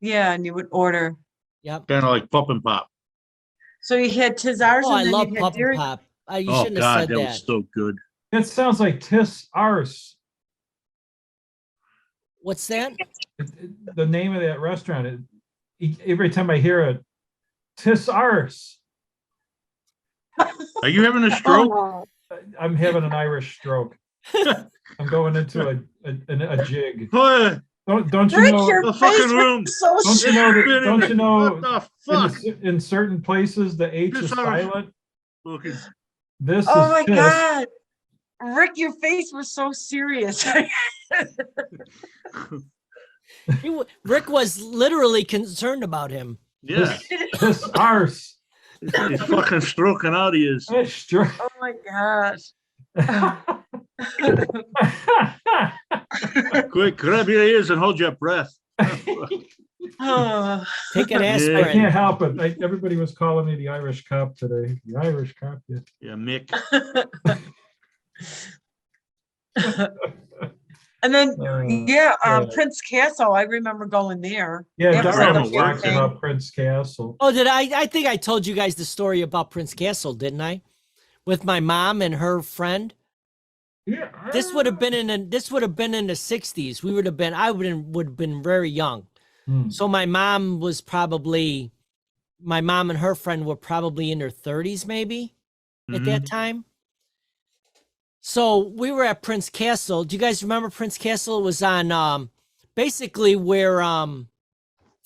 Yeah, and you would order. Yep. Kind of like Pup and Pop. So you had Tizars Oh, I and then love you had Pup and Dairy. Pop. You Oh shouldn't God, have that said was that. so good. It sounds like Tis Ars. What's that? The name of that restaurant. Every time I hear it, Tis Ars. Are you having a stroke? Oh, I'm having an Irish stroke. I'm going into a jig. What Don't you Rick, know? your the fucking face room? was so Don't you know? serious. Don't you know? What the In, fuck? in certain places, the H is Tis Ars. silent. Okay. This Oh is my tis. God. Rick, your face was so serious. Rick was literally concerned about him. Yeah, Tis Ars. he's fucking stroking out. He is. It's stro- Oh my gosh. Quick, grab your ears and hold your breath. Oh, Take an Yeah. I aspirin. can't help it. Everybody was calling me the Irish cop today. The Irish cop. Yeah. Yeah, Mick. and then, yeah, yeah. Prince Castle, I remember going there. Yeah, That was like Darrell a talks big about Prince Castle. Oh, did I think I told you guys the story about Prince Castle, didn't I? With my mom and her friend. Yeah. This would have been in the 60s. I would have been very young. Hmm. So my mom and her friend were probably in their 30s maybe at that time. So we were at Prince Castle. Do you guys remember Prince Castle? It was on basically where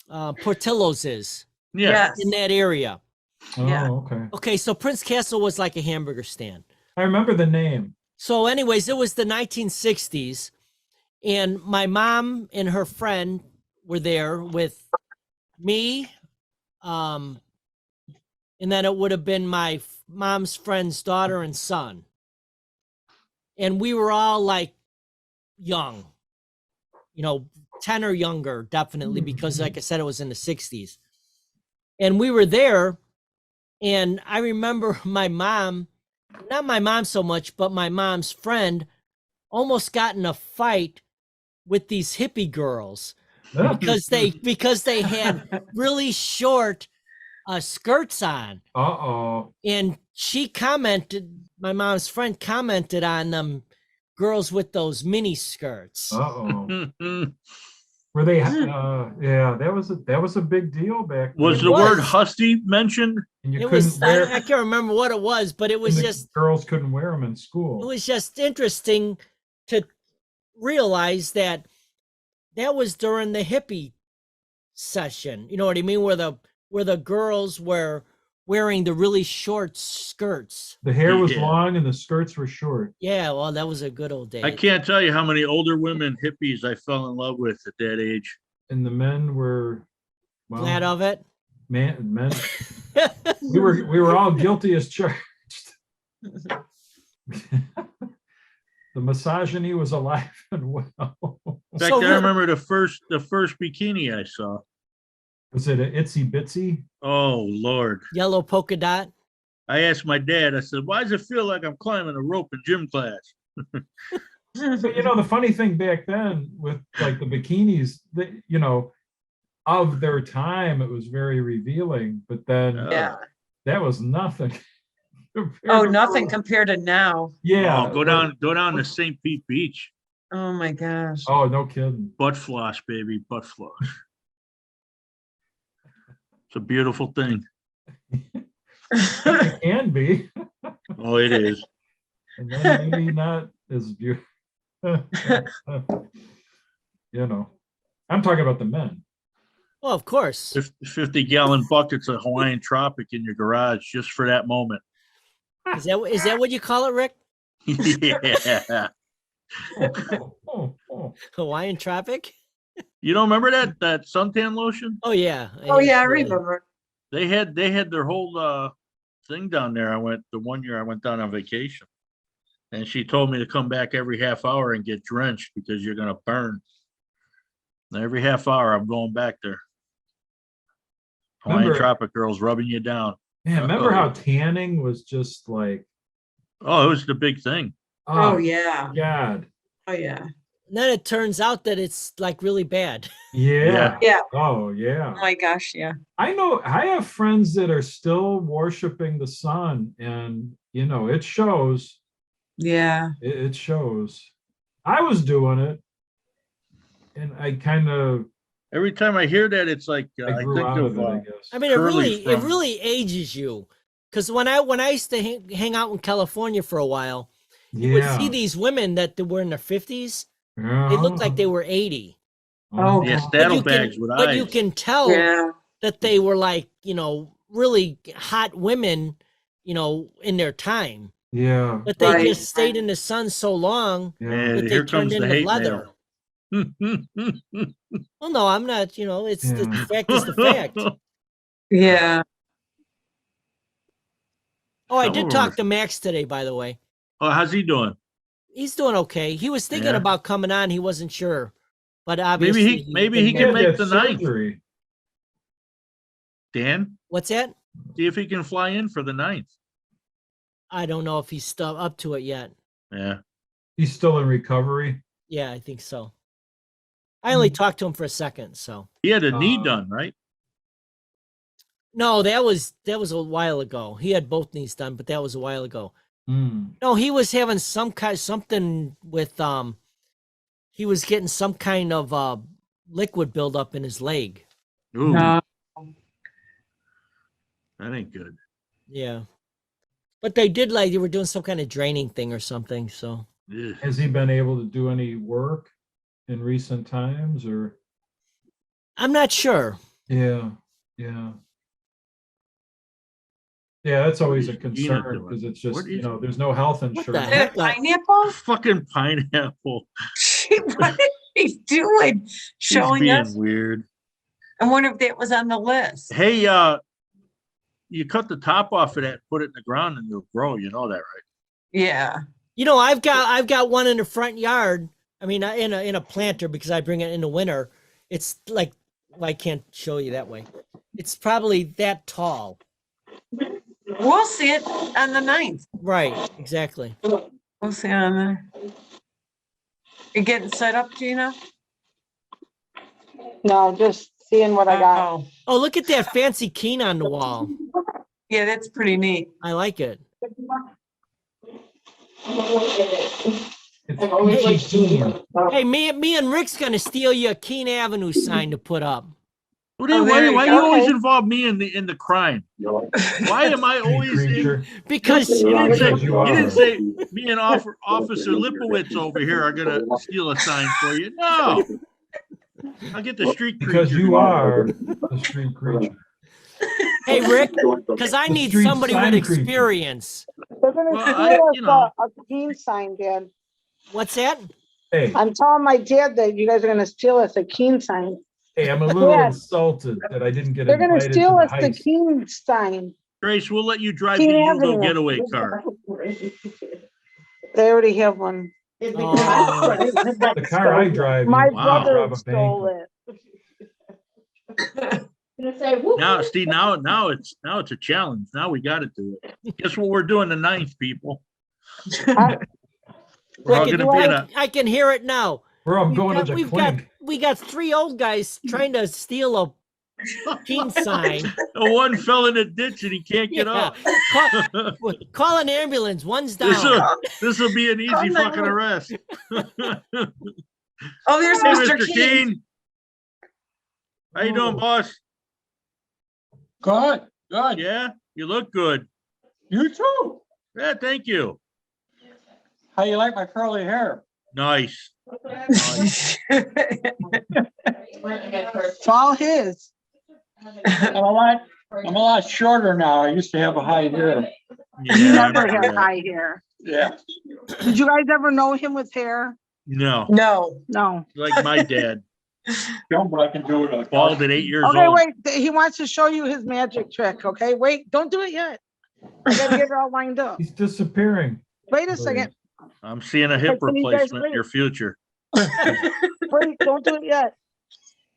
Portillo's is, Yeah. Yes. in that area. Oh, Yeah. okay. Okay, so Prince Castle was like a hamburger stand. I remember the name. So anyways, it was the 1960s, and my mom and her friend were there with me, and then it would have been my mom's friend's daughter and son. And we were all like young, 10 or younger, definitely, because like I said, it was in the 60s. And we were there, and I remember my mom not my mom so much, but my mom's friend almost got in a fight with these hippie girls because they had really short skirts on. Uh-oh. And she commented, my mom's friend commented on them girls with those mini skirts. Uh-oh. Were they, yeah, that was a big deal back then. Was the word hussy mentioned? And you It couldn't was, wear, I can't remember what it was, but it was and the just, girls couldn't wear them in it school. was just interesting to realize that that was during the hippie session. You know what I mean? Where the girls were wearing the really short skirts. The hair was Yeah. long and the skirts were short. Yeah, well, that was a good old day. I can't tell you how many older women hippies I fell in love with at that age. And the men were, well, Glad of it. men, we were all guilty as charged. The misogyny was alive and well. In fact, So I Rick- remember the first bikini I saw. Was it an itsy bitsy? Oh Lord! Yellow polka dot. I asked my dad. I said, "Why does it feel like I'm climbing a rope in gym class?" But you know, the funny thing back then with like the bikinis, that you know, of their time, it was very revealing. But then Yeah. that was nothing. compared Oh, to- nothing compared to now. Yeah. Oh, go down to St. Pete Beach. Oh, my gosh. Oh, no kidding. Butt floss, baby, butt floss. It's a beautiful thing. It can be. Oh, it is. And then maybe not as beautiful. You know, I'm talking about the men. Oh, of course. 50-gallon buckets of Hawaiian Tropic in your garage just for that moment. Is that what you call it, Rick? Yeah. Oh. Hawaiian Tropic? You don't remember that suntan lotion? Oh yeah. Oh, yeah, I absolutely. remember. They had their whole thing down there. The one year I went down on vacation, and she told me to come back every half hour and get drenched because you're gonna burn. And every half hour I'm going back there. Hawaiian Remember- Tropic girls rubbing you down. Man, remember how tanning was just like, Oh, it was the big thing. Oh, yeah. God. Oh, yeah. And then it turns out that it's like really bad. Yeah. Yeah. Oh, yeah. Oh, my gosh, yeah. I know I have friends that are still worshiping the sun, and you know, it shows. Yeah. It shows. I was doing it, and I kind of Every time I hear that, it's like I I grew think out of of it, I guess. I mean, it Curly really from- ages you. Because when I used to hang out in California for a while, you would see these women that were in their 50s. They looked like they were 80. Oh, yeah, But you saddlebags can, with but eyes. you can tell Yeah. that they were like, you know, really hot women, you know, in their time. Yeah. But they Right. just stayed in the sun so long Yeah. And that they here turned comes the into hate leather. mail. Well, no, I'm not, you know, it's the Yeah. fact is the fact. Yeah. Oh, I Some did of talk them to Max today, by the way. Oh, how's he doing? He's doing okay. He was thinking Yeah. about coming on. He wasn't sure, but obviously, maybe he's he been can married. make the ninth. surgery. Dan, What's that? see if he can fly in for the 9th. I don't know if he's still up to it yet. Yeah. He's still in recovery. Yeah, I think so. I only Hmm. talked to him for a second, so He had a knee Uh, done, right? no, that was a while ago. He had both knees done, but that was a while ago. Mm. No, he was having something with he was getting some kind of liquid buildup in his leg. Ooh, No. that ain't good. Yeah. But they were doing some kind of draining thing or something, so Ugh. Has he been able to do any work in recent times, or? I'm not sure. Yeah. Yeah, that's always a What is concern Gina doing? because it's just, What you is know, it? there's no health the insurance. heck? Pineapple? Fucking pineapple. What is he doing? He's Showing being us? weird. I wonder if that was on the list. Hey, you cut the top off of that, put it in the ground, and it'll grow. You know that, right? Yeah. You know, I've got one in the front yard. I mean, in a planter because I bring it in the winter. It's like, well, I can't show you that way. It's probably that tall. We'll see it on the 9th. Right, exactly. We'll see it on the. You getting set up, Gina? No, just seeing what I got. Oh, Oh, look at that fancy keen on the wall. yeah, that's pretty neat. I like it. It's peachy keen. Hey, me and Rick's gonna steal you a Keene Avenue sign to put up. What do you, Oh, there you why do go. you always involve me in the crime? Why am I Hey, always in? creature. Because You didn't say, Because you you didn't are. say me and Officer Lipowitz over here are gonna steal a sign for you. No. I'll get the street Because creature. you are the street creature. hey Rick, because I The need street somebody with sign creature. experience. They're gonna Well, steal I- us you know. a keen sign, Dad. What's that? Hey, I'm telling my dad that you guys are gonna steal us a keen sign. hey, I'm a little Dad. insulted that I didn't get They're gonna invited to steal the us the heist. keen sign. Grace, we'll let you drive Keene the Yugo Avenue. getaway car. They already have one. Oh, The car I drive. My you Wow. brother rob a bank. stole it. Now, Steve, now it's a challenge. Now we got to do it. Guess what we're doing the 9th, people? We're all Rick, gonna be in a. I can hear it now. Where I'm going to the We've got clink. we got 3 old guys trying to steal a Keene sign. The one fell in a ditch and he can't get Yeah. up. Call an ambulance. One's down. This will be an easy Oh, no. fucking arrest. Oh, there's Hey, Mr. Mr. Keene. Keene. How you doing, boss? Good, good. Yeah, you look good. You too. Yeah, thank you. How you like my curly hair? Nice. It's all his. I'm a lot shorter now. I used to have a high hair. Yeah, He I never remember had that. high hair. Yeah. Did you guys ever know him with hair? No, No. No. like my dad, Don't, but I can do it. bald at 8 years Okay, old. wait. He wants to show you his magic trick. Okay, wait. Don't do it yet. I gotta get it all lined up. He's disappearing. Wait a second. I'm seeing a hip Can you guys replacement in wait? your future. Wait, don't do it yet.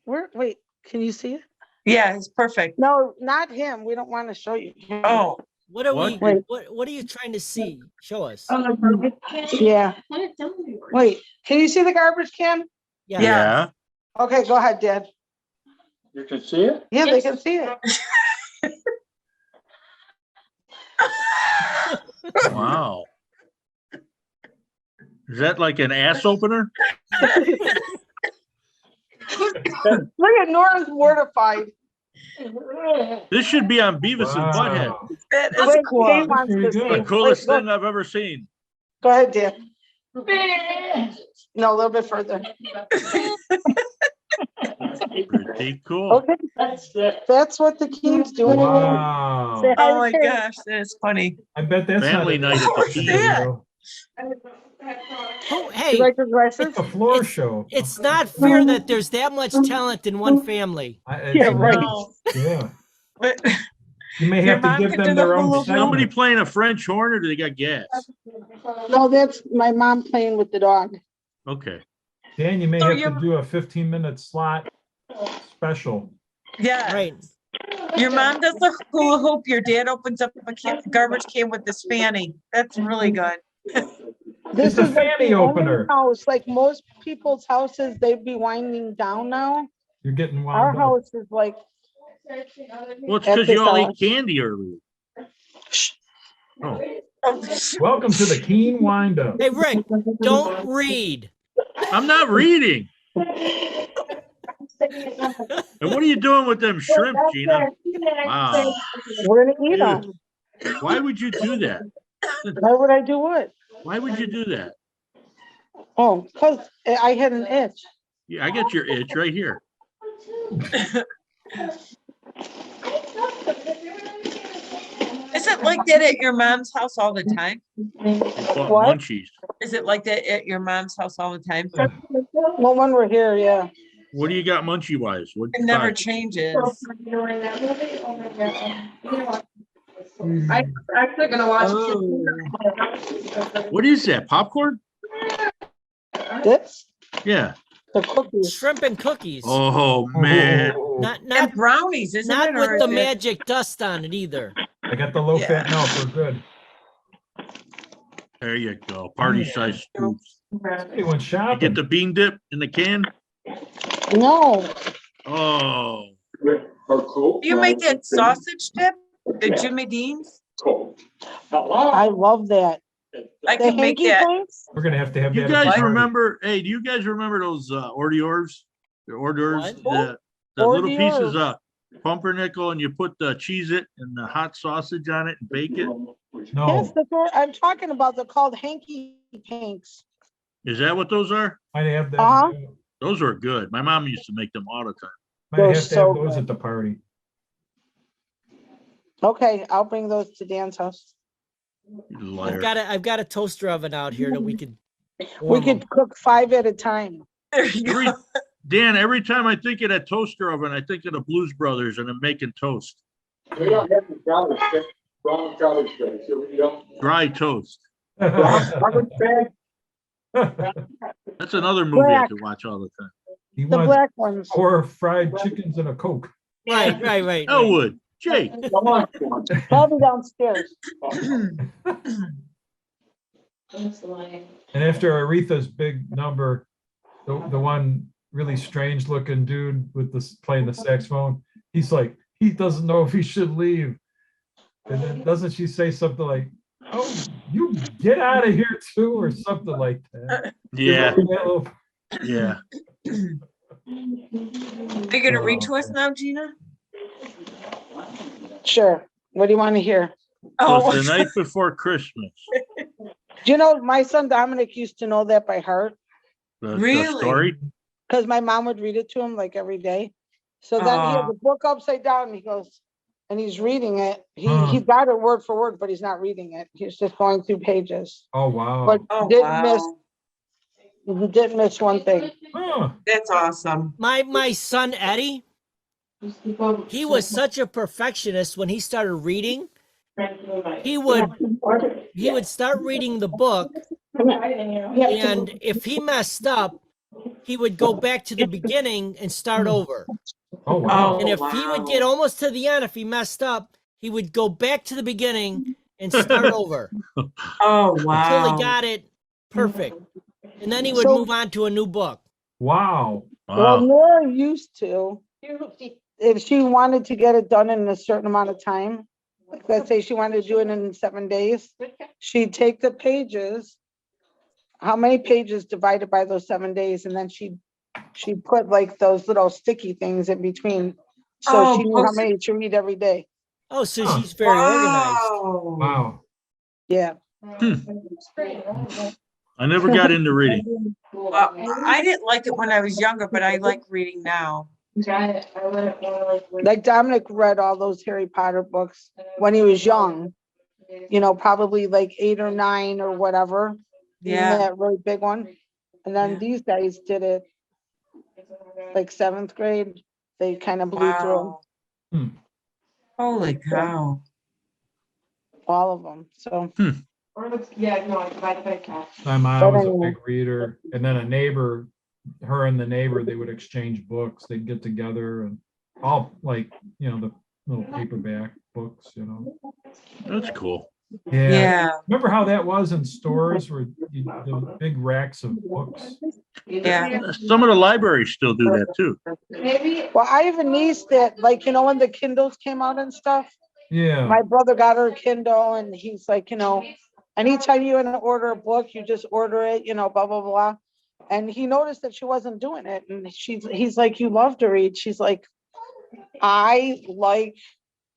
Wait, can you see it? Yeah, it's perfect. No, not him. We don't want to show you. him. Oh, What are What? we? What are you trying to see? Show us. Yeah. Wait, can you see the garbage can? Yeah. Yeah. Okay, go ahead, Dad. You can see it? Yeah, they can see it. Wow. Is that like an ass opener? Look at Nora's mortified. This should be on Beavis and Butthead. Wow. that is Wait, Dave cool. wants Pretty to good. see. The coolest Wait, thing I've ever seen. Go ahead, Dad. No, a little bit further. Pretty cool. Okay, that's what the Keen's doing. Wow. Say hi Oh to my Kate. gosh, that is funny. I bet that's Family not night at the Keene. video. Oh, You hey, like your glasses? It's a floor show. it's not fair that there's that much talent in one family. Yeah, right. No. Yeah. But You may Your have to mom give could them do their the own hula hoop. Somebody segment. playing a French horn or do they got gas? No, that's my mom playing with the dog. Okay. Dan, you may So have your- to do a 15-minute slot special. yeah, Right. your mom does the hula hoop. Your dad opens up a garbage can with this fanny. That's really good. It's a is like fanny the only opener. House, like most people's houses, they'd be winding down now. You're getting Our wound up. house is like, Well, it's At because you this all house. ate candy earlier. Oh, Welcome to the Keen Wind Up. Hey, Rick, don't read. I'm not reading. And what are you doing with them shrimp, Gina? Wow. we're gonna eat them. Why would you do that? Why would I do what? Why would you do that? Oh, because I had an itch. Yeah, I got your itch right here. Is it like that at your mom's house all the time? They bought What? munchies. Is it like that at your mom's house all the time? Well, when we're here, yeah. What do you got munchie wise? What It never changes. I actually gonna watch. Oh. What is that? Popcorn? This, Yeah. the cookies. Shrimp and cookies. Oh man. Oh. Not Not not brownies, isn't not it? Or with the is it- magic dust on it either. I got the low fat milk. We're good. There you go. Party size scoops. Hey, went You get shopping. the bean dip in the can? No, Oh, Do you make that sausage dip, the Jimmy Dean's? I love that. I The can make hanky that. panks? We're gonna have to have you that. at the guys party. remember, hey, do you guys remember those hors d'oeuvres? The hors d'oeuvres, What? the little Hors pieces d'oeuvres. of pumpernickel and you put the cheese it and the hot sausage on it and bake it? Yes, No, that's what I'm talking about. They're called hanky panks. Is that what those are? might have that. Uh-huh. Those were good. My mom used to make them all the time. Might They're have to so have those good. at the party. Okay, I'll bring those to Dan's house. You liar. I've got a toaster oven out here that we could. We warm 'em. could cook 5 at a time. There you Every, go. Dan, every time I think of that toaster oven, I think of the Blues Brothers and them making toast. Dry toast. That's another movie I Black. could watch all the time. He The wants black ones. 4 fried chickens and a Coke. Right, right, right. Elwood, Jake, Probably downstairs. And after Aretha's big number, the one really strange looking dude with this playing the saxophone, he's like, he doesn't know if he should leave. And then doesn't she say something like, "Oh, you get out of here too," or something like that? yeah, That little- yeah. They gonna read to us now, Gina? Sure. What do you want to hear? So Oh, it's the night before Christmas. Do you know my son Dominic used to know that by heart The Really? story. because my mom would read it to him like every day. So then he had Aw. the book upside down and he goes, and he's reading it. He Huh. got it word for word, but he's not reading it. He's just going through pages. Oh, wow. But oh, he didn't miss one thing. Huh. that's awesome. My son Eddie, he was such a perfectionist when he started reading. He would start reading the book, and if he messed up, he would go back to the beginning and start over. Oh, wow. And if he would get almost to the end, if he messed up, he would go back to the beginning and start over Oh, until wow. he got it perfect. And then he would So- move on to a new book. Wow. Well, Wow. Nora used to, if she wanted to get it done in a certain amount of time, like let's say she wanted to do it in 7 days, she'd take the pages, how many pages divided by those 7 days, and then she'd put like those little sticky things in between. So Oh, she knew how post-it- many to read every day. Oh, so Huh. she's very organized. Wow. Wow. Yeah. I never got into reading. Well, I didn't like it when I was younger, but I like reading now. Like Dominic read all those Harry Potter books when he was young, you know, probably like 8 or 9 or whatever. Even Yeah. that really big one. And then Yeah. these guys did it like 7th grade. They kind of blew through Wow. Holy cow. all of them. So My mom But was a anyway. big reader, and then a neighbor, her and the neighbor, they would exchange books. They'd get together and all like, you know, the little paperback books, you know. That's cool. Yeah. Yeah, Remember how that was in stores where the big racks of books? yeah. Some of the libraries still do that too. well, I have a niece that, like, you know, when the Kindles came out and stuff, Yeah. my brother got her a Kindle and he's like, you know, anytime you want to order a book, you just order it, you know, blah, blah, blah. And he noticed that she wasn't doing it. And he's like, you love to read. She's like, I like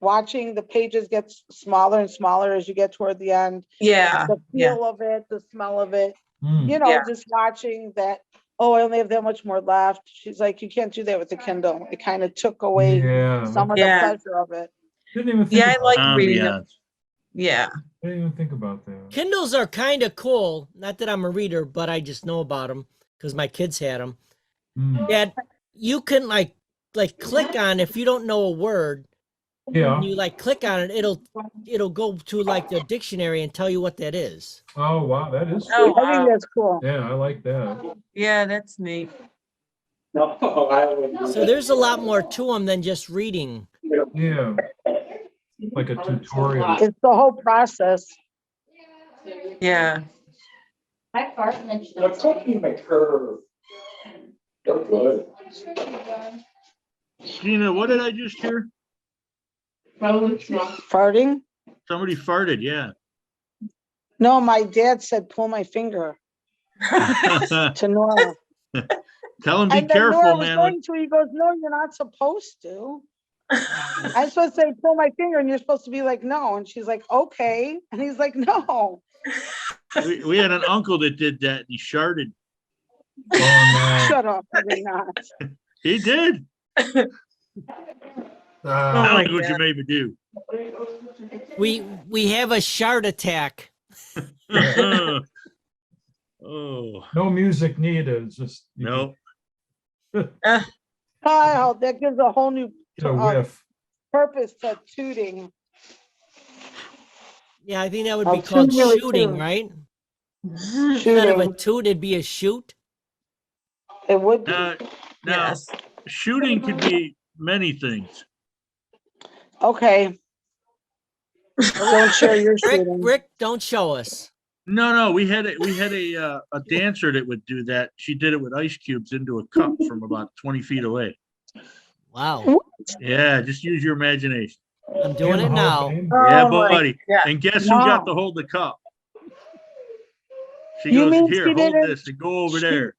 watching the pages get smaller and smaller as you get toward the end. Yeah, The yeah. feel of it, the smell of it, Hmm. you know, Yeah. just watching that, oh, I only have that much more left. She's like, you can't do that with the Kindle. It kind of took away Yeah. some of Yeah. the pleasure of it. Didn't even think Yeah, I about like that. reading them. Ambiance. Yeah. I didn't even think about that. Kindles are kind of cool. Not that I'm a reader, but I just know about them because my kids had them. Hmm. And you can like click on, if you don't know a word, Yeah. when you like click on it, it'll go to like the dictionary and tell you what that is. Oh, wow. That is. Oh, I think wow. that's cool. Yeah, I like that. Yeah, that's neat. So there's a lot more to them than just reading. Yeah. like a tutorial. It's the whole process. Yeah. I fart and then she What's does. taking my curve? They're good. Gina, what did I just hear? Farting? Somebody farted, yeah. No, my dad said, pull my finger to Nora. Tell him be And then Nora careful, was man. when- going to, he goes, no, you're not supposed to. I'm supposed to say, pull my finger, and you're supposed to be like, no. And she's like, okay. And he's like, no. We had an uncle that did that and he sharted. Oh, Shut up. I did not. He did. no. I my don't think what you made me do. We have a shard attack. Oh, No music needed, it's just. you no. Oh, that gives a whole new Get a whiff. purpose to tooting. Yeah, I think that would I'll be called toot you a shooting, toot. right? Instead of a Shooting. toot, it'd be a shoot. It would be. Now, Yes. shooting could be many things. Okay. Don't share your shooting. Rick, don't show us. No, we had a dancer that would do that. She did it with ice cubes into a cup from about 20 feet away. Wow, Yeah, just use your imagination. I'm doing it now. Yeah, Oh, my buddy. God. And guess who Wow. got to hold the cup? She You goes, mean here, she hold didn't- this and go over she- there.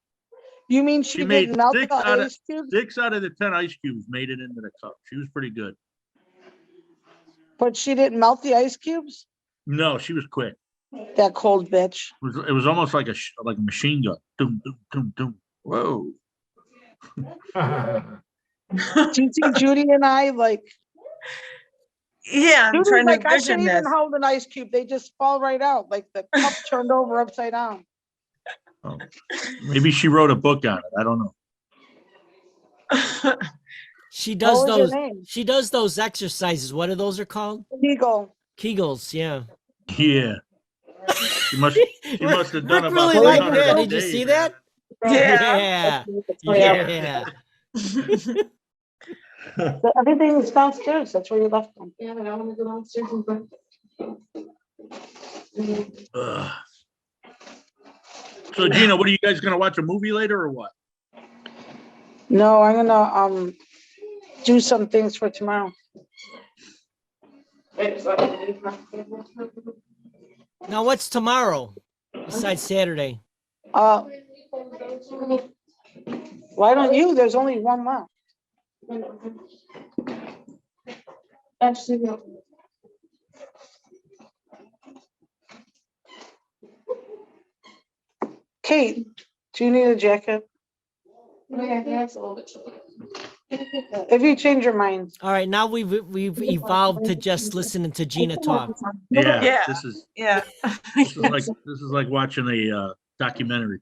You mean She she made didn't melt the 6 out of- ice cubes? 6 out of the 10 ice cubes made it into the cup. She was pretty good. But she didn't melt the ice cubes? No, she was quick. That cold bitch. It was almost like like a machine gun. Doom, doom, doom, doom. Whoa. Do you see Judy and I like? Yeah, I'm Judy's trying to like, I envision can't even this. hold an ice cube. They just fall right out, like the cup turned over upside down. Oh. Maybe she wrote a book on it. I don't know. She does What was those. her name? She does those exercises. What are those are called? Eagle. Kegels. Yeah. Yeah. She must have done Rick about really liked 300 that. a Did you day, see man. that? Yeah. Yeah. So everything is downstairs. That's where you left them. Yeah, but I wanna go downstairs and breakfast. Ugh. So Gina, what are you guys gonna watch a movie later or what? No, I'm gonna do some things for tomorrow. Now what's tomorrow besides Saturday? Why don't you? There's only one left. Kate, do you need a jacket? If you change your mind. All right, now we've evolved to just listening to Gina talk. Yeah, Yeah. this is Yeah. like watching a documentary.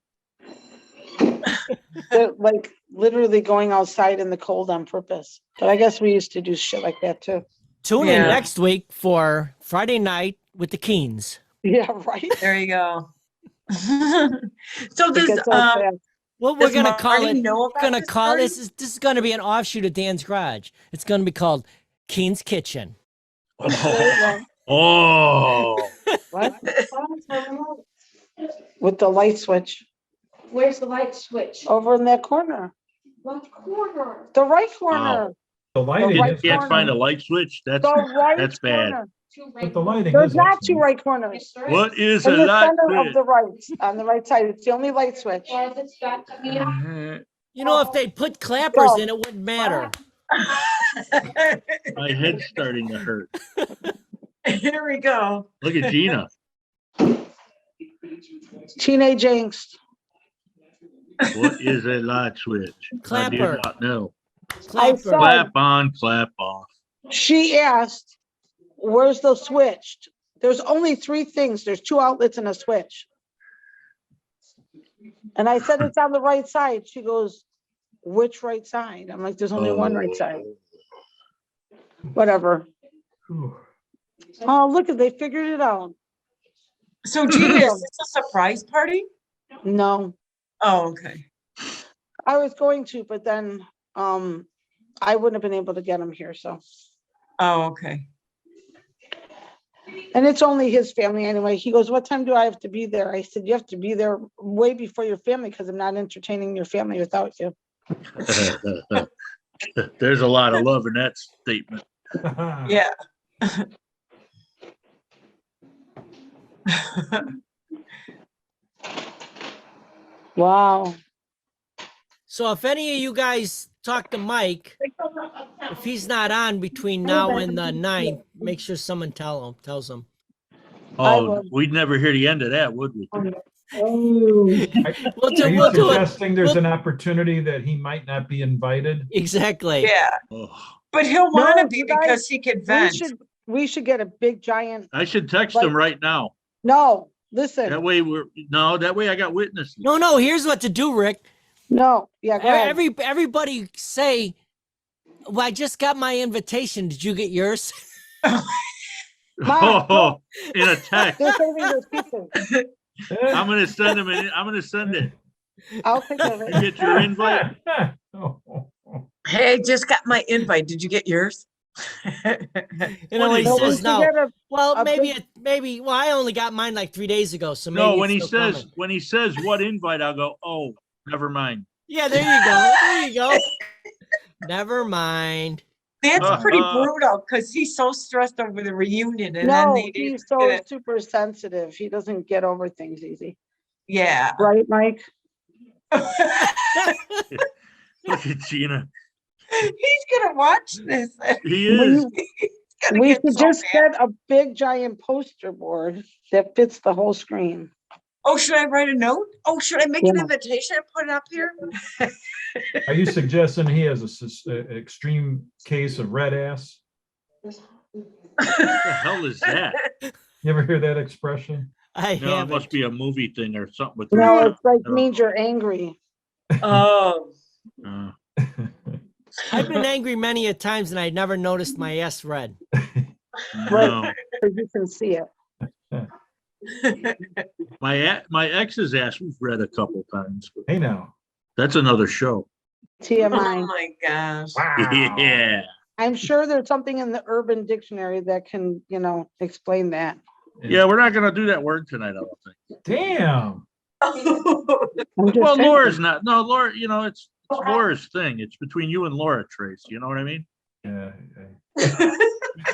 They're like literally going outside in the cold on purpose. But I guess we used to do shit like that too. Tune Yeah. in next week for Friday night with the Keens. Yeah, right. There you go. So It does gets old fast. Well, we're Does gonna call Marty it. know We're about gonna this call party? this is gonna be an offshoot of Dan's Garage. It's gonna be called Keen's Kitchen. Oh, What? With the light switch Where's the light switch? over in that corner, What corner? the right corner, The lighting right is. can't corner. find a light switch. That's the right that's bad. corner. But the lighting There's is. not excellent. two right corners. What is a In the light center of switch? the right, on the right side, it's the only light switch. Yes, it's got to be. You know, if they put clappers Go. in, it wouldn't matter. My head's starting to hurt. Here we go. Look at Gina. Teenage angst. What is a light switch? I do Clapper. not know. Clapper. saw- Clap on, clap off. She asked, where's the switch? There's only three things. There's two outlets and a switch. And I said, it's on the right side. She goes, which right side? I'm like, there's only one right side. Whatever. Whew. Oh, look, they figured it out. So Gina, is this a surprise party? No, Oh, okay. I was going to, but then I wouldn't have been able to get them here. So Oh, okay. And it's only his family anyway. He goes, what time do I have to be there? I said, you have to be there way before your family because I'm not entertaining your family without you. There's a lot of love in that statement. Yeah. Wow. So if any of you guys talk to Mike, if he's not on between now and the 9th, make sure someone tells him. Oh, will. we'd never hear the end of that, would we? We'll Are do, you we'll do it. suggesting there's an opportunity that he might not be invited? Exactly. Yeah, Oh, but he'll want to No, be you guys- because he could We vent. should get a big giant, I should text him right now. no, That listen, way that way I got witnesses. No, here's what to do, Rick. no, yeah, go ahead. Everybody say, well, I just got my invitation. Did you get yours? Mom, Oh, in a text. They're serving those pizzas. I'm gonna send him I'm gonna send it. I'll take care of You it. get your invite. Hey, just got my invite. Did you get yours? You know what he So we says should no. get a- Well, a maybe. Well, I only got mine like 3 days ago, so maybe. No, it's still coming. when he says what invite, I'll go, oh, never mind. Yeah, there you go. There you go. Never mind. That's pretty brutal because he's so stressed over the reunion and then No, they he's didn't so get it. super sensitive. He doesn't get over things easy. Yeah. Right, Mike? Look at Gina. He's gonna watch this. He is. He's gonna We get should so just mad. get a big giant poster board that fits the whole screen. Oh, should I write a note? Oh, should I make an Yeah. invitation and put it up here? Are you suggesting he has a extreme case of red ass? What the hell is that? You ever hear that expression? I No, it have must be a movie thing or something with No, it's like Oh. means you're angry. Oh, uh, I've been angry many a times, and I never noticed my ass red. no. So you can see it. My ex's ass we've read a couple times. But Hey now. that's another show. oh TMI. my gosh. Yeah. I'm sure there's something in the Urban Dictionary that can, explain that. Yeah, we're not gonna do that word tonight, I don't think. Damn. I'm just Well, saying. Laura's not. No, Laura, it's Laura's thing. It's between you and Laura, Trace. You know what I mean? Yeah.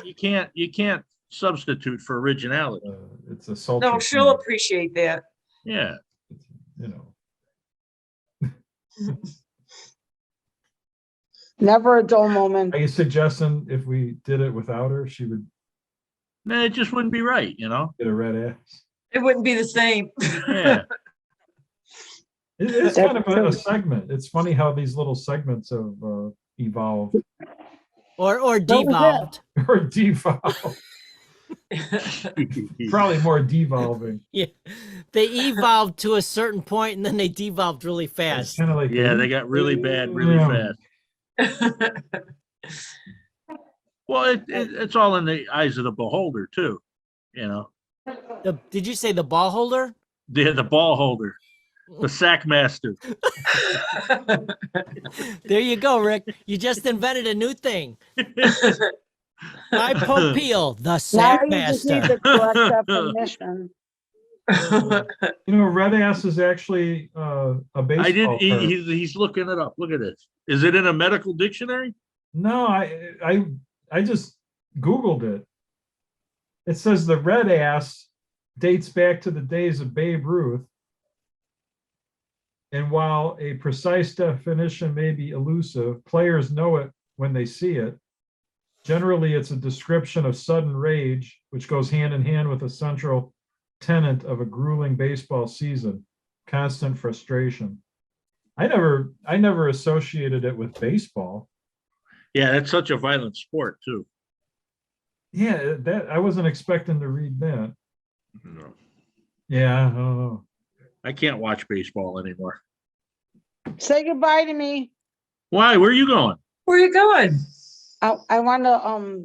You can't substitute for originality. It's a sultry. No, she'll appreciate that. Yeah. You know. Never a dull moment. Are you suggesting if we did it without her, she would No, it just wouldn't be right, get a red ass? It wouldn't be the same. Yeah. It's kind of a segment. It's funny how these little segments have evolved Or devolved. or devolved. Probably more devolving. Yeah. They evolved to a certain point, and then they devolved really It's fast. kind of like Yeah, they got really bad really Yeah. fast. Well, it's all in the eyes of the beholder too. Did you say the ball holder? The ball holder, the sack master. There you go, Rick. You just invented a new thing. My Peel, the Now sack you just need master. the correct definition. Red ass is actually a baseball I did. term. He's looking it up. Look at this. Is it in a medical dictionary? No, I just Googled it. It says the red ass dates back to the days of Babe Ruth. And while a precise definition may be elusive, players know it when they see it. Generally, it's a description of sudden rage, which goes hand in hand with a central tenet of a grueling baseball season, constant frustration. I never associated it with baseball. Yeah, that's such a violent sport too. Yeah, that I wasn't expecting to read that. No. Yeah, I don't know. I can't watch baseball anymore. Say goodbye to me. Why? Where are you going? Where are you going? I want to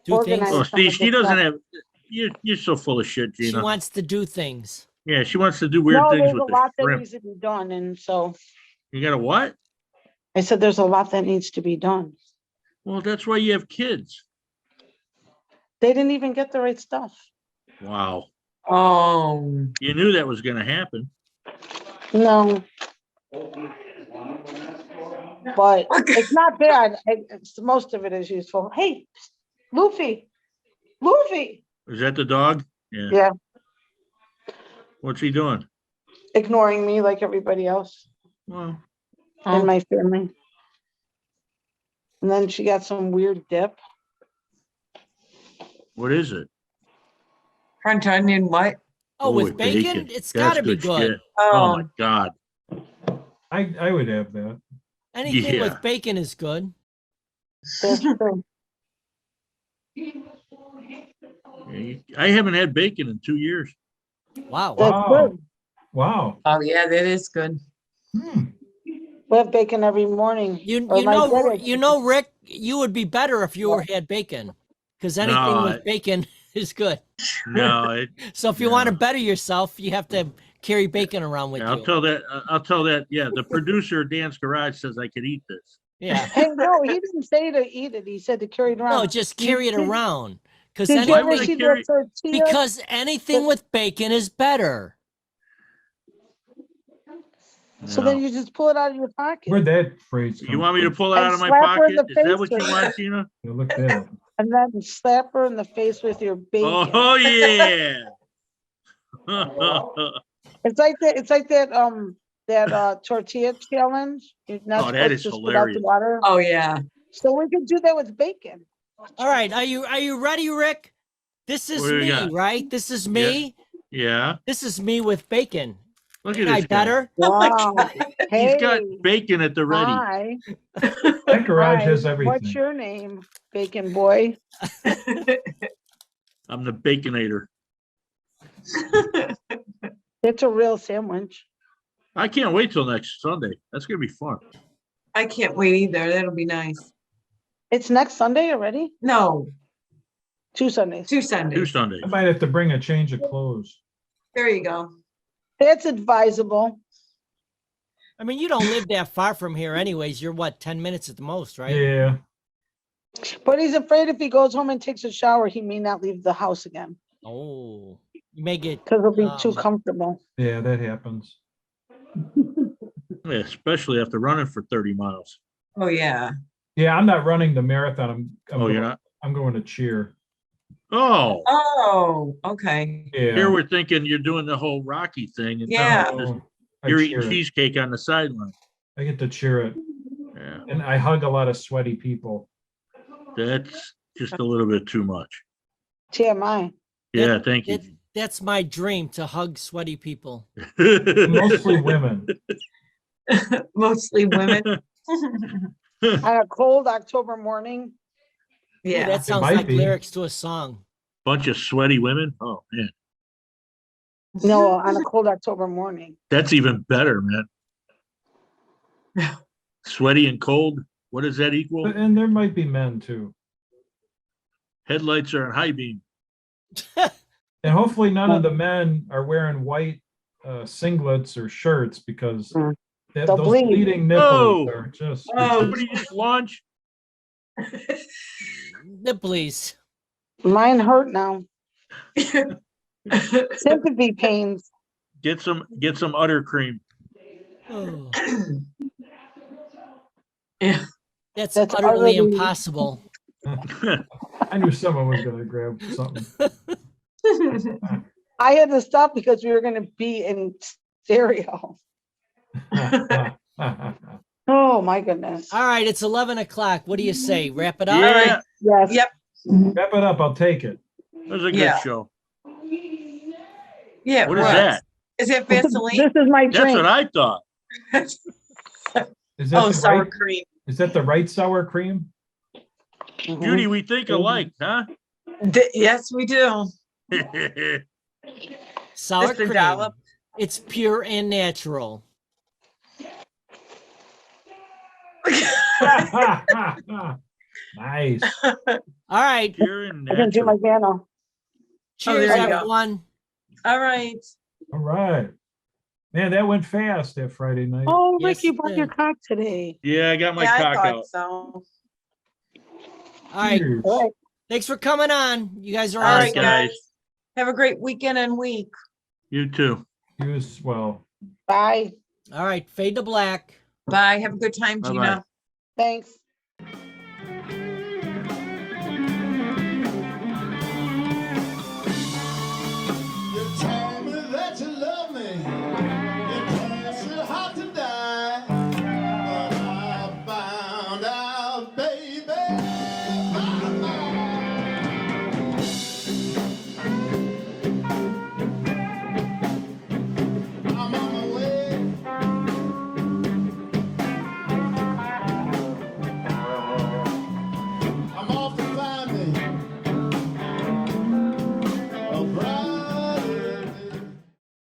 Do organize. things. Oh, some of she this doesn't stuff. have. You're so full of shit, She Gina. wants to do things. Yeah, she wants to do weird No, things there's with a the lot that shrimp. needs to be done, and so You got a what? I said there's a lot that needs to be done. Well, that's why you have kids. They didn't even get the right stuff. Wow. Oh, You knew that was gonna happen. No. But it's not bad. Most of it is useful. Hey, Luffy, Luffy. Is that the dog? Yeah. Yeah, What's he doing? ignoring me like everybody else Well, in my family. And then she got some weird dip. what is it? French onion, what? Oh, with bacon? It's That's gotta be good good. shit. Oh my Oh, God. I would have that. Anything Yeah. with bacon is good. That's true. I haven't had bacon in 2 years. Wow. That's Wow. good. Wow. oh, yeah, that is good. Hmm. We have bacon every morning. You Or my dad you had- know, Rick, you would be better if you had bacon, because anything No, with bacon is good. No, So if you want to No. better yourself, you have to carry bacon around with I'll you. tell that. I'll tell that. Yeah, the producer of Dan's Garage says I could eat this. Yeah. Hey, no, he didn't say to eat it. He said to carry it around. No, just carry it around. Because Did you Why ever would I see carry- that tortilla? because anything with bacon is better. So then No. you just pull it out of your pocket. Where'd that phrase come You want me to from? pull it And out of my slap her in pocket? the Is that face what you with want, it. Tina? You look that up. And then slap her in the face with your bacon. Oh yeah. It's like that tortilla challenge. You're not Oh, that is supposed to spit out the hilarious. water. Oh, yeah. So we could do that with bacon. All right, are you ready, Rick? This is What do we me, got? right? This is me. Yeah. This is me with bacon. Look Ain't at I this guy. better? Wow. He's got Hey, bacon at the ready. hi. That garage Hi. has What's everything. your name, Bacon Boy? I'm the baconator. It's a real sandwich. I can't wait till next Sunday. That's gonna be fun. I can't wait either. That'll be nice. It's next Sunday already? No, 2 Sundays. 2 Two Sundays. Sundays. I might have to bring a change of clothes. There you go. That's advisable. I mean, you don't live that far from here, anyways. You're what, 10 minutes at the most, right? Yeah. But he's afraid if he goes home and takes a shower, he may not leave the house again Oh, you may get. because it'll be too Um, comfortable. Yeah, that happens. Yeah, especially after running for 30 miles. Oh, yeah. Yeah, I'm not running the marathon. Oh, you're not? I'm going to cheer. Oh, Oh, okay. Yeah. here we're thinking you're doing the whole Rocky thing. and Yeah. no, Oh, I you're cheer eating it. cheesecake on the sideline. I get to cheer it. Yeah, And I hug a lot of sweaty people. that's just a little bit too much. TMI. Yeah, thank you. That's my dream, to hug sweaty people. Mostly women. Mostly women. On a cold October morning. Ooh, Yeah. that sounds might like be. lyrics to a song. Bunch of sweaty women. Oh man, No, on a cold October morning. that's even better, man. Sweaty and cold. What does that equal? And there might be men too. Headlights are on high beam. And hopefully none of the men are wearing white singlets or shirts because Mm. They'll those bleed. bleeding nipples Oh. are just. Oh. Somebody just lunch. Nipplies. Mine hurt now. Sympathy pains. Get some udder cream. Oh, Yeah. that's That's utterly utterly- impossible. I knew someone was gonna grab something. I had to stop because we were going to be in stereo. Oh my goodness. All right, it's 11 o'clock. What do you say? Wrap it up? Yeah, Yes. Yep. Wrap it up, I'll take it. that was a good Yeah. show. Yeah. What is right. that? Is it This Vaseline? is my That's drink. what I thought. Is that Oh, the sour right, cream. is that the right sour cream? Mhm. Judy, we think alike, huh? Yes, we do. Sour Mr. cream. Dollop. It's pure and natural. Nice. All right. Pure and I can do my natural. piano. Cheers, there you go. everyone. All right. All right. Man, that went fast that Friday night. Oh, Yes, Rick, you it brought your did. cock today. Yeah, I got my Yeah, I cock thought out. so. All right. Cheers. All right. Thanks for coming on. You guys are All All right, awesome. right, guys. Have a great weekend and week. You too. You as well. Bye. All right, fade to black. Bye. Have a good time, Bye-bye. Gina. Thanks. You told me that you love me. You told me how to die. But I found out, baby.